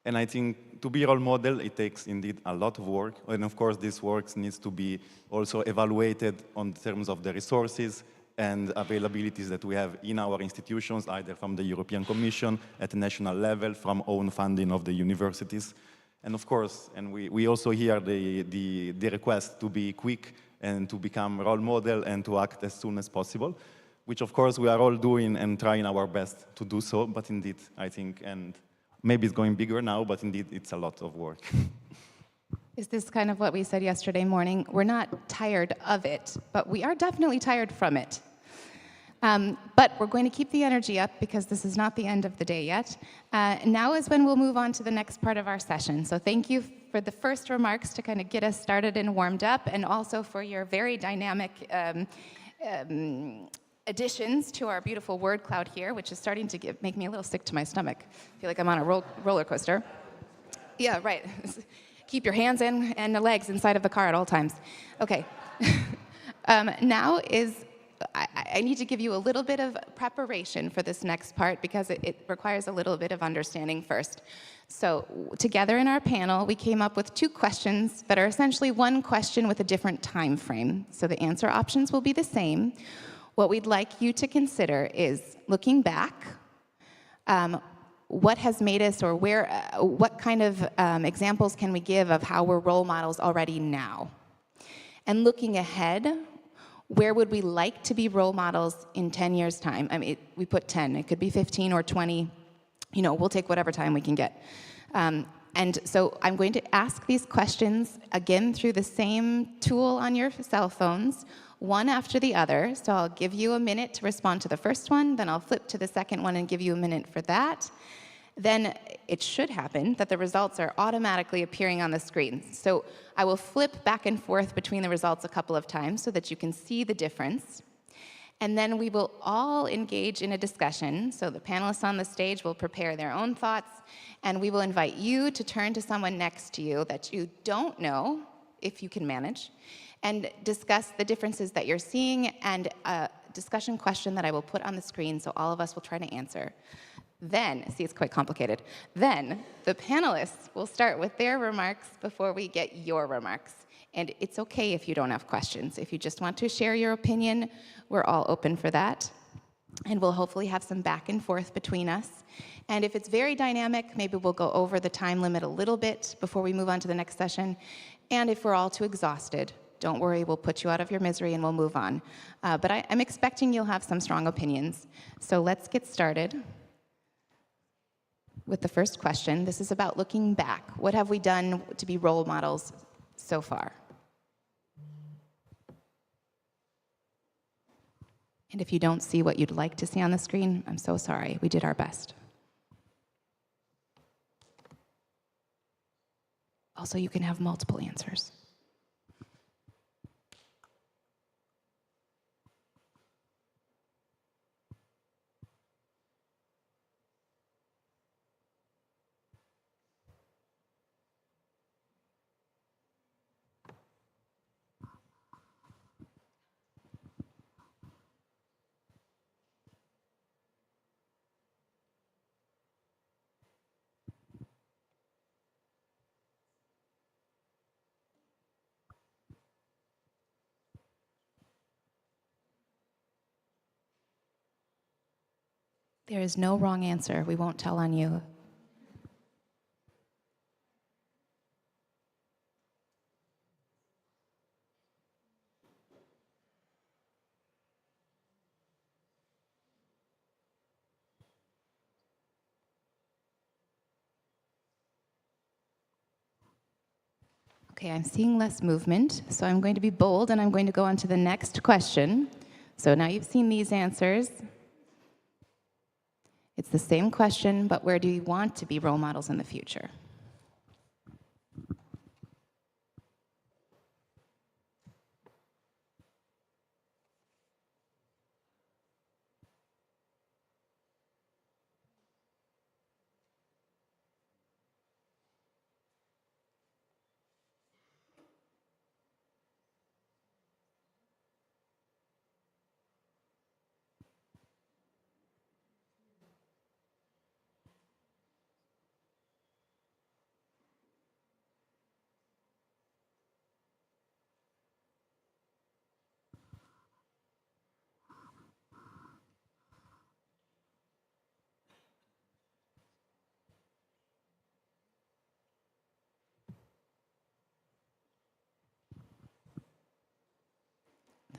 And I think to be a role model, it takes indeed a lot of work. And of course, this work needs to be also evaluated on terms of the resources and availabilities that we have in our institutions, either from the European Commission, at the national level, from own funding of the universities. And of course, and we also hear the request to be quick and to become role model and to act as soon as possible, which of course we are all doing and trying our best to do so. But indeed, I think, and maybe it's going bigger now, but indeed it's a lot of work. Is this kind of what we said yesterday morning? We're not tired of it, but we are definitely tired from it. But we're going to keep the energy up because this is not the end of the day yet. Now is when we'll move on to the next part of our session. So thank you for the first remarks to kind of get us started and warmed up, and also for your very dynamic additions to our beautiful word cloud here, which is starting to make me a little sick to my stomach. I feel like I'm on a roller coaster. Yeah, right. Keep your hands and the legs inside of the car at all times. Okay. Now I need to give you a little bit of preparation for this next part because it requires a little bit of understanding first. So together in our panel, we came up with two questions that are essentially one question with a different time frame. So the answer options will be the same. What we'd like you to consider is looking back, what has made us, or what kind of examples can we give of how we're role models already now? And looking ahead, Where would we like to be role models in 10 years' time? I mean, we put 10. It could be 15 or 20. You know, we'll take whatever time we can get. And so I'm going to ask these questions again through the same tool on your cell phones, one after the other. So I'll give you a minute to respond to the first one, then I'll flip to the second one and give you a minute for that. Then it should happen that the results are automatically appearing on the screen. So I will flip back and forth between the results a couple of times so that you can see the difference. And then we will all engage in a discussion. So the panelists on the stage will prepare their own thoughts, and we will invite you to turn to someone next to you that you don't know, if you can manage, and discuss the differences that you're seeing and a discussion question that I will put on the screen so all of us will try to answer. Then, see, it's quite complicated. Then the panelists will start with their remarks before we get your remarks. And it's okay if you don't have questions. If you just want to share your opinion, we're all open for that. And we'll hopefully have some back and forth between us. And if it's very dynamic, maybe we'll go over the time limit a little bit before we move on to the next session. And if we're all too exhausted, don't worry, we'll put you out of your misery and we'll move on. But I'm expecting you'll have some strong opinions. So let's get started with the first question. This is about looking back. What have we done to be role models so far? And if you don't see what you'd like to see on the screen, I'm so sorry. We did our best. Also, you can have multiple answers. There is no wrong answer. We won't tell on you. Okay, I'm seeing less movement, so I'm going to be bold and I'm going to go on to the next question. So now you've seen these answers. It's the same question, but where do you want to be role models in the future?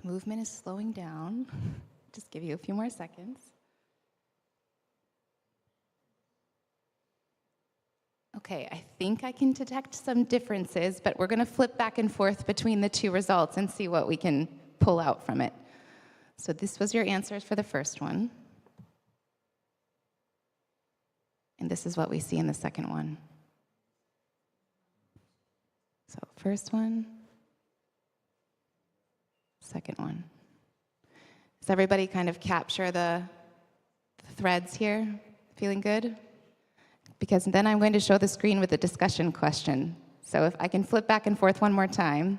The movement is slowing down. Just give you a few more seconds. Okay, I think I can detect some differences, but we're going to flip back and forth between the two results and see what we can pull out from it. So this was your answers for the first one. And this is what we see in the second one. So first one, second one. Does everybody kind of capture the threads here? Feeling good? Because then I'm going to show the screen with a discussion question. So if I can flip back and forth one more time.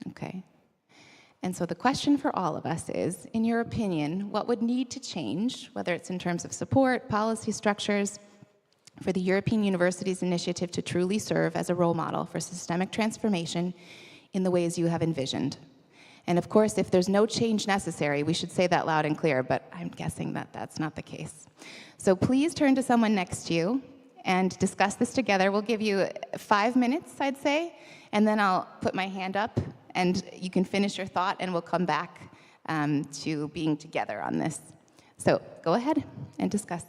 Okay. And so the question for all of us is, in your opinion, what would need to change, whether it's in terms of support, policy structures, for the European Universities Initiative to truly serve as a role model for systemic transformation in the ways you have envisioned? And of course, if there's no change necessary, we should say that loud and clear, but I'm guessing that that's not the case. So please turn to someone next to you and discuss this together. We'll give you 5 minutes, I'd say, and then I'll put my hand up and you can finish your thought and we'll come back to being together on this. So go ahead and discuss.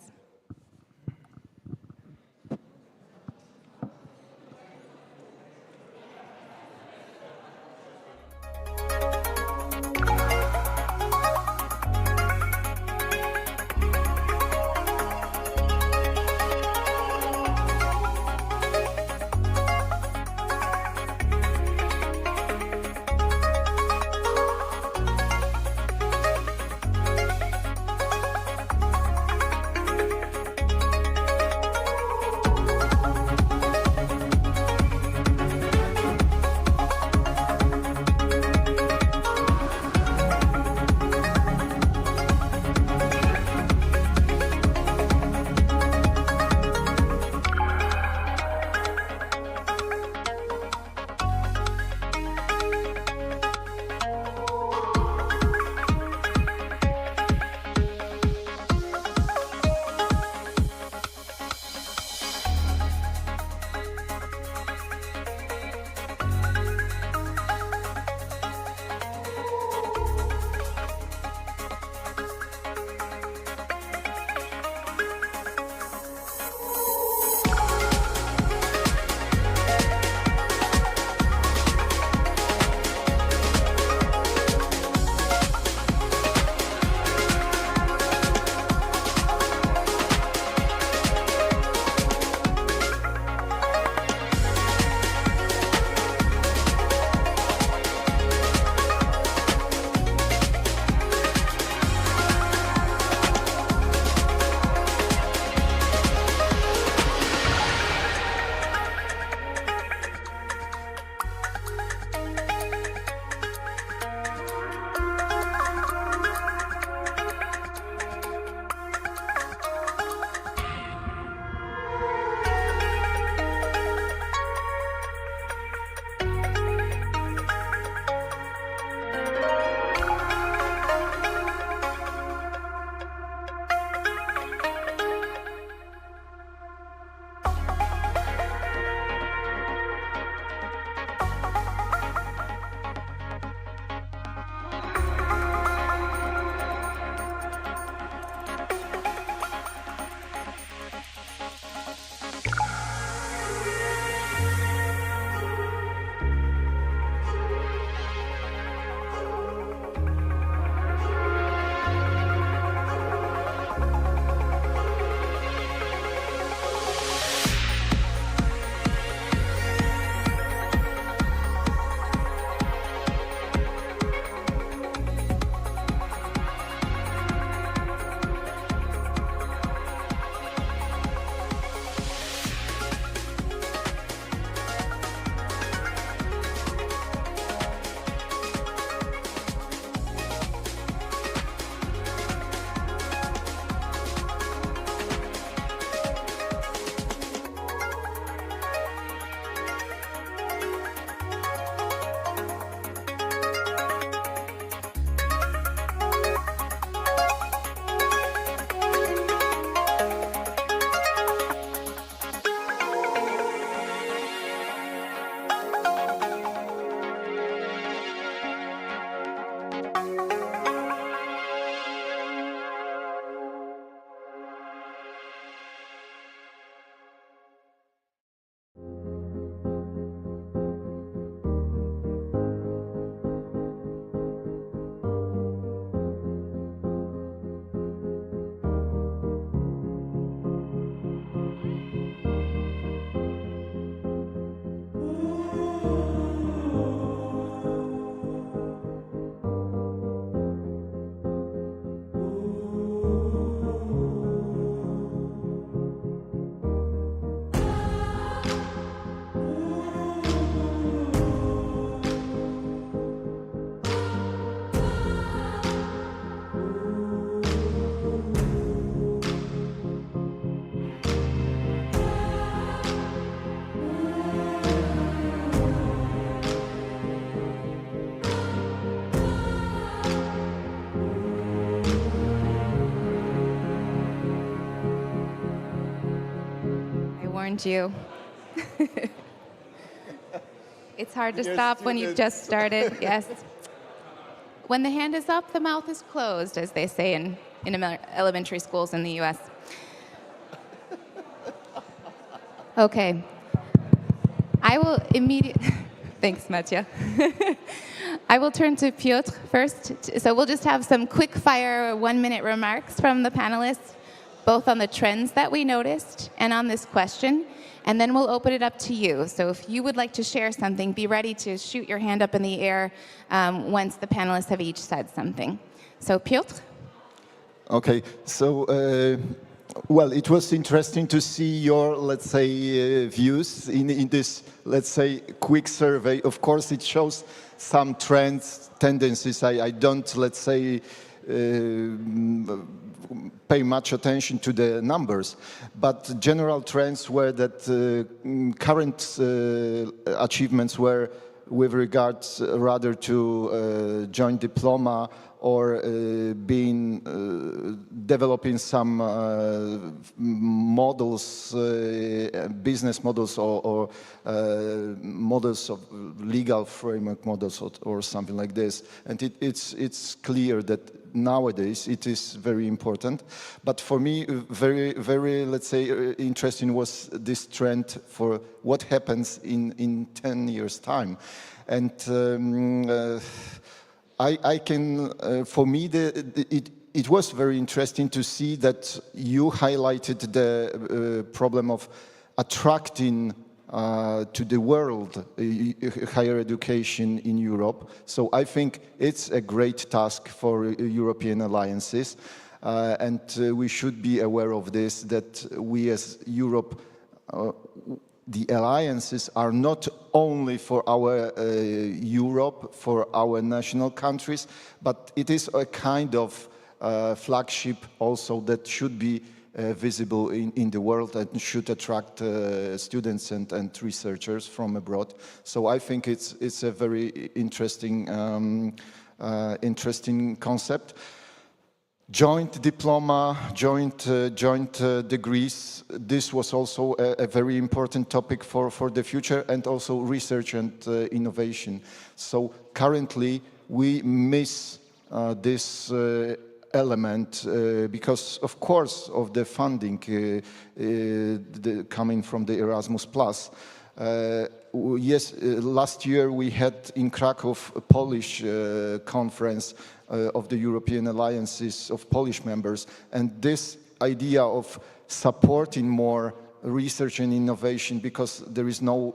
warned you. It's hard to stop when you've just started, yes. When the hand is up, the mouth is closed, as they say in elementary schools in the US. Okay. I will immediately, thanks, Matya. I will turn to Piotr first. So we'll just have some quick-fire 1-minute remarks from the panelists, both on the trends that we noticed and on this question. And then we'll open it up to you. So if you would like to share something, be ready to shoot your hand up in the air once the panelists have each said something. So Piotr? Okay, so, well, it was interesting to see your, let's say, views in this, let's say, quick survey. Of course, it shows some trends, tendencies. I don't, let's say, pay much attention to the numbers, but general trends were that current achievements were with regards rather to joint diploma or developing some models, business models or models of legal framework models or something like this. And it's clear that nowadays it is very important. But for me, very, let's say, interesting was this trend for what happens in 10 years' time. And I can, for me, it was very interesting to see that you highlighted the problem of attracting to the world higher education in Europe. So I think it's a great task for European alliances, and we should be aware of this, that we as Europe, the alliances are not only for our Europe, for our national countries, but it is a kind of flagship also that should be visible in the world and should attract students and researchers from abroad. So I think it's a very interesting interesting concept. Joint diploma, joint degrees, this was also a very important topic for the future, and also research and innovation. So currently we miss this element because, of course, of the funding coming from the Erasmus+. Yes, last year we had in Krakow a Polish conference of the European alliances of Polish members, and this idea of supporting more research and innovation, because there is no,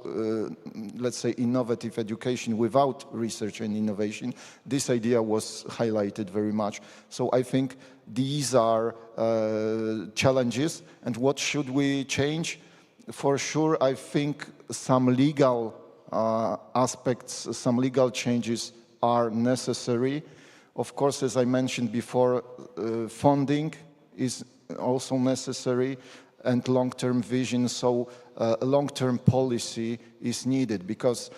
let's say, innovative education without research and innovation, this idea was highlighted very much. So I think these are challenges, and what should we change? For sure, I think some legal aspects, some legal changes are necessary. Of course, as I mentioned before, funding is also necessary, and long-term vision, so long-term policy is needed, because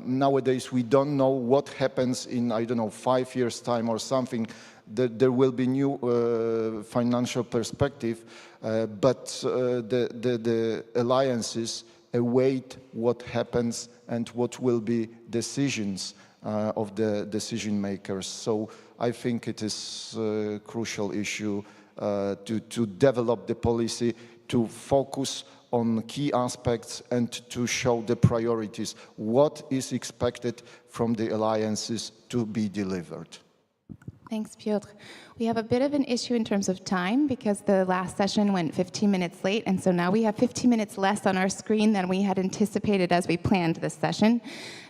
nowadays we don't know what happens in, I don't know, 5 years' time or something. There will be new financial perspective, but the alliances await what happens and what will be decisions of the decision makers. So I think it is a crucial issue to develop the policy, to focus on key aspects and to show the priorities. What is expected from the alliances to be delivered? Thanks, Piotr. We have a bit of an issue in terms of time because the last session went 15 minutes late, and so now we have 15 minutes less on our screen than we had anticipated as we planned this session.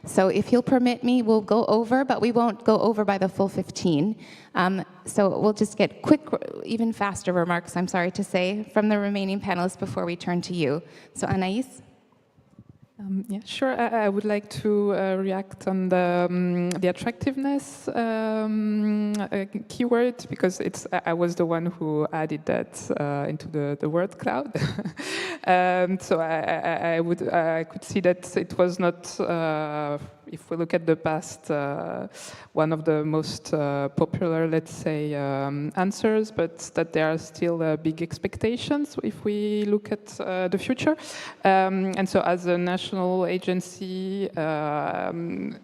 So if you'll permit me, we'll go over, but we won't go over by the full 15. So we'll just get quick, even faster remarks, I'm sorry to say, from the remaining panelists before we turn to you. So Anais? Yeah, sure. I would like to react on the attractiveness keyword, because I was the one who added that into the word cloud. So I could see that it was not if we look at the past, one of the most popular, let's say, answers, but that there are still big expectations if we look at the future. And so as a national agency and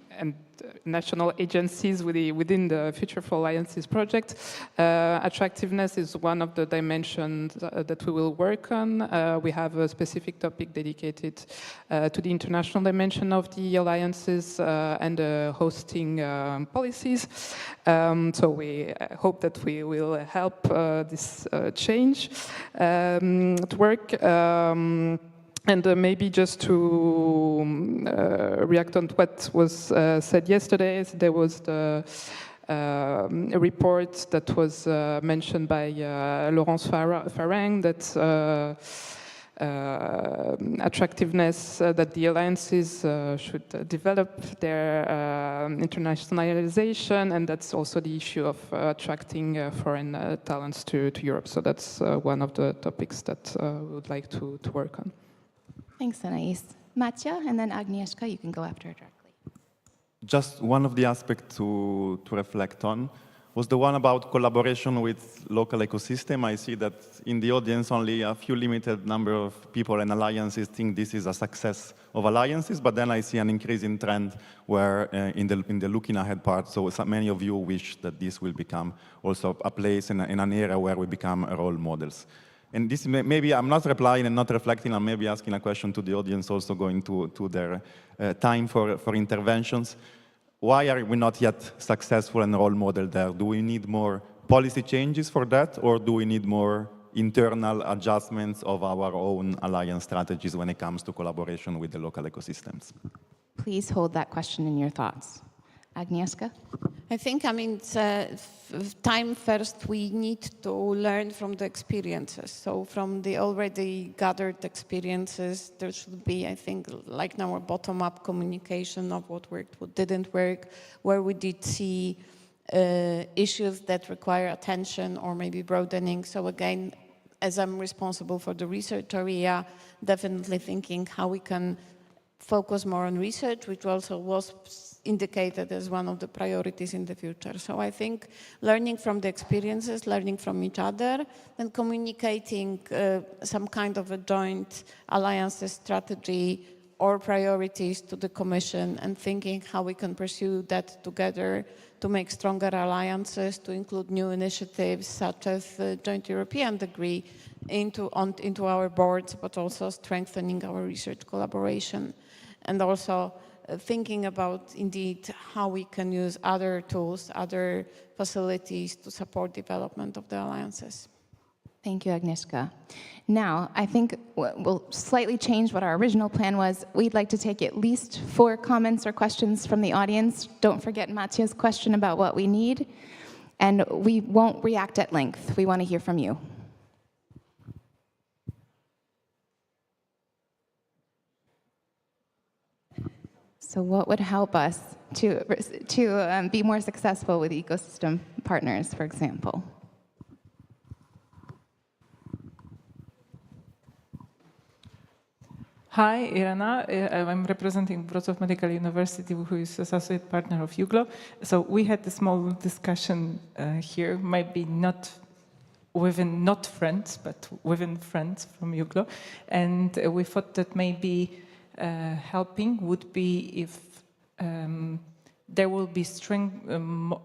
national agencies within the Future for Alliances project, attractiveness is one of the dimensions that we will work on. We have a specific topic dedicated to the international dimension of the alliances and the hosting policies. So we hope that we will help this change to work. And maybe just to react on what was said yesterday, there was a report that was mentioned by Laurence Farang that attractiveness, that the alliances should develop their internationalization, and that's also the issue of attracting foreign talents to Europe. So that's one of the topics that we would like to work on. Thanks, Anais. Matja, and then Agnieszka, you can go after her directly. Just one of the aspects to reflect on was the one about collaboration with local ecosystem. I see that in the audience only a few limited number of people and alliances think this is a success of alliances, but then I see an increasing trend where in the looking ahead part, so many of you wish that this will become also a place in an area where we become role models. And this maybe I'm not replying and not reflecting, I'm maybe asking a question to the audience, also going to their time for interventions. Why are we not yet successful and role model there? Do we need more policy changes for that, or do we need more internal adjustments of our own alliance strategies when it comes to collaboration with the local ecosystems? Please hold that question in your thoughts. Agnieszka? I think, time first, we need to learn from the experiences. So from the already gathered experiences, there should be, I think, like now a bottom-up communication of what worked, what didn't work, where we did see issues that require attention or maybe broadening. So again, as I'm responsible for the research area, definitely thinking how we can focus more on research, which also was indicated as one of the priorities in the future. So I think learning from the experiences, learning from each other, and communicating some kind of a joint alliances strategy or priorities to the Commission, and thinking how we can pursue that together to make stronger alliances, to include new initiatives such as the Joint European Degree into our boards, but also strengthening our research collaboration. And also thinking about, indeed, how we can use other tools, other facilities to support development of the alliances. Thank you, Agnieszka. Now, I think we'll slightly change what our original plan was. We'd like to take at least 4 comments or questions from the audience. Don't forget Matja's question about what we need. And we won't react at length. We want to hear from you. So what would help us to be more successful with ecosystem partners, for example? Hi, Irena. I'm representing Wrocław Medical University, who is associate partner of UGLO. So we had a small discussion here, maybe not within not friends, but within friends from UGLO. And we thought that maybe helping would be if there will be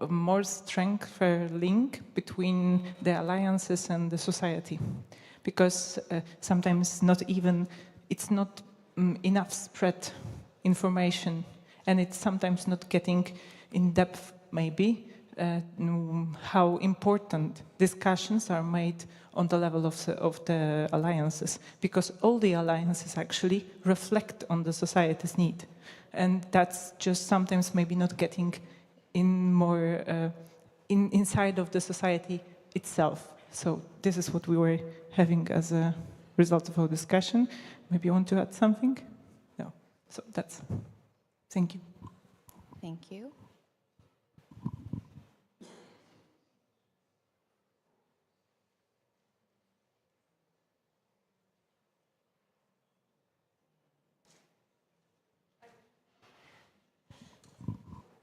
more strength link between the alliances and the society. Because sometimes it's not enough spread information, and it's sometimes not getting in depth maybe how important discussions are made on the level of the alliances, because all the alliances actually reflect on the society's need, and that's just sometimes maybe not getting in more inside of the society itself. So this is what we were having as a result of our discussion. Maybe you want to add something? No. So that's. Thank you. Thank you.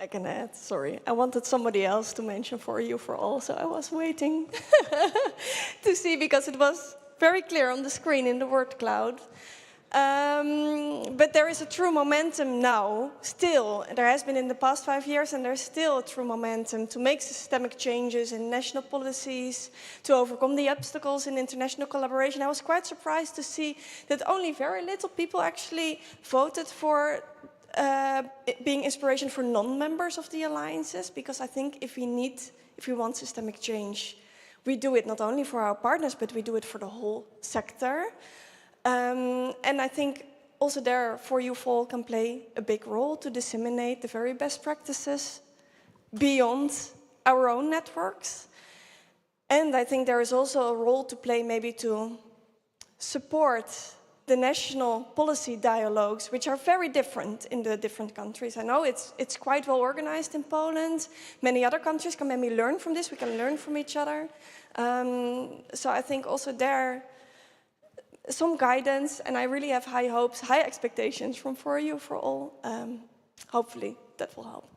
I can add, sorry. I wanted somebody else to mention for you for all, so I was waiting to see, because it was very clear on the screen in the word cloud. But there is a true momentum now, still. There has been in the past 5 years, and there's still a true momentum to make systemic changes in national policies, to overcome the obstacles in international collaboration. I was quite surprised to see that only very little people actually voted for being inspiration for non-members of the alliances, because I think if we want systemic change, we do it not only for our partners, but we do it for the whole sector. And I think also there, For You For All can play a big role to disseminate the very best practices beyond our own networks. And I think there is also a role to play maybe to support the national policy dialogues, which are very different in the different countries. I know it's quite well organized in Poland. Many other countries can maybe learn from this. We can learn from each other. So I think also there, some guidance, and I really have high hopes, high expectations from For You For All. Hopefully that will help.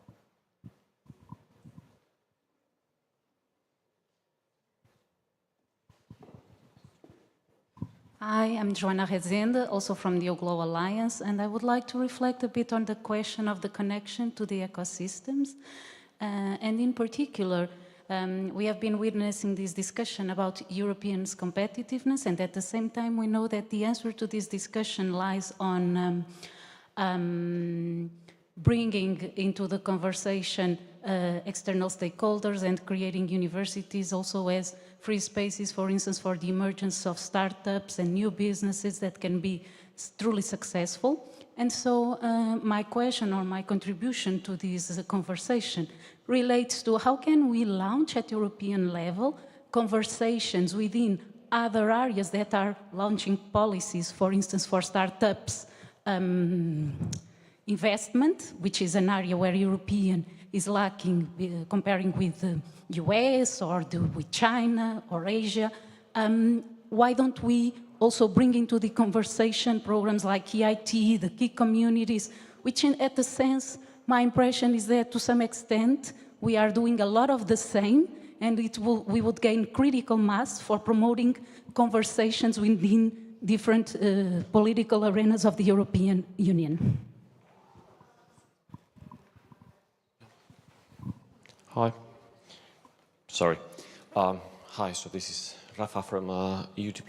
Hi, I'm Joana Rezende, also from the Oglo Alliance, and I would like to reflect a bit on the question of the connection to the ecosystems. And in particular, we have been witnessing this discussion about Europeans' competitiveness, and at the same time we know that the answer to this discussion lies on bringing into the conversation external stakeholders and creating universities also as free spaces, for instance, for the emergence of startups and new businesses that can be truly successful. And so my question or my contribution to this conversation relates to how can we launch at European level conversations within other areas that are launching policies, for instance, for startups, investment, which is an area where European is lacking comparing with the US or with China or Asia. Why don't we also bring into the conversation programs like EIT, the key communities, which at the sense, my impression is that to some extent, we are doing a lot of the same, and we would gain critical mass for promoting conversations within different political arenas of the European Union. Hi. Sorry. Hi, so this is Rafa from EUT+.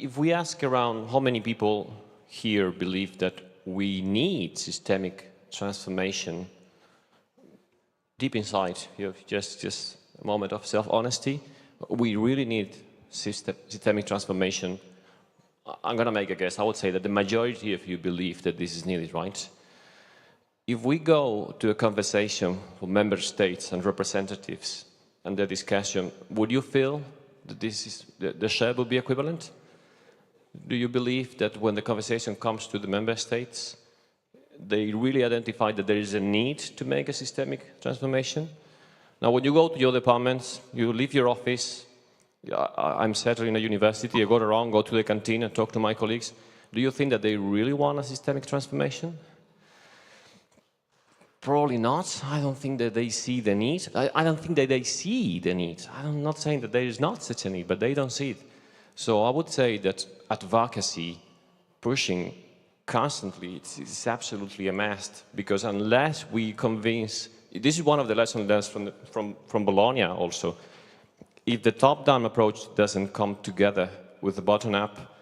If we ask around how many people here believe that we need systemic transformation, deep inside, you have just a moment of self-honesty, we really need systemic transformation. I'm going to make a guess. I would say that the majority of you believe that this is needed, right? If we go to a conversation for member states and representatives and the discussion, would you feel that the share will be equivalent? Do you believe that when the conversation comes to the member states, they really identify that there is a need to make a systemic transformation? Now, when you go to your departments, you leave your office, I'm settled in a university, I go around, go to the canteen and talk to my colleagues. Do you think that they really want a systemic transformation? Probably not. I don't think that they see the need. I don't think that they see the need. I'm not saying that there is not such a need, but they don't see it. So I would say that advocacy, pushing constantly, it's absolutely a must, because unless we convince, this is one of the lessons learned from Bologna also, if the top-down approach doesn't come together with the bottom-up,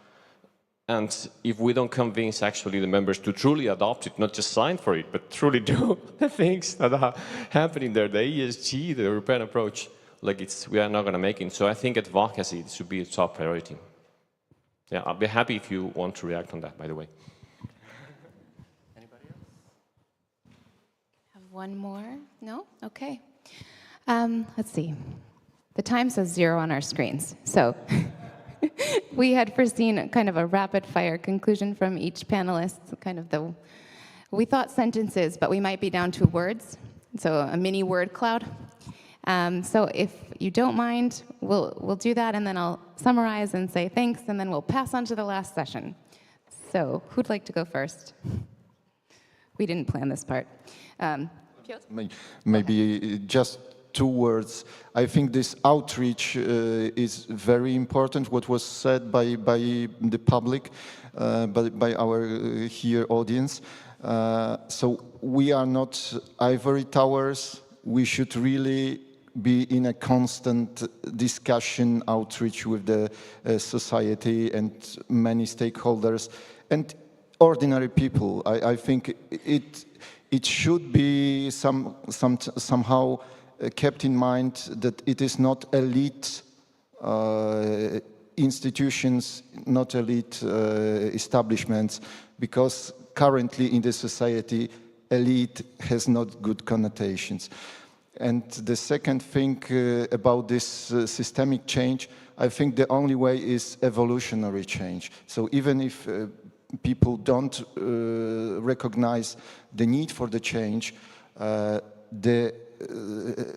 and if we don't convince actually the members to truly adopt it, not just sign for it, but truly do the things that are happening there, the ESG, the European approach, like we are not going to make it. So I think advocacy should be a top priority. Yeah, I'll be happy if you want to react on that, by the way. Anybody else? Have one more? No? Okay. Let's see. The time says 0 on our screens, so we had foreseen kind of a rapid-fire conclusion from each panelist, kind of we thought sentences, but we might be down to words, so a mini word cloud. So if you don't mind, we'll do that, and then I'll summarize and say thanks, and then we'll pass on to the last session. So who'd like to go first? We didn't plan this part. Maybe just 2 words. I think this outreach is very important, what was said by the public, by our here audience. So we are not ivory towers. We should really be in a constant discussion, outreach with the society and many stakeholders and ordinary people. I think it should be somehow kept in mind that it is not elite institutions, not elite establishments, because currently in the society, elite has not good connotations. And the second thing about this systemic change, I think the only way is evolutionary change. So even if people don't recognize the need for the change, the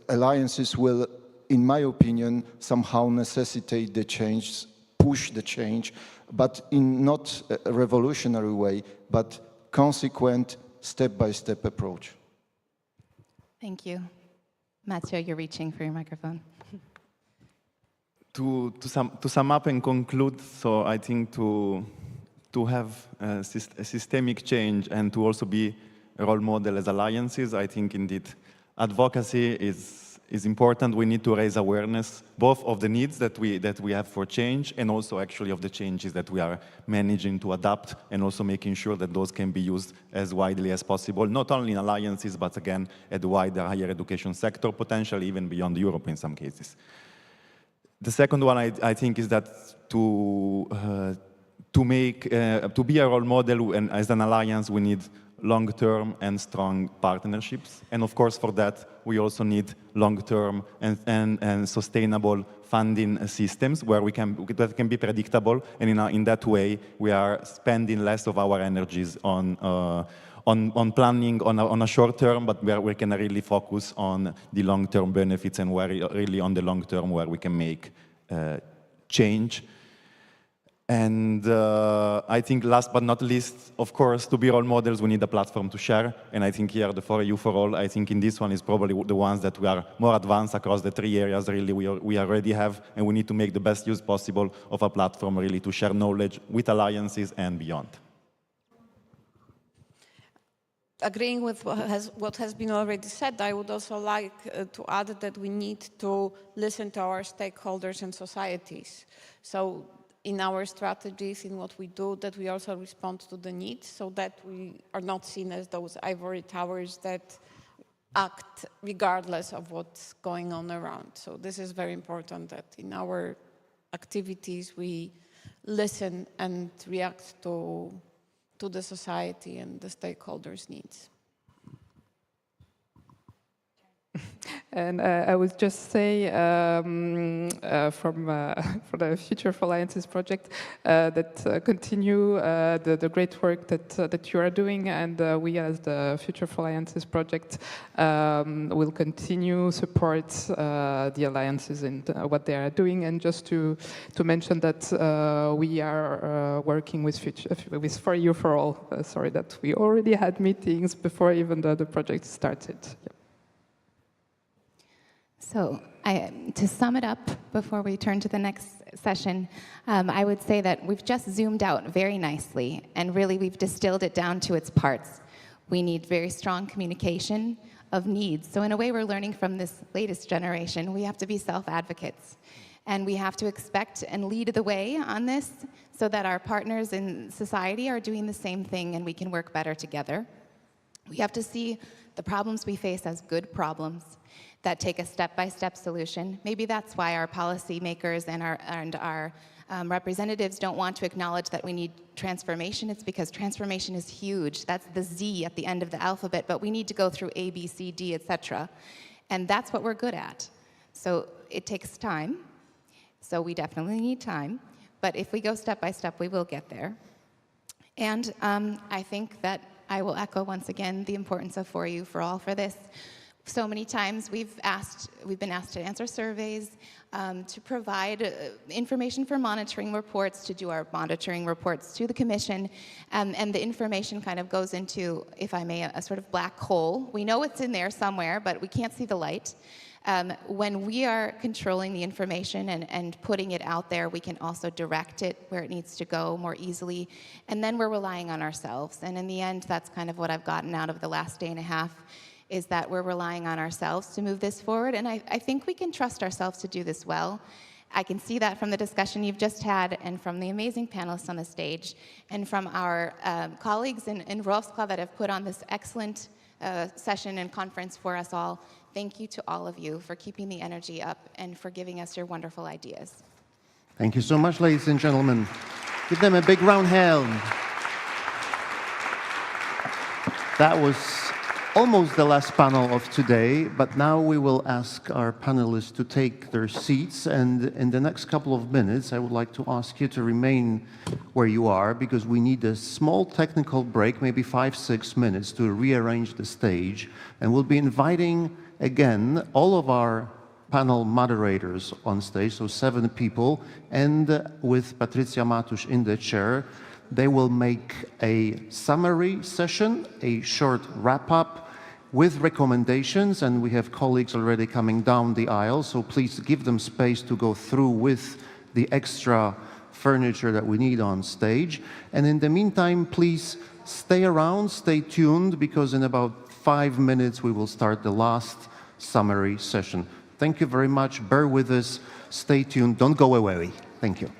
alliances will, in my opinion, somehow necessitate the change, push the change, but in not a revolutionary way, but consequent step-by-step approach. Thank you. Matteo, you're reaching for your microphone. To sum up and conclude, so I think to have a systemic change and to also be a role model as alliances, I think indeed advocacy is important. We need to raise awareness, both of the needs that we have for change and also actually of the changes that we are managing to adapt, and also making sure that those can be used as widely as possible, not only in alliances, but again, at the wider higher education sector, potentially even beyond Europe in some cases. The second one, I think, is that to be a role model and as an alliance, we need long-term and strong partnerships. And of course, for that, we also need long-term and sustainable funding systems that can be predictable. And in that way, we are spending less of our energies on planning on a short term, but where we can really focus on the long-term benefits and really on the long term where we can make change. And I think last but not least, of course, to be role models, we need a platform to share. And I think here, the For You For All, I think in this one is probably the ones that we are more advanced across the 3 areas really we already have. And we need to make the best use possible of a platform really to share knowledge with alliances and beyond. Agreeing with what has been already said, I would also like to add that we need to listen to our stakeholders and societies. So in our strategies, in what we do, that we also respond to the needs, so that we are not seen as those ivory towers that act regardless of what's going on around. So this is very important, that in our activities we listen and react to the society and the stakeholders' needs. And I would just say for the Future for Alliances project that continue the great work that you are doing, and we as the Future for Alliances project will continue support the alliances in what they are doing. And just to mention that we are working with For You For All. Sorry that we already had meetings before even the project started. Yeah. So to sum it up before we turn to the next session, I would say that we've just zoomed out very nicely, and really we've distilled it down to its parts. We need very strong communication of needs. So in a way, we're learning from this latest generation. We have to be self-advocates, and we have to expect and lead the way on this so that our partners in society are doing the same thing and we can work better together. We have to see the problems we face as good problems that take a step-by-step solution. Maybe that's why our policymakers and our representatives don't want to acknowledge that we need transformation. It's because transformation is huge. That's the Z at the end of the alphabet, but we need to go through A, B, C, D, etc. And that's what we're good at. So it takes time. So we definitely need time. But if we go step by step, we will get there. And I think that I will echo once again the importance of For You For All for this. So many times we've been asked to answer surveys, to provide information for monitoring reports, to do our monitoring reports to the Commission, and the information kind of goes into, if I may, a sort of black hole. We know it's in there somewhere, but we can't see the light. When we are controlling the information and putting it out there, we can also direct it where it needs to go more easily, and then we're relying on ourselves. And in the end, that's kind of what I've gotten out of the last day and a half, is that we're relying on ourselves to move this forward, and I think we can trust ourselves to do this well. I can see that from the discussion you've just had, and from the amazing panelists on the stage, and from our colleagues in Wrocław that have put on this excellent session and conference for us all. Thank you to all of you for keeping the energy up and for giving us your wonderful ideas. Thank you so much, ladies and gentlemen. Give them a big round hand. That was almost the last panel of today, but now we will ask our panelists to take their seats, and in the next couple of minutes I would like to ask you to remain where you are, because we need a small technical break, maybe 5-6 minutes, to rearrange the stage, and we'll be inviting again all of our panel moderators on stage, so 7 people, and with Patricia Matusz in the chair. They will make a summary session, a short wrap-up with recommendations, and we have colleagues already coming down the aisle, so please give them space to go through with the extra furniture that we need on stage. And in the meantime, please stay around, stay tuned, because in about 5 minutes we will start the last summary session. Thank you very much. Bear with us. Stay tuned. Don't go away. Thank you.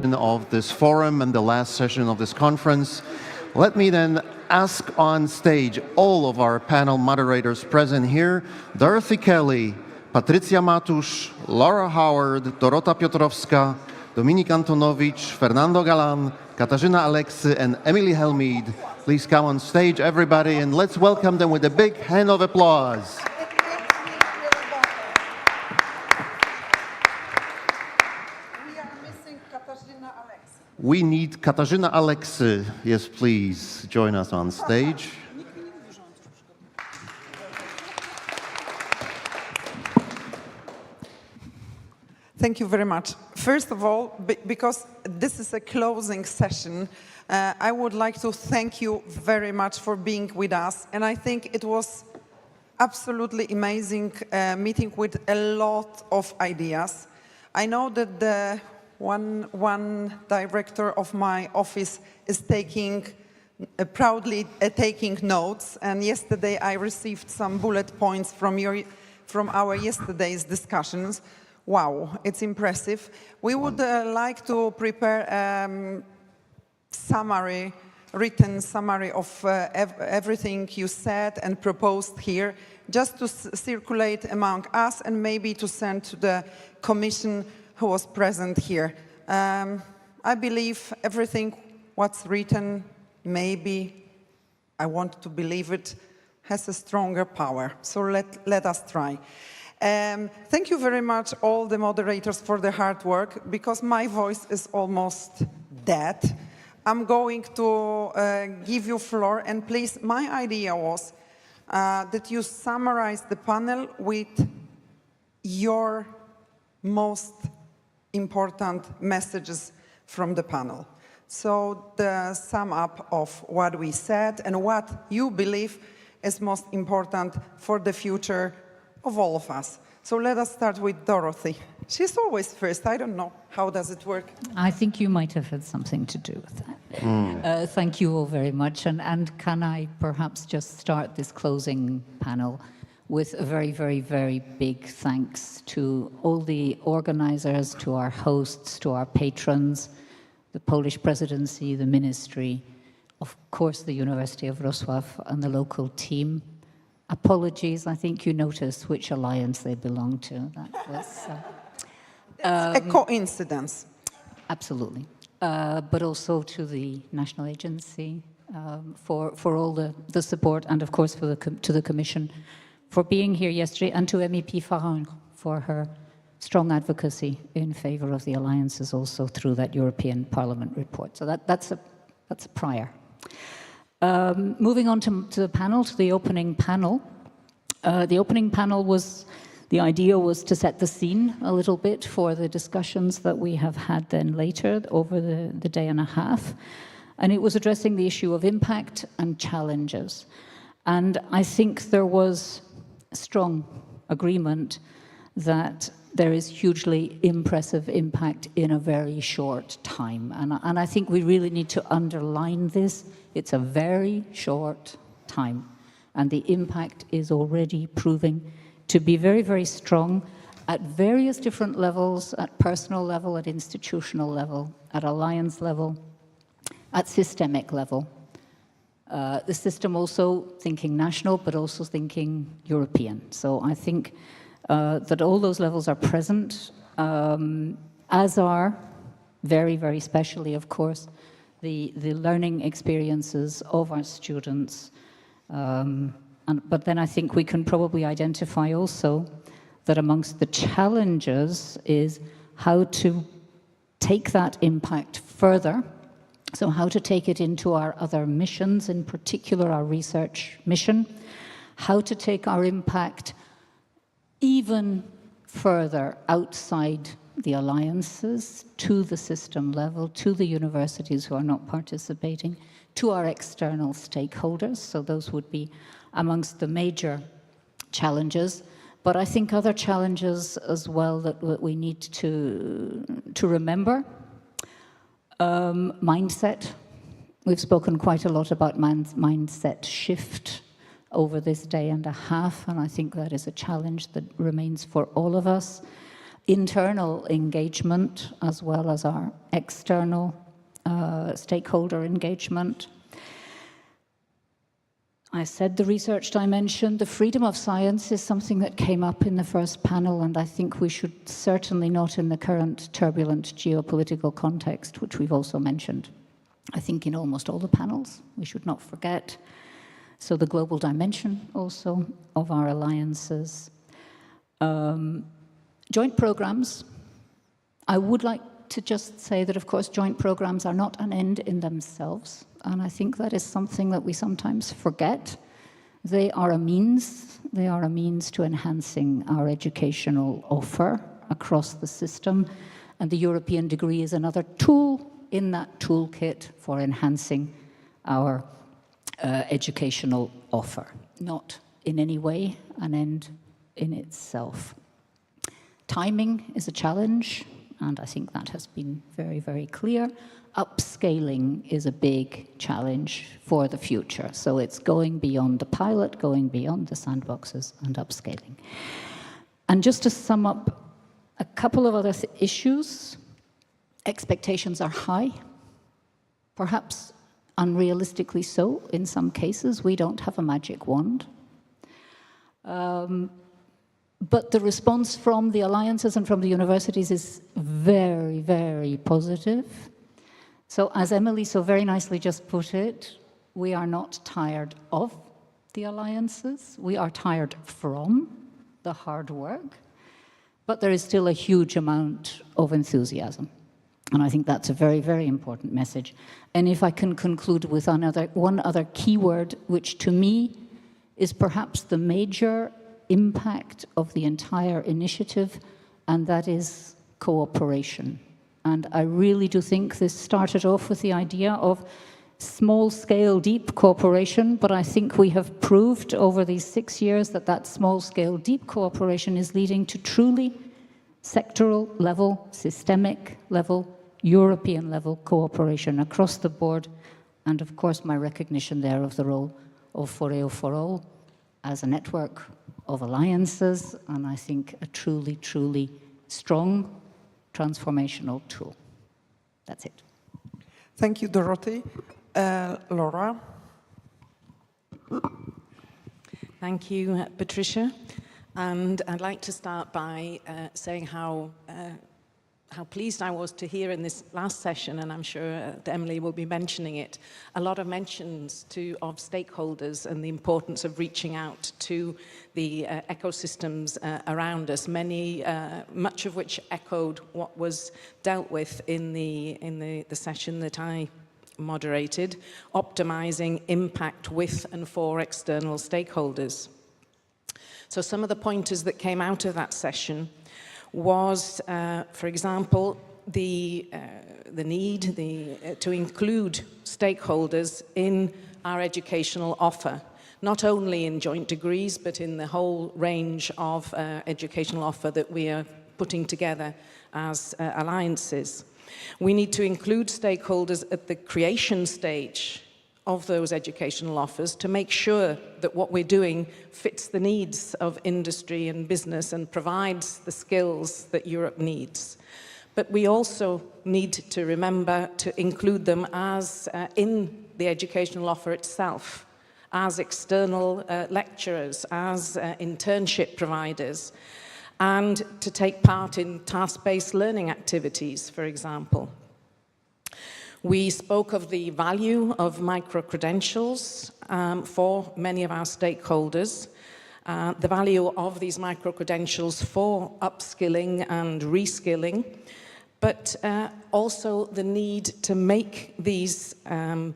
of this forum and the last session of this conference. Let me then ask on stage all of our panel moderators present here, Dorothy Kelly, Patrycja Matusz, Laura Howard, Dorota Piotrowska, Dominik Antonowicz, Fernando Galan, Katarzyna Aleksy, and Emily Helmeed. Please come on stage, everybody, and let's welcome them with a big hand of applause. We need Katarzyna Aleksy. Yes, please join us on stage. Thank you very much. First of all, because this is a closing session, I would like to thank you very much for being with us. And I think it was absolutely amazing meeting with a lot of ideas. I know that the one director of my office is proudly taking notes, and yesterday I received some bullet points from our yesterday's discussions. Wow, it's impressive. We would like to prepare a written summary of everything you said and proposed here, just to circulate among us and maybe to send to the Commission who was present here. I believe everything what's written, maybe, I want to believe it, has a stronger power. So let us try. Thank you very much, all the moderators, for the hard work, because my voice is almost dead. I'm going to give you floor, and please, my idea was that you summarize the panel with your most important messages from the panel. So the sum up of what we said and what you believe is most important for the future of all of us. So let us start with Dorothy. She's always first. I don't know. How does it work? I think you might have had something to do with that. Thank you all very much. And can I perhaps just start this closing panel with a very, very, very big thanks to all the organizers, to our hosts, to our patrons, the Polish Presidency, the Ministry, of course the University of Wrocław and the local team. Apologies, I think you noticed which alliance they belong to. That was a coincidence. Absolutely. But also to the National Agency for all the support, and of course to the Commission for being here yesterday, and to MEP Farron for her strong advocacy in favor of the alliances also through that European Parliament report. So that's a prior. Moving on to the panel, to the opening panel. The opening panel the idea was to set the scene a little bit for the discussions that we have had then later over the day and a half. And it was addressing the issue of impact and challenges. And I think there was strong agreement that there is hugely impressive impact in a very short time. And I think we really need to underline this. It's a very short time. And the impact is already proving to be very, very strong at various different levels, at personal level, at institutional level, at alliance level, at systemic level. The system also thinking national, but also thinking European. So I think that all those levels are present, as are, very, very specially, of course, the learning experiences of our students. But then I think we can probably identify also that amongst the challenges is how to take that impact further. So how to take it into our other missions, in particular our research mission, how to take our impact even further outside the alliances, to the system level, to the universities who are not participating, to our external stakeholders. So those would be amongst the major challenges. But I think other challenges as well that we need to remember. Mindset. We've spoken quite a lot about mindset shift over this day and a half, and I think that is a challenge that remains for all of us. internal engagement as well as our external stakeholder engagement. I said the research dimension. The freedom of science is something that came up in the first panel, and I think we should certainly not, in the current turbulent geopolitical context, which we've also mentioned, I think in almost all the panels, we should not forget. So the global dimension also of our alliances. Joint programs. I would like to just say that, of course, joint programs are not an end in themselves. And I think that is something that we sometimes forget. They are a means to enhancing our educational offer across the system. And the European degree is another tool in that toolkit for enhancing our educational offer. Not in any way an end in itself. Timing is a challenge, and I think that has been very, very clear. Upscaling is a big challenge for the future. So it's going beyond the pilot, going beyond the sandboxes, and upscaling. And just to sum up a couple of other issues, expectations are high, perhaps unrealistically so in some cases. We don't have a magic wand. But the response from the alliances and from the universities is very, very positive. So as Emily so very nicely just put it, we are not tired of the alliances. We are tired from the hard work. But there is still a huge amount of enthusiasm. And I think that's a very, very important message. And if I can conclude with one other keyword, which to me is perhaps the major impact of the entire initiative, and that is cooperation. And I really do think this started off with the idea of small-scale, deep cooperation, but I think we have proved over these 6 years that that small-scale, deep cooperation is leading to truly sectoral level, systemic level, European level cooperation across the board. And of course, my recognition there of the role of Foreo for All as a network of alliances, and I think a truly, truly strong transformational tool. That's it. Thank you, Dorothy. Laura? Thank you, Patricia. And I'd like to start by saying how pleased I was to hear in this last session, and I'm sure that Emily will be mentioning it, a lot of mentions of stakeholders and the importance of reaching out to the ecosystems around us, much of which echoed what was dealt with in the session that I moderated, optimizing impact with and for external stakeholders. So some of the pointers that came out of that session was, for example, the need to include stakeholders in our educational offer, not only in joint degrees, but in the whole range of educational offer that we are putting together as alliances. We need to include stakeholders at the creation stage of those educational offers to make sure that what we're doing fits the needs of industry and business and provides the skills that Europe needs. But we also need to remember to include them as in the educational offer itself, as external lecturers, as internship providers, and to take part in task-based learning activities, for example. We spoke of the value of micro-credentials for many of our stakeholders, the value of these micro-credentials for upskilling and reskilling, but also the need to make these, to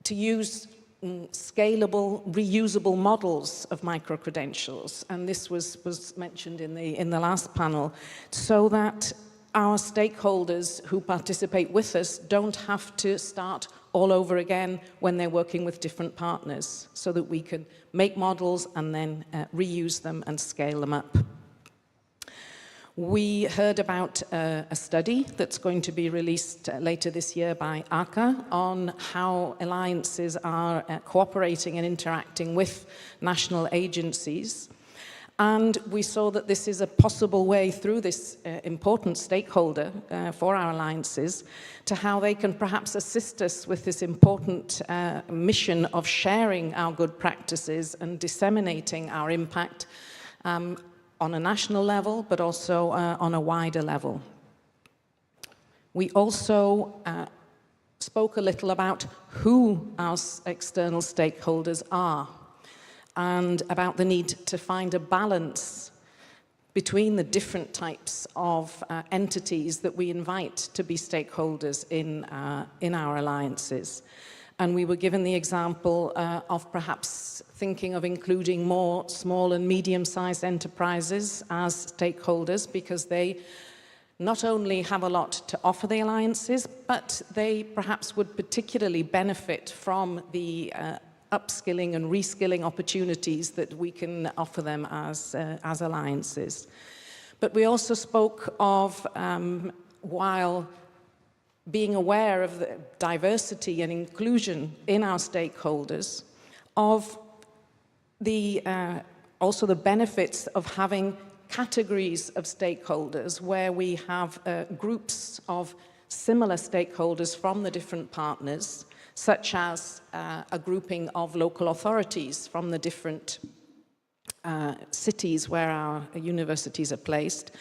use scalable, reusable models of micro-credentials, and this was mentioned in the last panel, so that our stakeholders who participate with us don't have to start all over again when they're working with different partners, so that we can make models and then reuse them and scale them up. We heard about a study that's going to be released later this year by ACA on how alliances are cooperating and interacting with national agencies. And we saw that this is a possible way through this important stakeholder for our alliances to how they can perhaps assist us with this important mission of sharing our good practices and disseminating our impact on a national level, but also on a wider level. We also spoke a little about who our external stakeholders are, and about the need to find a balance between the different types of entities that we invite to be stakeholders in our alliances. And we were given the example of perhaps thinking of including more small and medium-sized enterprises as stakeholders, because they not only have a lot to offer the alliances, but they perhaps would particularly benefit from the upskilling and reskilling opportunities that we can offer them as alliances. But we also spoke of, while being aware of the diversity and inclusion in our stakeholders, of the also the benefits of having categories of stakeholders where we have groups of similar stakeholders from the different partners, such as a grouping of local authorities from the different cities where our universities are placed,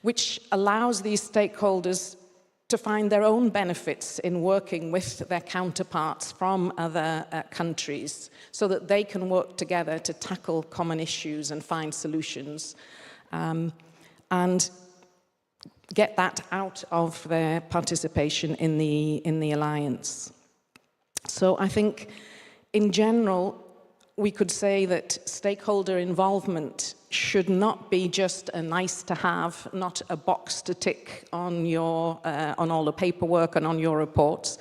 which allows these stakeholders to find their own benefits in working with their counterparts from other countries, so that they can work together to tackle common issues and find solutions, and get that out of their participation in the alliance. So I think, in general, we could say that stakeholder involvement should not be just a nice to have, not a box to tick on on all the paperwork and on your reports,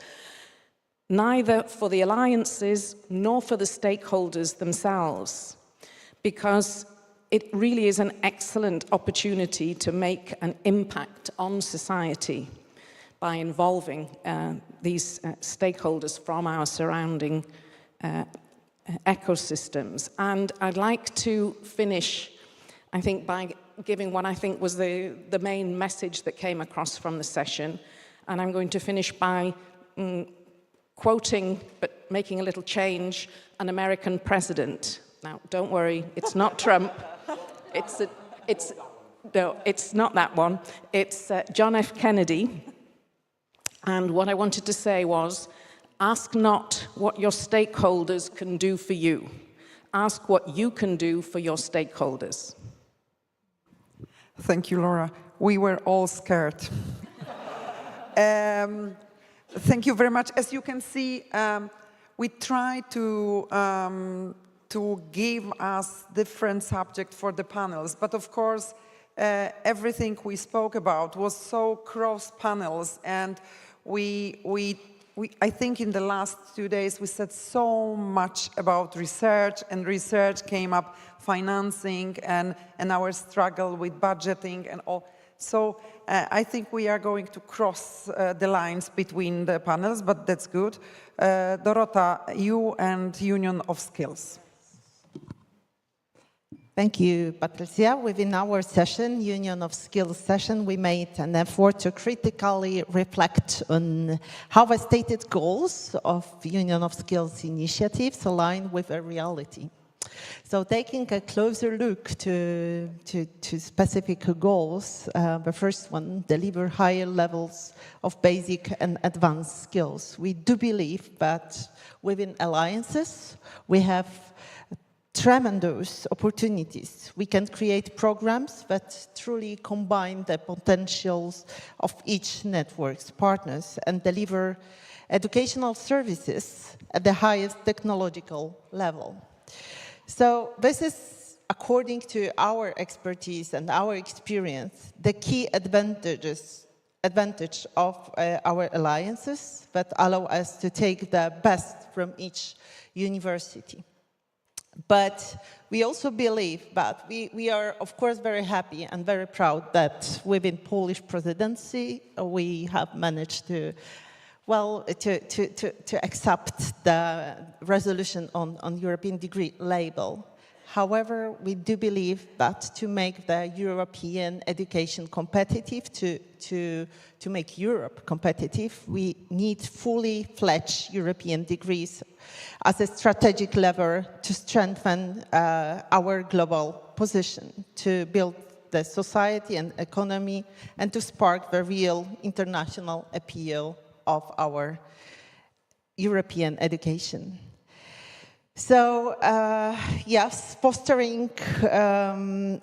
neither for the alliances nor for the stakeholders themselves, because it really is an excellent opportunity to make an impact on society by involving these stakeholders from our surrounding ecosystems. And I'd like to finish, I think, by giving what I think was the main message that came across from the session. And I'm going to finish by quoting, but making a little change, an American president. Now, don't worry, it's not Trump. No, it's not that one. It's John F. Kennedy. And what I wanted to say was, ask not what your stakeholders can do for you. Ask what you can do for your stakeholders. Thank you, Laura. We were all scared. Thank you very much. As you can see, we try to give us different subjects for the panels, but of course, everything we spoke about was so cross panels, and I think in the last 2 days we said so much about research, and research came up financing and our struggle with budgeting and all. So I think we are going to cross the lines between the panels, but that's good. Dorota, you and Union of Skills. Thank you, Patricia. Within our session, Union of Skills session, we made an effort to critically reflect on how the stated goals of Union of Skills initiatives align with a reality. So taking a closer look to specific goals, the first one, deliver higher levels of basic and advanced skills. We do believe that within alliances, we have tremendous opportunities. We can create programs that truly combine the potentials of each network's partners and deliver educational services at the highest technological level. So this is, according to our expertise and our experience, the key advantage of our alliances that allow us to take the best from each university. But we also believe that we are, of course, very happy and very proud that within Polish Presidency, we have managed to, well, to accept the resolution on European degree label. However, we do believe that to make the European education competitive, to make Europe competitive, we need fully fledged European degrees as a strategic lever to strengthen our global position, to build the society and economy, and to spark the real international appeal of our European education. So, yes, fostering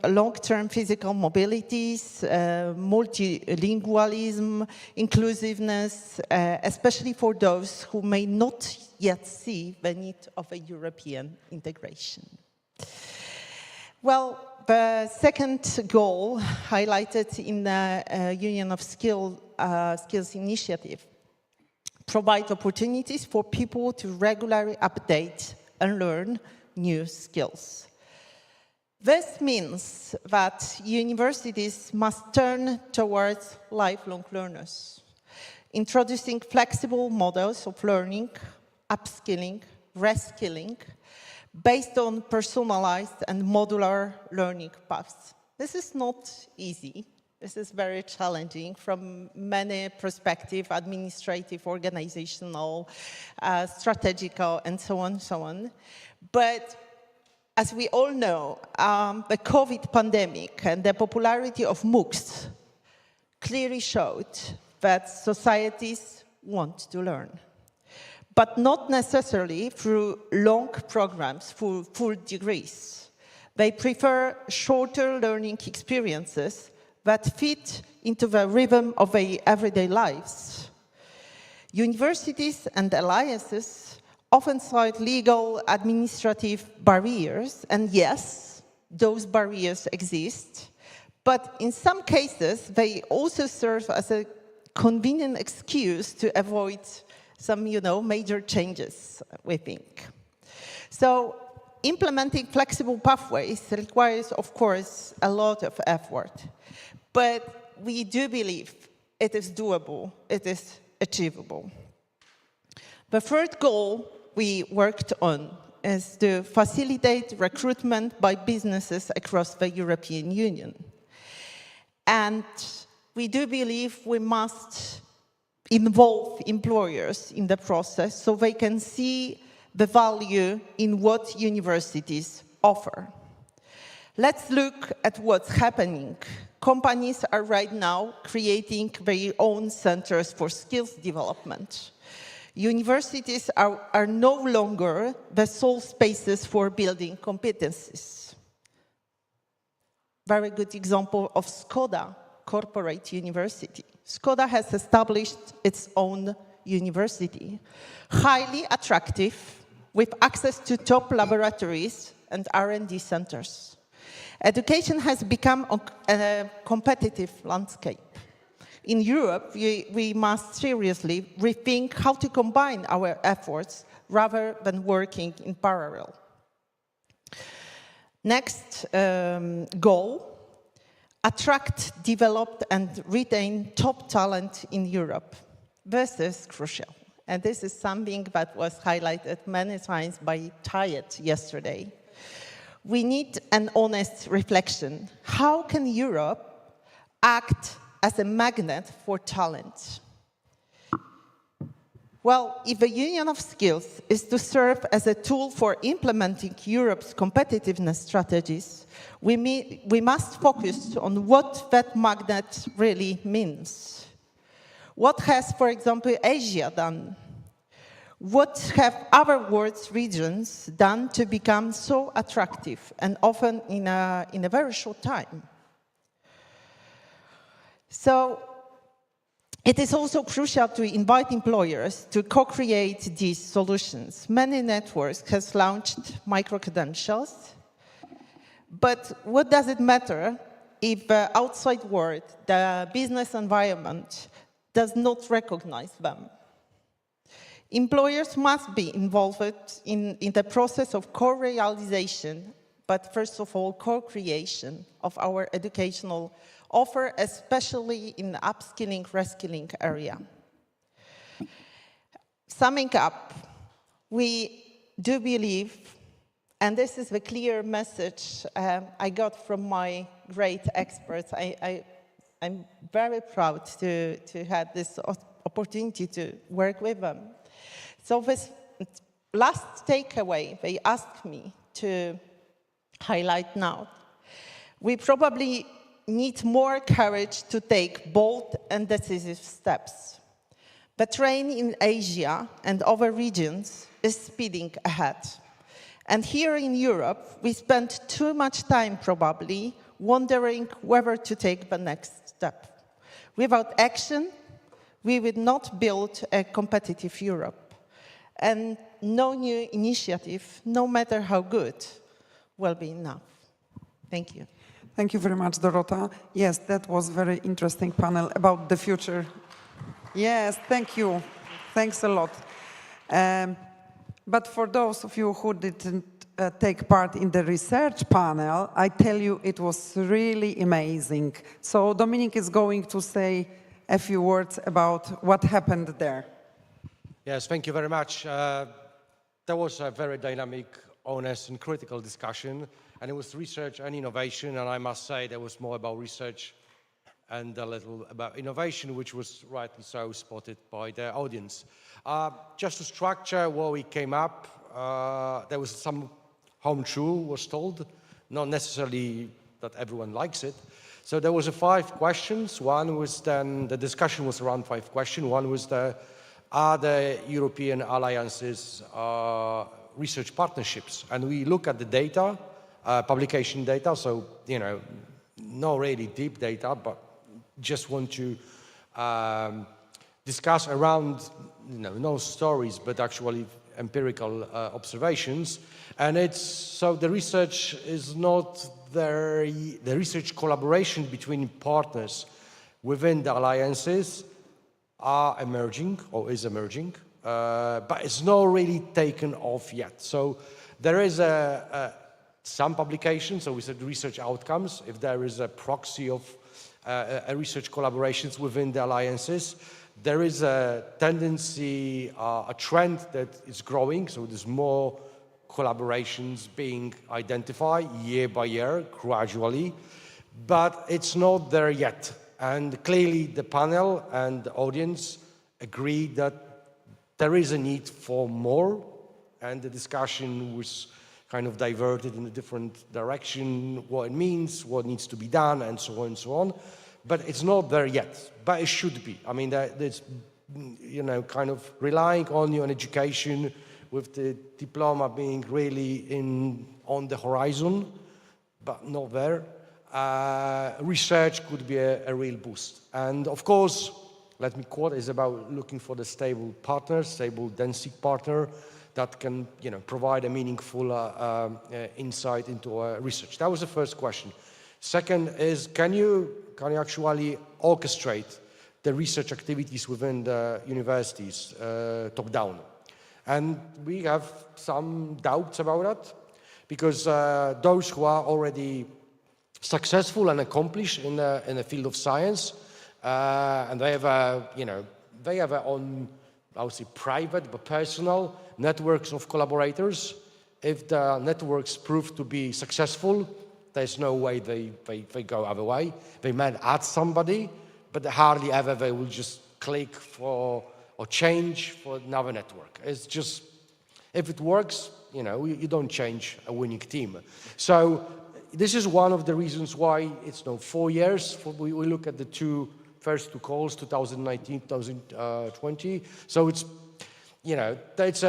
long-term physical mobilities, multilingualism, inclusiveness, especially for those who may not yet see the need of a European integration. Well, the second goal highlighted in the Union of Skills initiative provide opportunities for people to regularly update and learn new skills. This means that universities must turn towards lifelong learners, introducing flexible models of learning, upskilling, reskilling, based on personalized and modular learning paths. This is not easy. This is very challenging from many perspectives, administrative, organizational, strategical, and so on, But as we all know, the COVID pandemic and the popularity of MOOCs clearly showed that societies want to learn, but not necessarily through long programs, full degrees. They prefer shorter learning experiences that fit into the rhythm of their everyday lives. Universities and alliances often cite legal, administrative barriers, and yes, those barriers exist, but in some cases, they also serve as a convenient excuse to avoid some, major changes, we think. So, implementing flexible pathways requires, of course, a lot of effort. But we do believe it is doable, it is achievable. The third goal we worked on is to facilitate recruitment by businesses across the European Union. And we do believe we must involve employers in the process so they can see the value in what universities offer. Let's look at what's happening. Companies are right now creating their own centers for skills development. Universities are no longer the sole spaces for building competencies. Very good example of Skoda Corporate University. Skoda has established its own university, highly attractive, with access to top laboratories and R&D centers. Education has become a competitive landscape. In Europe, we must seriously rethink how to combine our efforts rather than working in parallel. Next goal, attract, develop, and retain top talent in Europe. This is crucial, and this is something that was highlighted many times by Tayet yesterday. We need an honest reflection. How can Europe act as a magnet for talent? Well, if the Union of Skills is to serve as a tool for implementing Europe's competitiveness strategies, we must focus on what that magnet really means. What has, for example, Asia done? What have other world regions done to become so attractive, and often in a very short time? So it is also crucial to invite employers to co-create these solutions. Many networks have launched micro-credentials, but what does it matter if the outside world, the business environment, does not recognize them? Employers must be involved in the process of co-realization, but first of all, co-creation of our educational offer, especially in the upskilling, reskilling area. Summing up, we do believe And this is the clear message I got from my great experts. I'm very proud to have this opportunity to work with them. So this last takeaway they asked me to highlight now. We probably need more courage to take bold and decisive steps. The train in Asia and other regions is speeding ahead. And here in Europe, we spend too much time probably wondering whether to take the next step. Without action, we will not build a competitive Europe. And no new initiative, no matter how good, will be enough. Thank you. Thank you very much, Dorota. Yes, that was a very interesting panel about the future. Yes, thank you. Thanks a lot. But for those of you who didn't take part in the research panel, I tell you it was really amazing. So Dominic is going to say a few words about what happened there. Yes, thank you very much. There was a very dynamic, honest and critical discussion, and it was research and innovation, and I must say there was more about research and a little about innovation, which was rightly so spotted by the audience. Just to structure where we came up, there was some home true was told, not necessarily that everyone likes it. So there was 5 questions. One was then, the discussion was around 5 questions. One was are the European alliances research partnerships? And we look at the data, publication data, so, you know, not really deep data, but just want to discuss around, you know, no stories, but actually empirical observations. And it's, so the research is not the research collaboration between partners within the alliances are emerging, or is emerging, but it's not really taken off yet. So there is some publications, so we said research outcomes, if there is a proxy of research collaborations within the alliances. There is a tendency, a trend that is growing, so there's more collaborations being identified year by year, gradually, but it's not there yet. And clearly the panel and the audience agree that there is a need for more, and the discussion was kind of diverted in a different direction, what it means, what needs to be done, and so on and so on. But it's not there yet, but it should be. I mean, it's, you know, kind of relying only on education with the diploma being really on the horizon, but not there. Research could be a real boost. And of course, let me quote, is about looking for the stable partner, stable density partner that can, you know, provide a meaningful insight into research. That was the first question. Second is, can you actually orchestrate the research activities within the universities top-down? And we have some doubts about that, because those who are already successful and accomplished in the field of science, and they have you know, they have their own, I would say, private but personal networks of collaborators. If the networks prove to be successful, there's no way they go other way. They might add somebody, but hardly ever they will just click for or change for another network. It's just, if it works, you know, you don't change a winning team. So this is one of the reasons why it's now 4 years. We look at the first two calls, 2019, 2020. So it's, you know, that's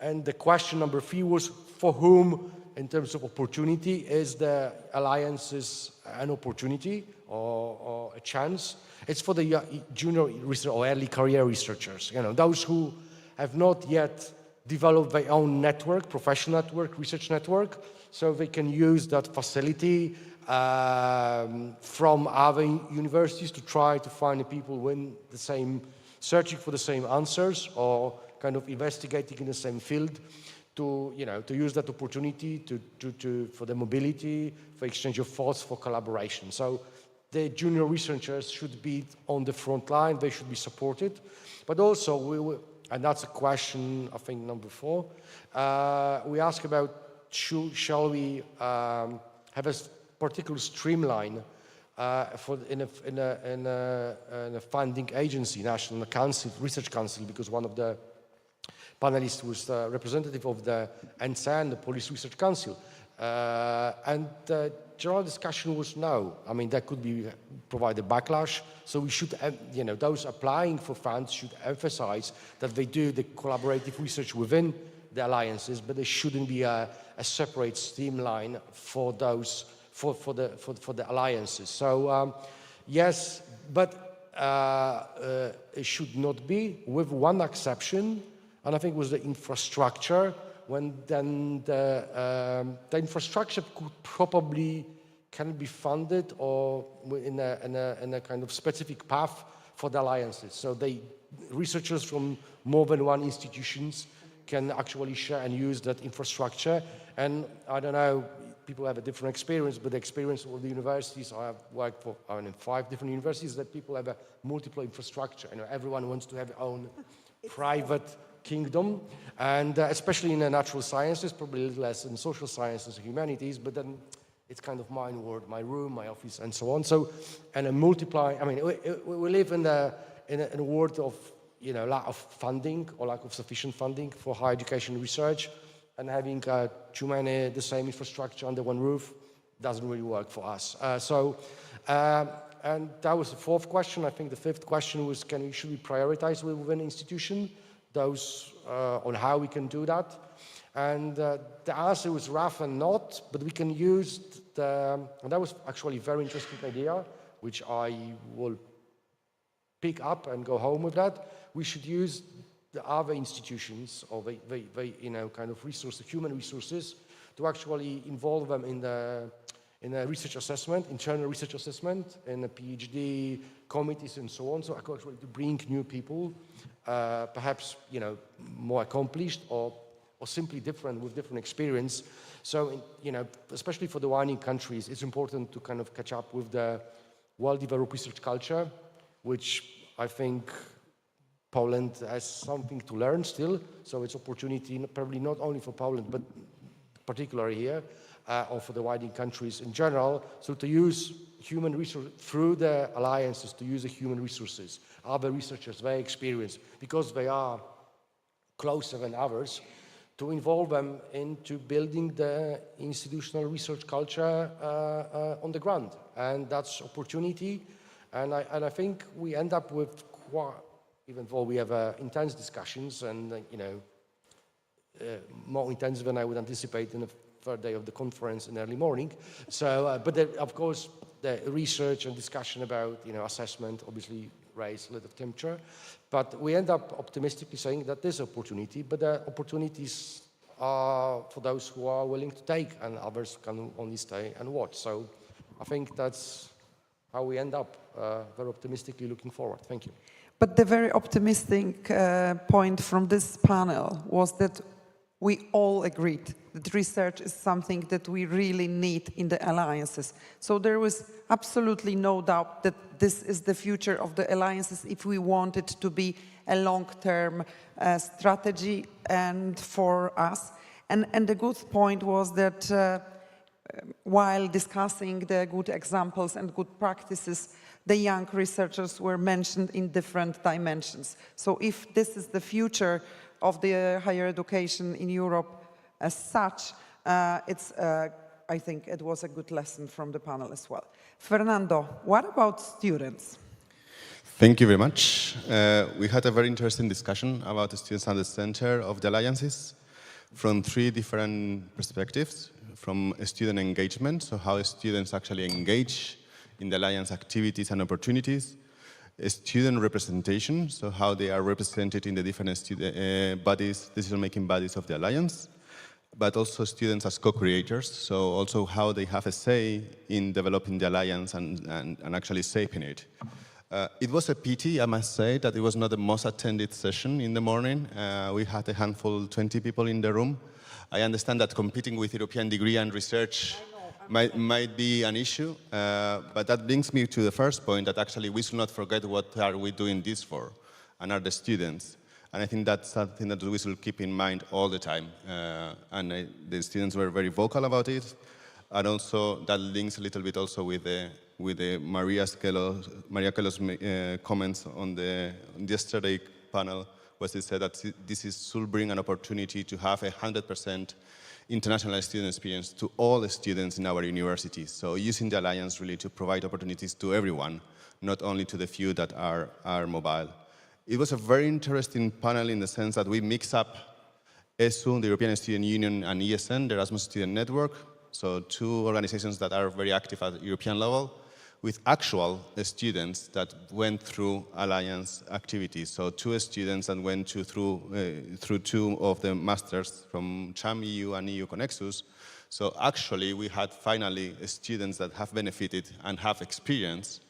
and the question number 3 was, for whom, in terms of opportunity, is the alliances an opportunity or a chance? It's for the junior research or early career researchers, you know, those who have not yet developed their own network, professional network, research network, so they can use that facility from other universities to try to find the people in the same, searching for the same answers or kind of investigating in the same field, to, you know, to use that opportunity for the mobility, for exchange of thoughts, for collaboration. So the junior researchers should be on the front line, they should be supported. But also, and that's a question, I think, number 4, we ask about shall we have a particular streamline in a funding agency, National Council, Research Council, because one of the panelists was the representative of the NCN, the Polish Research Council. And the general discussion was no. I mean, that could provide a backlash. So we should, those applying for funds should emphasize that they do the collaborative research within the alliances, but there shouldn't be a separate streamline for those for the alliances. So yes, but it should not be, with one exception, and I think it was the infrastructure. When then the infrastructure can be funded or in a kind of specific path for the alliances. So researchers from more than one institutions can actually share and use that infrastructure. And I don't know, people have a different experience, but the experience of the universities, I have worked for 5 different universities, that people have a multiple infrastructure. Everyone wants to have their own private kingdom, and especially in the natural sciences, probably a little less in social sciences and humanities, but then it's kind of my world, my room, my office, and so on. So, and a multiply, I mean, we live in a world of, lack of funding or lack of sufficient funding for higher education research, and having too many the same infrastructure under one roof doesn't really work for us. And that was the 4th question. I think the 5th question was, should we prioritize within an institution those on how we can do that? And the answer was rough and not, but we can use and that was actually a very interesting idea, which I will pick up and go home with that. We should use the other institutions or kind of human resources, to actually involve them in a research assessment, internal research assessment, in the PhD committees and so on. So actually to bring new people, perhaps more accomplished or simply different with different experience. So especially for the widening countries, it's important to kind of catch up with the well-developed research culture, which I think Poland has something to learn still. So it's opportunity probably not only for Poland, but particularly here, or for the widening countries in general. So to use human resources through the alliances, to use the human resources, other researchers, their experience, because they are closer than others, to involve them into building the institutional research culture on the ground. And that's opportunity. And I think we end up with even though we have intense discussions and, more intense than I would anticipate in the 3rd day of the conference in early morning. So, but of course, the research and discussion about, assessment obviously raise a lot of temperature. But we end up optimistically saying that there's opportunity, but the opportunities are for those who are willing to take, and others can only stay and watch. So I think that's how we end up, very optimistically looking forward. Thank you. But the very optimistic point from this panel was that we all agreed that research is something that we really need in the alliances. So there was absolutely no doubt that this is the future of the alliances if we want it to be a long-term strategy and for us. And the good point was that while discussing the good examples and good practices, the young researchers were mentioned in different dimensions. So if this is the future of the higher education in Europe as such, I think it was a good lesson from the panel as well. Fernando, what about students? Thank you very much. We had a very interesting discussion about the students at the center of the alliances from 3 different perspectives. From student engagement, so how students actually engage in the alliance activities and opportunities. Student representation, so how they are represented in the different bodies, decision-making bodies of the alliance. But also students as co-creators, so also how they have a say in developing the alliance and actually shaping it. It was a pity, I must say, that it was not the most attended session in the morning. We had a handful, 20 people in the room. I understand that competing with European degree and research might be an issue, but that brings me to the first point, that actually we should not forget what are we doing this for, and are the students. And I think that's something that we should keep in mind all the time. The students were very vocal about it. And also that links a little bit also with the Maria Kelo's comments on the yesterday panel, where she said that should bring an opportunity to have 100% international student experience to all the students in our universities. So using the Alliance really to provide opportunities to everyone, not only to the few that are mobile. It was a very interesting panel in the sense that we mix up ESU, the European Student Union, and ESN, the Erasmus Student Network, so two organizations that are very active at the European level, with actual students that went through Alliance activities. So two students that went through two of the masters from CHAM EU and EU Connexus. So actually we had finally students that have benefited and have experience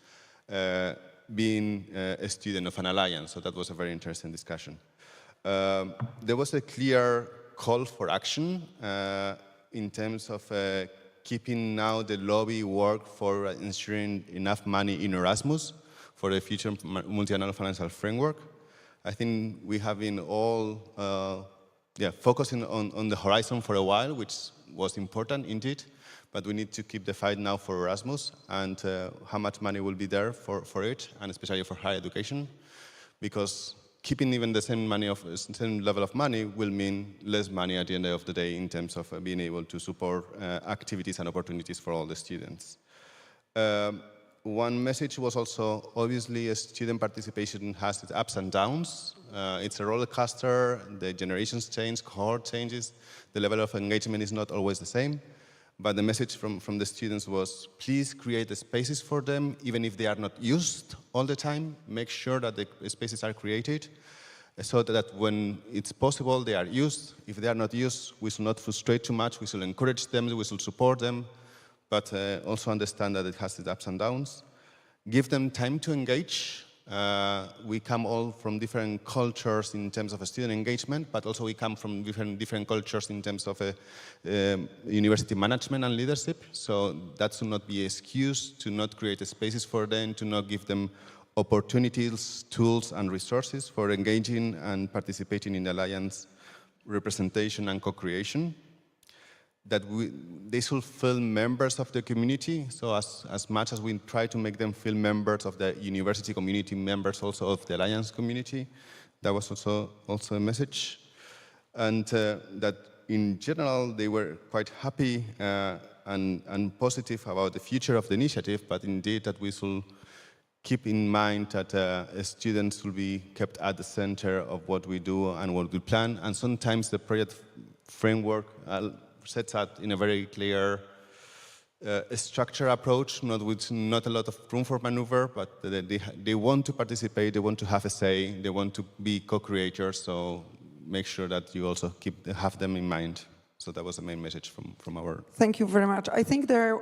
being a student of an Alliance. So that was a very interesting discussion. There was a clear call for action in terms of keeping now the lobby work for ensuring enough money in Erasmus for the future multi-annual financial framework. I think we have been all focusing on the horizon for a while, which was important indeed, but we need to keep the fight now for Erasmus and how much money will be there for it, and especially for higher education, because keeping even the same level of money will mean less money at the end of the day in terms of being able to support activities and opportunities for all the students. One message was also, obviously, student participation has its ups and downs. It's a roller coaster, the generations change, cohort changes, the level of engagement is not always the same. But the message from the students was, please create the spaces for them, even if they are not used all the time. Make sure that the spaces are created so that when it's possible, they are used. If they are not used, we should not frustrate too much. We should encourage them, we should support them, but also understand that it has its ups and downs. Give them time to engage. We come all from different cultures in terms of student engagement, but also we come from different cultures in terms of university management and leadership. So that should not be an excuse to not create spaces for them, to not give them opportunities, tools, and resources for engaging and participating in the Alliance representation and co-creation. That they should feel members of the community. So as much as we try to make them feel members of the university community, members also of the Alliance community, that was also a message. And that in general, they were quite happy and positive about the future of the initiative, but indeed that we should keep in mind that students will be kept at the center of what we do and what we plan. And sometimes the project framework sets out in a very clear structure approach, with not a lot of room for maneuver, but they want to participate, they want to have a say, they want to be co-creators, so make sure that you also have them in mind. So that was the main message from our... Thank you very much. I think there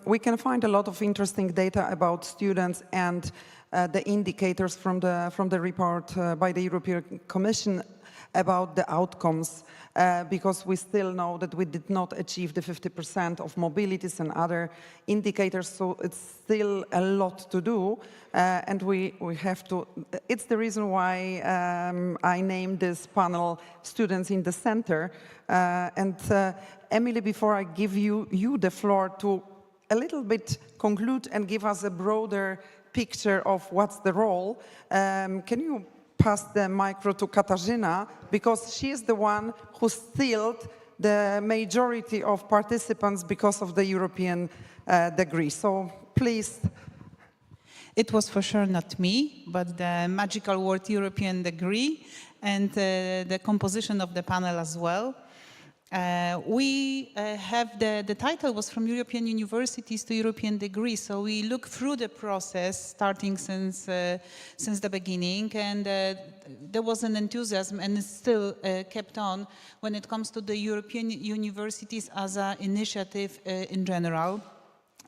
we can find a lot of interesting data about students and the indicators from the report by the European Commission about the outcomes, because we still know that we did not achieve the 50% of mobilities and other indicators, so it's still a lot to do, and we have to, it's the reason why I named this panel Students in the Center, and Emily, before I give you the floor to a little bit conclude and give us a broader picture of what's the role, can you pass the micro to Katarzyna, because she is the one who stilled the majority of participants because of the European degree. So please. It was for sure not me, but the magical word European degree and the composition of the panel as well. We have the title was from European universities to European degree, so we look through the process starting since the beginning, and there was an enthusiasm, and it's still kept on when it comes to the European universities as an initiative in general.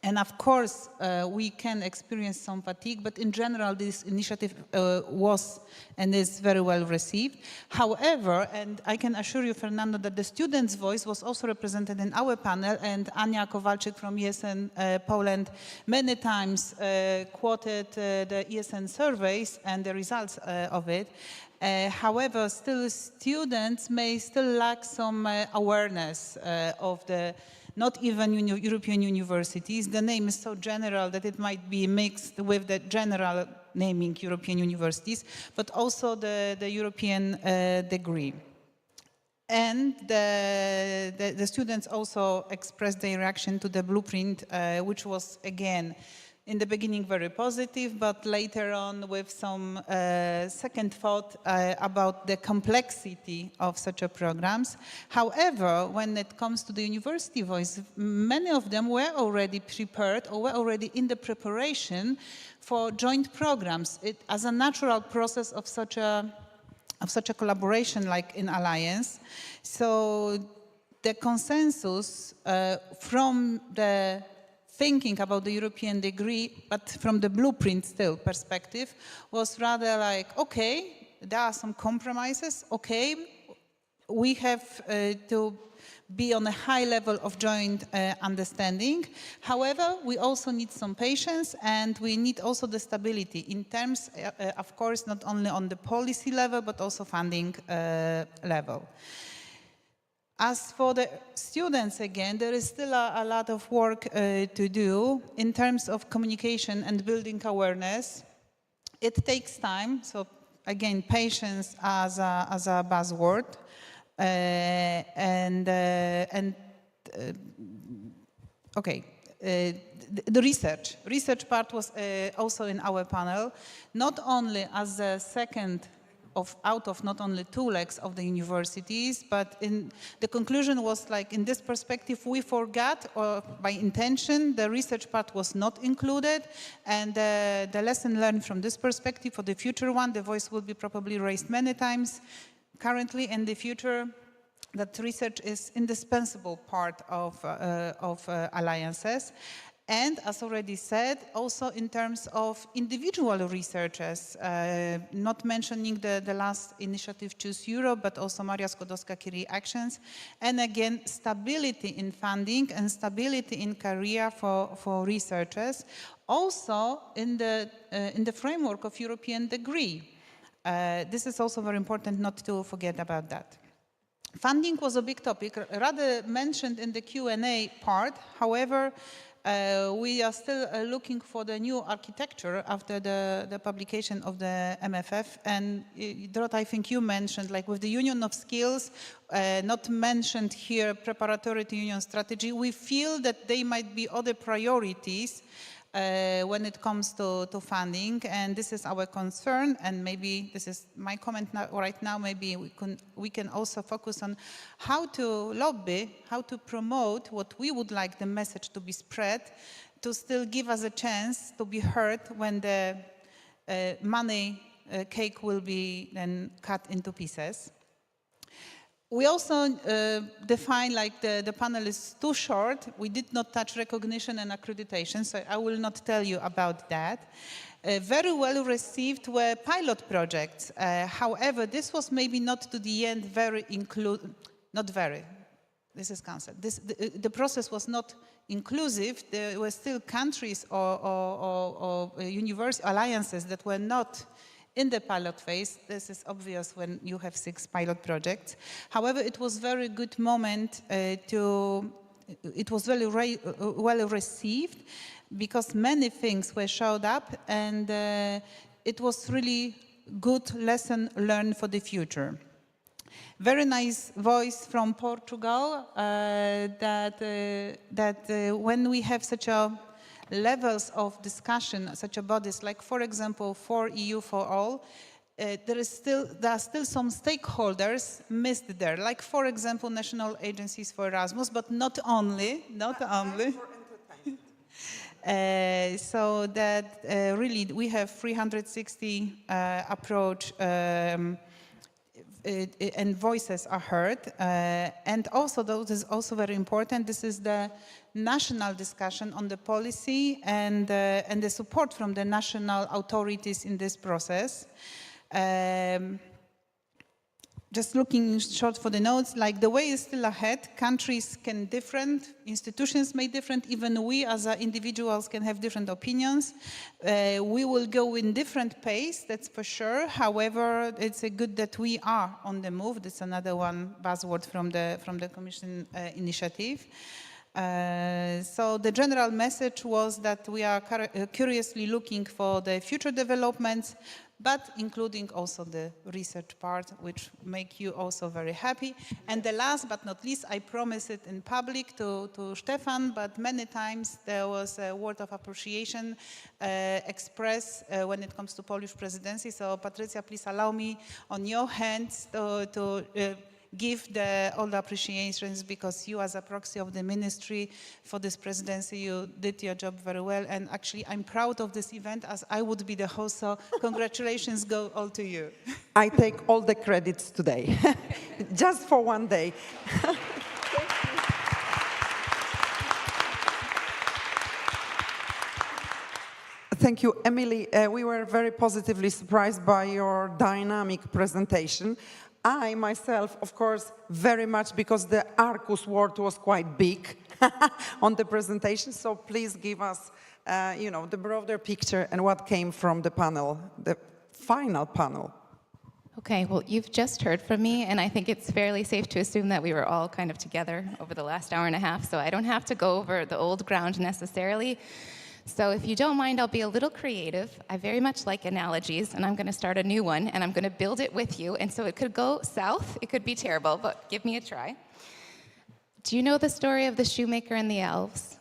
And of course, we can experience some fatigue, but in general, this initiative was and is very well received. However, and I can assure you, Fernando, that the students' voice was also represented in our panel, and Ania Kowalczyk from ESN Poland many times quoted the ESN surveys and the results of it. However, still students may still lack some awareness of the not even European universities. The name is so general that it might be mixed with the general naming European universities, but also the European degree. And the students also expressed their reaction to the blueprint, which was, again, in the beginning very positive, but later on with some second thought about the complexity of such a programs. However, when it comes to the university voice, many of them were already prepared or were already in the preparation for joint programs. It, as a natural process of such a collaboration like in Alliance. So the consensus from the thinking about the European degree, but from the blueprint still perspective, was rather like, okay, there are some compromises, okay, we have to be on a high level of joint understanding. However, we also need some patience, and we need also the stability in terms, of course, not only on the policy level, but also funding level. As for the students, again, there is still a lot of work to do in terms of communication and building awareness. It takes time, so again, patience as a buzzword. Okay, the research part was also in our panel, not only as the second out of not only two legs of the universities, but in the conclusion was like, in this perspective, we forgot, or by intention, the research part was not included, and the lesson learned from this perspective for the future one, the voice will be probably raised many times currently in the future, that research is indispensable part of alliances. And as already said, also in terms of individual researchers, not mentioning the last initiative, Choose Europe, but also Maria Skłodowska-Curie actions. And again, stability in funding and stability in career for researchers. Also in the framework of European degree. This is also very important not to forget about that. Funding was a big topic, rather mentioned in the Q&A part. However, we are still looking for the new architecture after the publication of the MFF. And Dorota, I think you mentioned, like with the Union of Skills, not mentioned here, preparatory to Union strategy, we feel that they might be other priorities when it comes to funding, and this is our concern, and maybe this is my comment right now, maybe we can also focus on how to lobby, how to promote what we would like the message to be spread, to still give us a chance to be heard when the money cake will be then cut into pieces. We also define, like the panel is too short. We did not touch recognition and accreditation, so I will not tell you about that. Very well received were pilot projects. However, this was maybe not to the end very this is cancelled. The process was not inclusive. There were still countries or university alliances that were not in the pilot phase. This is obvious when you have 6 pilot projects. However, it was very good moment it was very well received because many things were showed up, and it was really good lesson learned for the future. Very nice voice from Portugal that when we have such a levels of discussion, such a bodies, like for example, for EU for All, there are still some stakeholders missed there, like for example, national agencies for Erasmus, but not only. So that really we have 360 approach and voices are heard. And also, this is also very important, this is the national discussion on the policy and the support from the national authorities in this process. Just looking in short for the notes, like the way is still ahead, countries can different, institutions may different, even we as individuals can have different opinions. We will go in different pace, that's for sure. However, it's good that we are on the move. That's another one buzzword from the Commission initiative. So the general message was that we are curiously looking for the future developments, but including also the research part, which make you also very happy. And the last but not least, I promised it in public to Stefan, but many times there was a word of appreciation expressed when it comes to Polish presidency. So Patrycja, please allow me on your hands to give all the appreciations, because you as a proxy of the ministry for this presidency, you did your job very well. And actually, I'm proud of this event as I would be the host, so congratulations go all to you. I take all the credits today, just for one day. Thank you, Emily. We were very positively surprised by your dynamic presentation. I myself, of course, very much, because the Arcus word was quite big on the presentation. So please give us, the broader picture and what came from the panel, the final panel. Okay, well, you've just heard from me, and I think it's fairly safe to assume that we were all kind of together over the last hour and a half, so I don't have to go over the old ground necessarily. So if you don't mind, I'll be a little creative. I very much like analogies, and I'm going to start a new one, and I'm going to build it with you. And so it could go south, it could be terrible, but give me a try. Do you know the story of the shoemaker and the elves?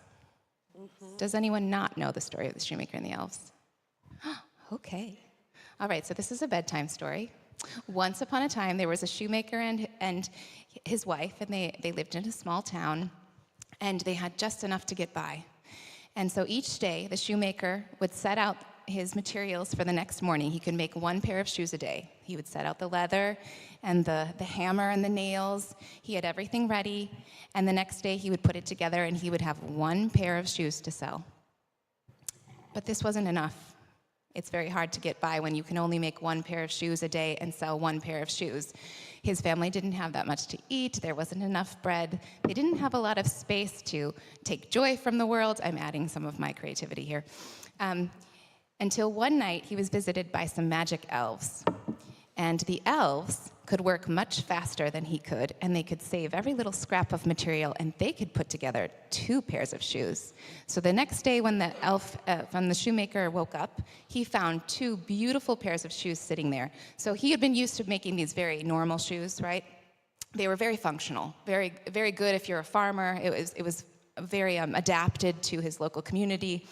Does anyone not know the story of the shoemaker and the elves? Okay. All right, so this is a bedtime story. Once upon a time, there was a shoemaker and his wife, and they lived in a small town, and they had just enough to get by. And so each day, the shoemaker would set out his materials for the next morning. He could make one pair of shoes a day. He would set out the leather and the hammer and the nails. He had everything ready. And the next day, he would put it together, and he would have one pair of shoes to sell. But this wasn't enough. It's very hard to get by when you can only make one pair of shoes a day and sell one pair of shoes. His family didn't have that much to eat. There wasn't enough bread. They didn't have a lot of space to take joy from the world. I'm adding some of my creativity here. Until one night, he was visited by some magic elves. And the elves could work much faster than he could, and they could save every little scrap of material, and they could put together 2 pairs of shoes. So the next day when the elf from the shoemaker woke up, he found 2 beautiful pairs of shoes sitting there. So he had been used to making these very normal shoes, right? They were very functional, very, very good if you're a farmer. It was very adapted to his local community.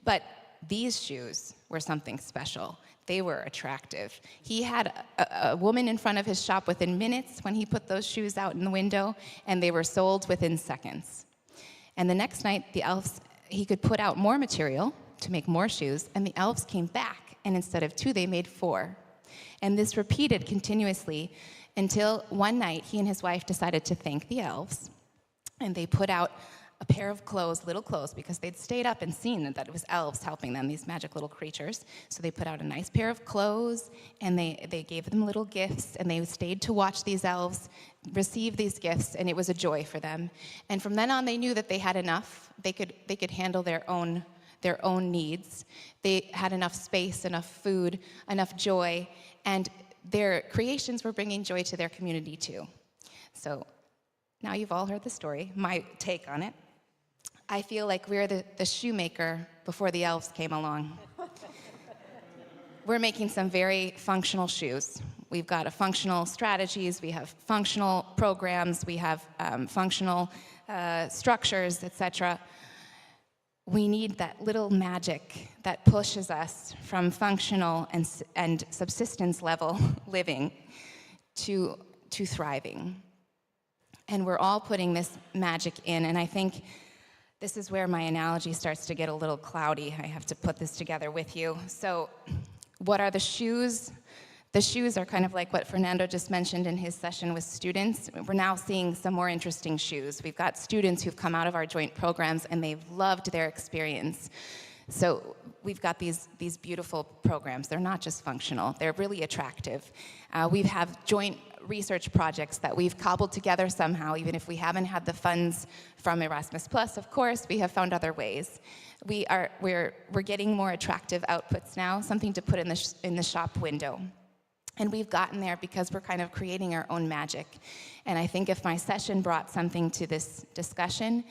But these shoes were something special. They were attractive. He had a woman in front of his shop within minutes when he put those shoes out in the window, and they were sold within seconds. And the next night, the elves, he could put out more material to make more shoes, and the elves came back, and instead of 2, they made 4. And this repeated continuously until one night, he and his wife decided to thank the elves, and they put out a pair of clothes, little clothes, because they'd stayed up and seen that it was elves helping them, these magic little creatures. So they put out a nice pair of clothes, and they gave them little gifts, and they stayed to watch these elves receive these gifts, and it was a joy for them. And from then on, they knew that they had enough. They could handle their own needs. They had enough space, enough food, enough joy, and their creations were bringing joy to their community too. So now you've all heard the story, my take on it. I feel like we're the shoemaker before the elves came along. We're making some very functional shoes. We've got functional strategies, we have functional programs, we have functional structures, etc. We need that little magic that pushes us from functional and subsistence level living to thriving. And we're all putting this magic in, and I think this is where my analogy starts to get a little cloudy. I have to put this together with you. So what are the shoes The shoes are kind of like what Fernando just mentioned in his session with students. We're now seeing some more interesting shoes. We've got students who've come out of our joint programs and they've loved their experience. So we've got these beautiful programs. They're not just functional, they're really attractive. We have joint research projects that we've cobbled together somehow, even if we haven't had the funds from Erasmus+, of course, we have found other ways. We're getting more attractive outputs now, something to put in the shop window. And we've gotten there because we're kind of creating our own magic. And I think if my session brought something to this discussion,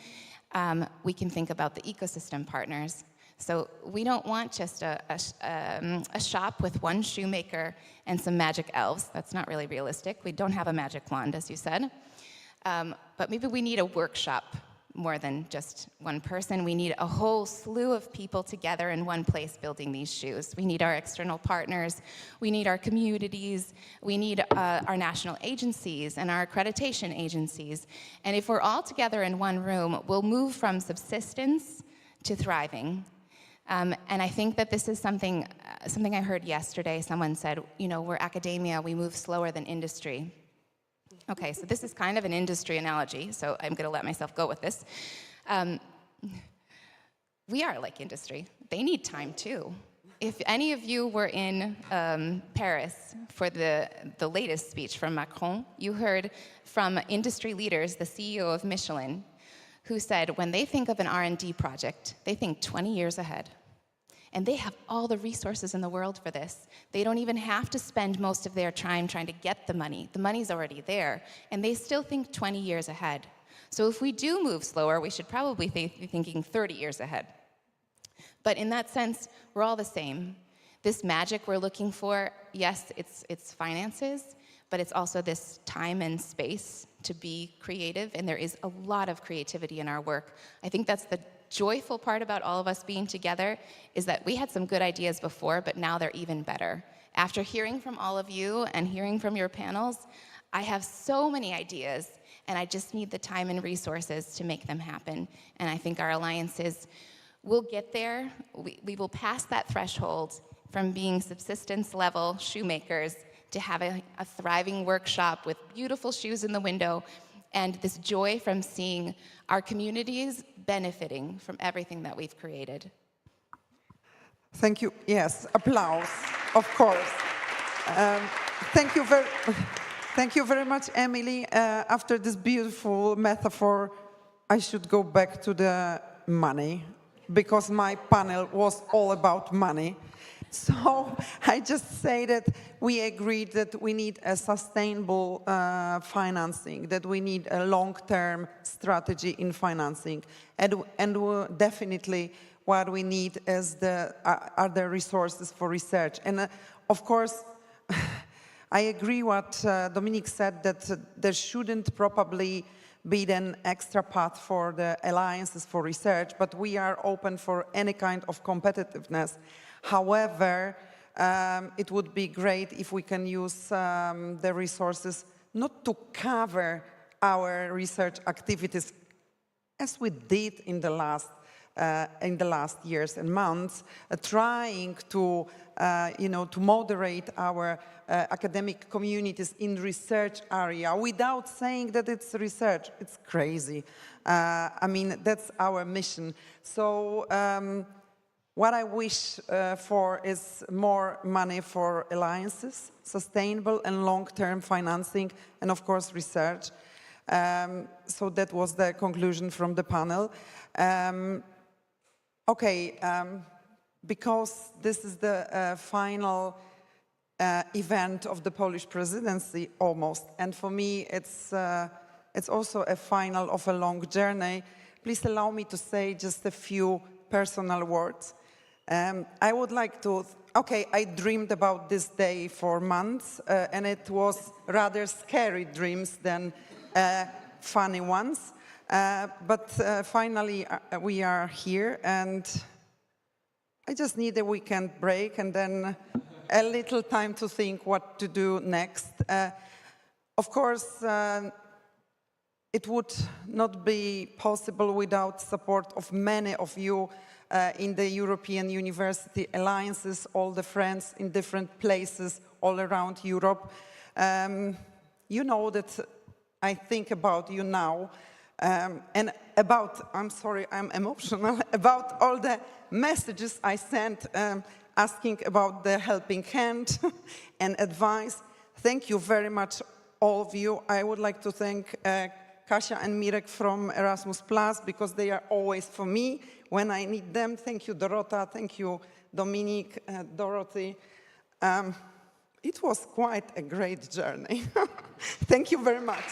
we can think about the ecosystem partners. So we don't want just a shop with one shoemaker and some magic elves. That's not really realistic. We don't have a magic wand, as you said. But maybe we need a workshop more than just one person. We need a whole slew of people together in one place building these shoes. We need our external partners. We need our communities. We need our national agencies and our accreditation agencies. And if we're all together in one room, we'll move from subsistence to thriving. And I think that this is something I heard yesterday. Someone said, you know, we're academia, we move slower than industry. Okay, so this is kind of an industry analogy, so I'm going to let myself go with this. We are like industry. They need time too. If any of you were in Paris for the latest speech from Macron, you heard from industry leaders, the CEO of Michelin, who said when they think of an R&D project, they think 20 years ahead. And they have all the resources in the world for this. They don't even have to spend most of their time trying to get the money. The money's already there, and they still think 20 years ahead. So if we do move slower, we should probably be thinking 30 years ahead. But in that sense, we're all the same. This magic we're looking for, yes, it's finances, but it's also this time and space to be creative, and there is a lot of creativity in our work. I think that's the joyful part about all of us being together, is that we had some good ideas before, but now they're even better. After hearing from all of you and hearing from your panels, I have so many ideas, and I just need the time and resources to make them happen. And I think our alliances will get there. We will pass that threshold from being subsistence level shoemakers to having a thriving workshop with beautiful shoes in the window, and this joy from seeing our communities benefiting from everything that we've created. Thank you. Yes, applause, of course. Thank you very much, Emily. After this beautiful metaphor, I should go back to the money, because my panel was all about money. So I just say that we agreed that we need a sustainable financing, that we need a long-term strategy in financing, and definitely what we need is are the resources for research. And of course, I agree what Dominique said, that there shouldn't probably be an extra path for the alliances for research, but we are open for any kind of competitiveness. However, it would be great if we can use the resources not to cover our research activities, as we did in the last years and months, trying to to moderate our academic communities in research area without saying that it's research. It's crazy. I mean, that's our mission. So. What I wish for is more money for alliances, sustainable and long-term financing, and of course research. So that was the conclusion from the panel. Because this is the final event of the Polish presidency almost, and for me it's also a final of a long journey, please allow me to say just a few personal words. I would like to, I dreamed about this day for months, and it was rather scary dreams than funny ones. But finally, we are here, and I just need a weekend break and then a little time to think what to do next. Of course, it would not be possible without support of many of you in the European University Alliances, all the friends in different places all around Europe. You know that I think about you now, and about, I'm sorry, I'm emotional, about all the messages I sent asking about the helping hand and advice. Thank you very much, all of you. I would like to thank Kasia and Mirek from Erasmus+, because they are always for me when I need them. Thank you, Dorota. Thank you, Dominique, Dorothy. It was quite a great journey. Thank you very much.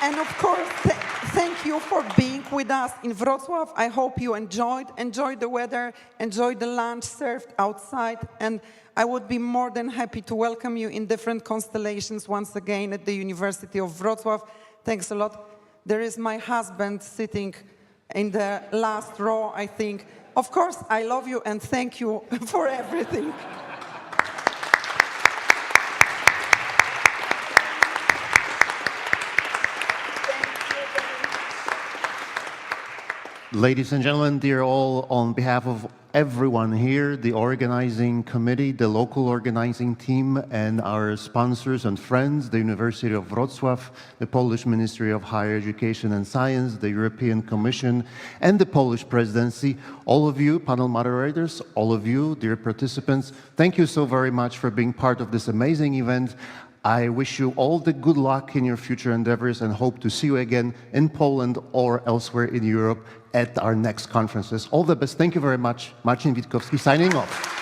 And of course, thank you for being with us in Wrocław. I hope you enjoyed the weather, enjoyed the lunch served outside, and I would be more than happy to welcome you in different constellations once again at the University of Wrocław. Thanks a lot. There is my husband sitting in the last row, I think. Of course, I love you and thank you for everything. Ladies and gentlemen, dear all, on behalf of everyone here, the organizing committee, the local organizing team, and our sponsors and friends, the University of Wrocław, the Polish Ministry of Higher Education and Science, the European Commission, and the Polish Presidency, all of you, panel moderators, all of you, dear participants, thank you so very much for being part of this amazing event. I wish you all the good luck in your future endeavors and hope to see you again in Poland or elsewhere in Europe at our next conferences. All the best. Thank you very much. Marcin Witkowski signing off.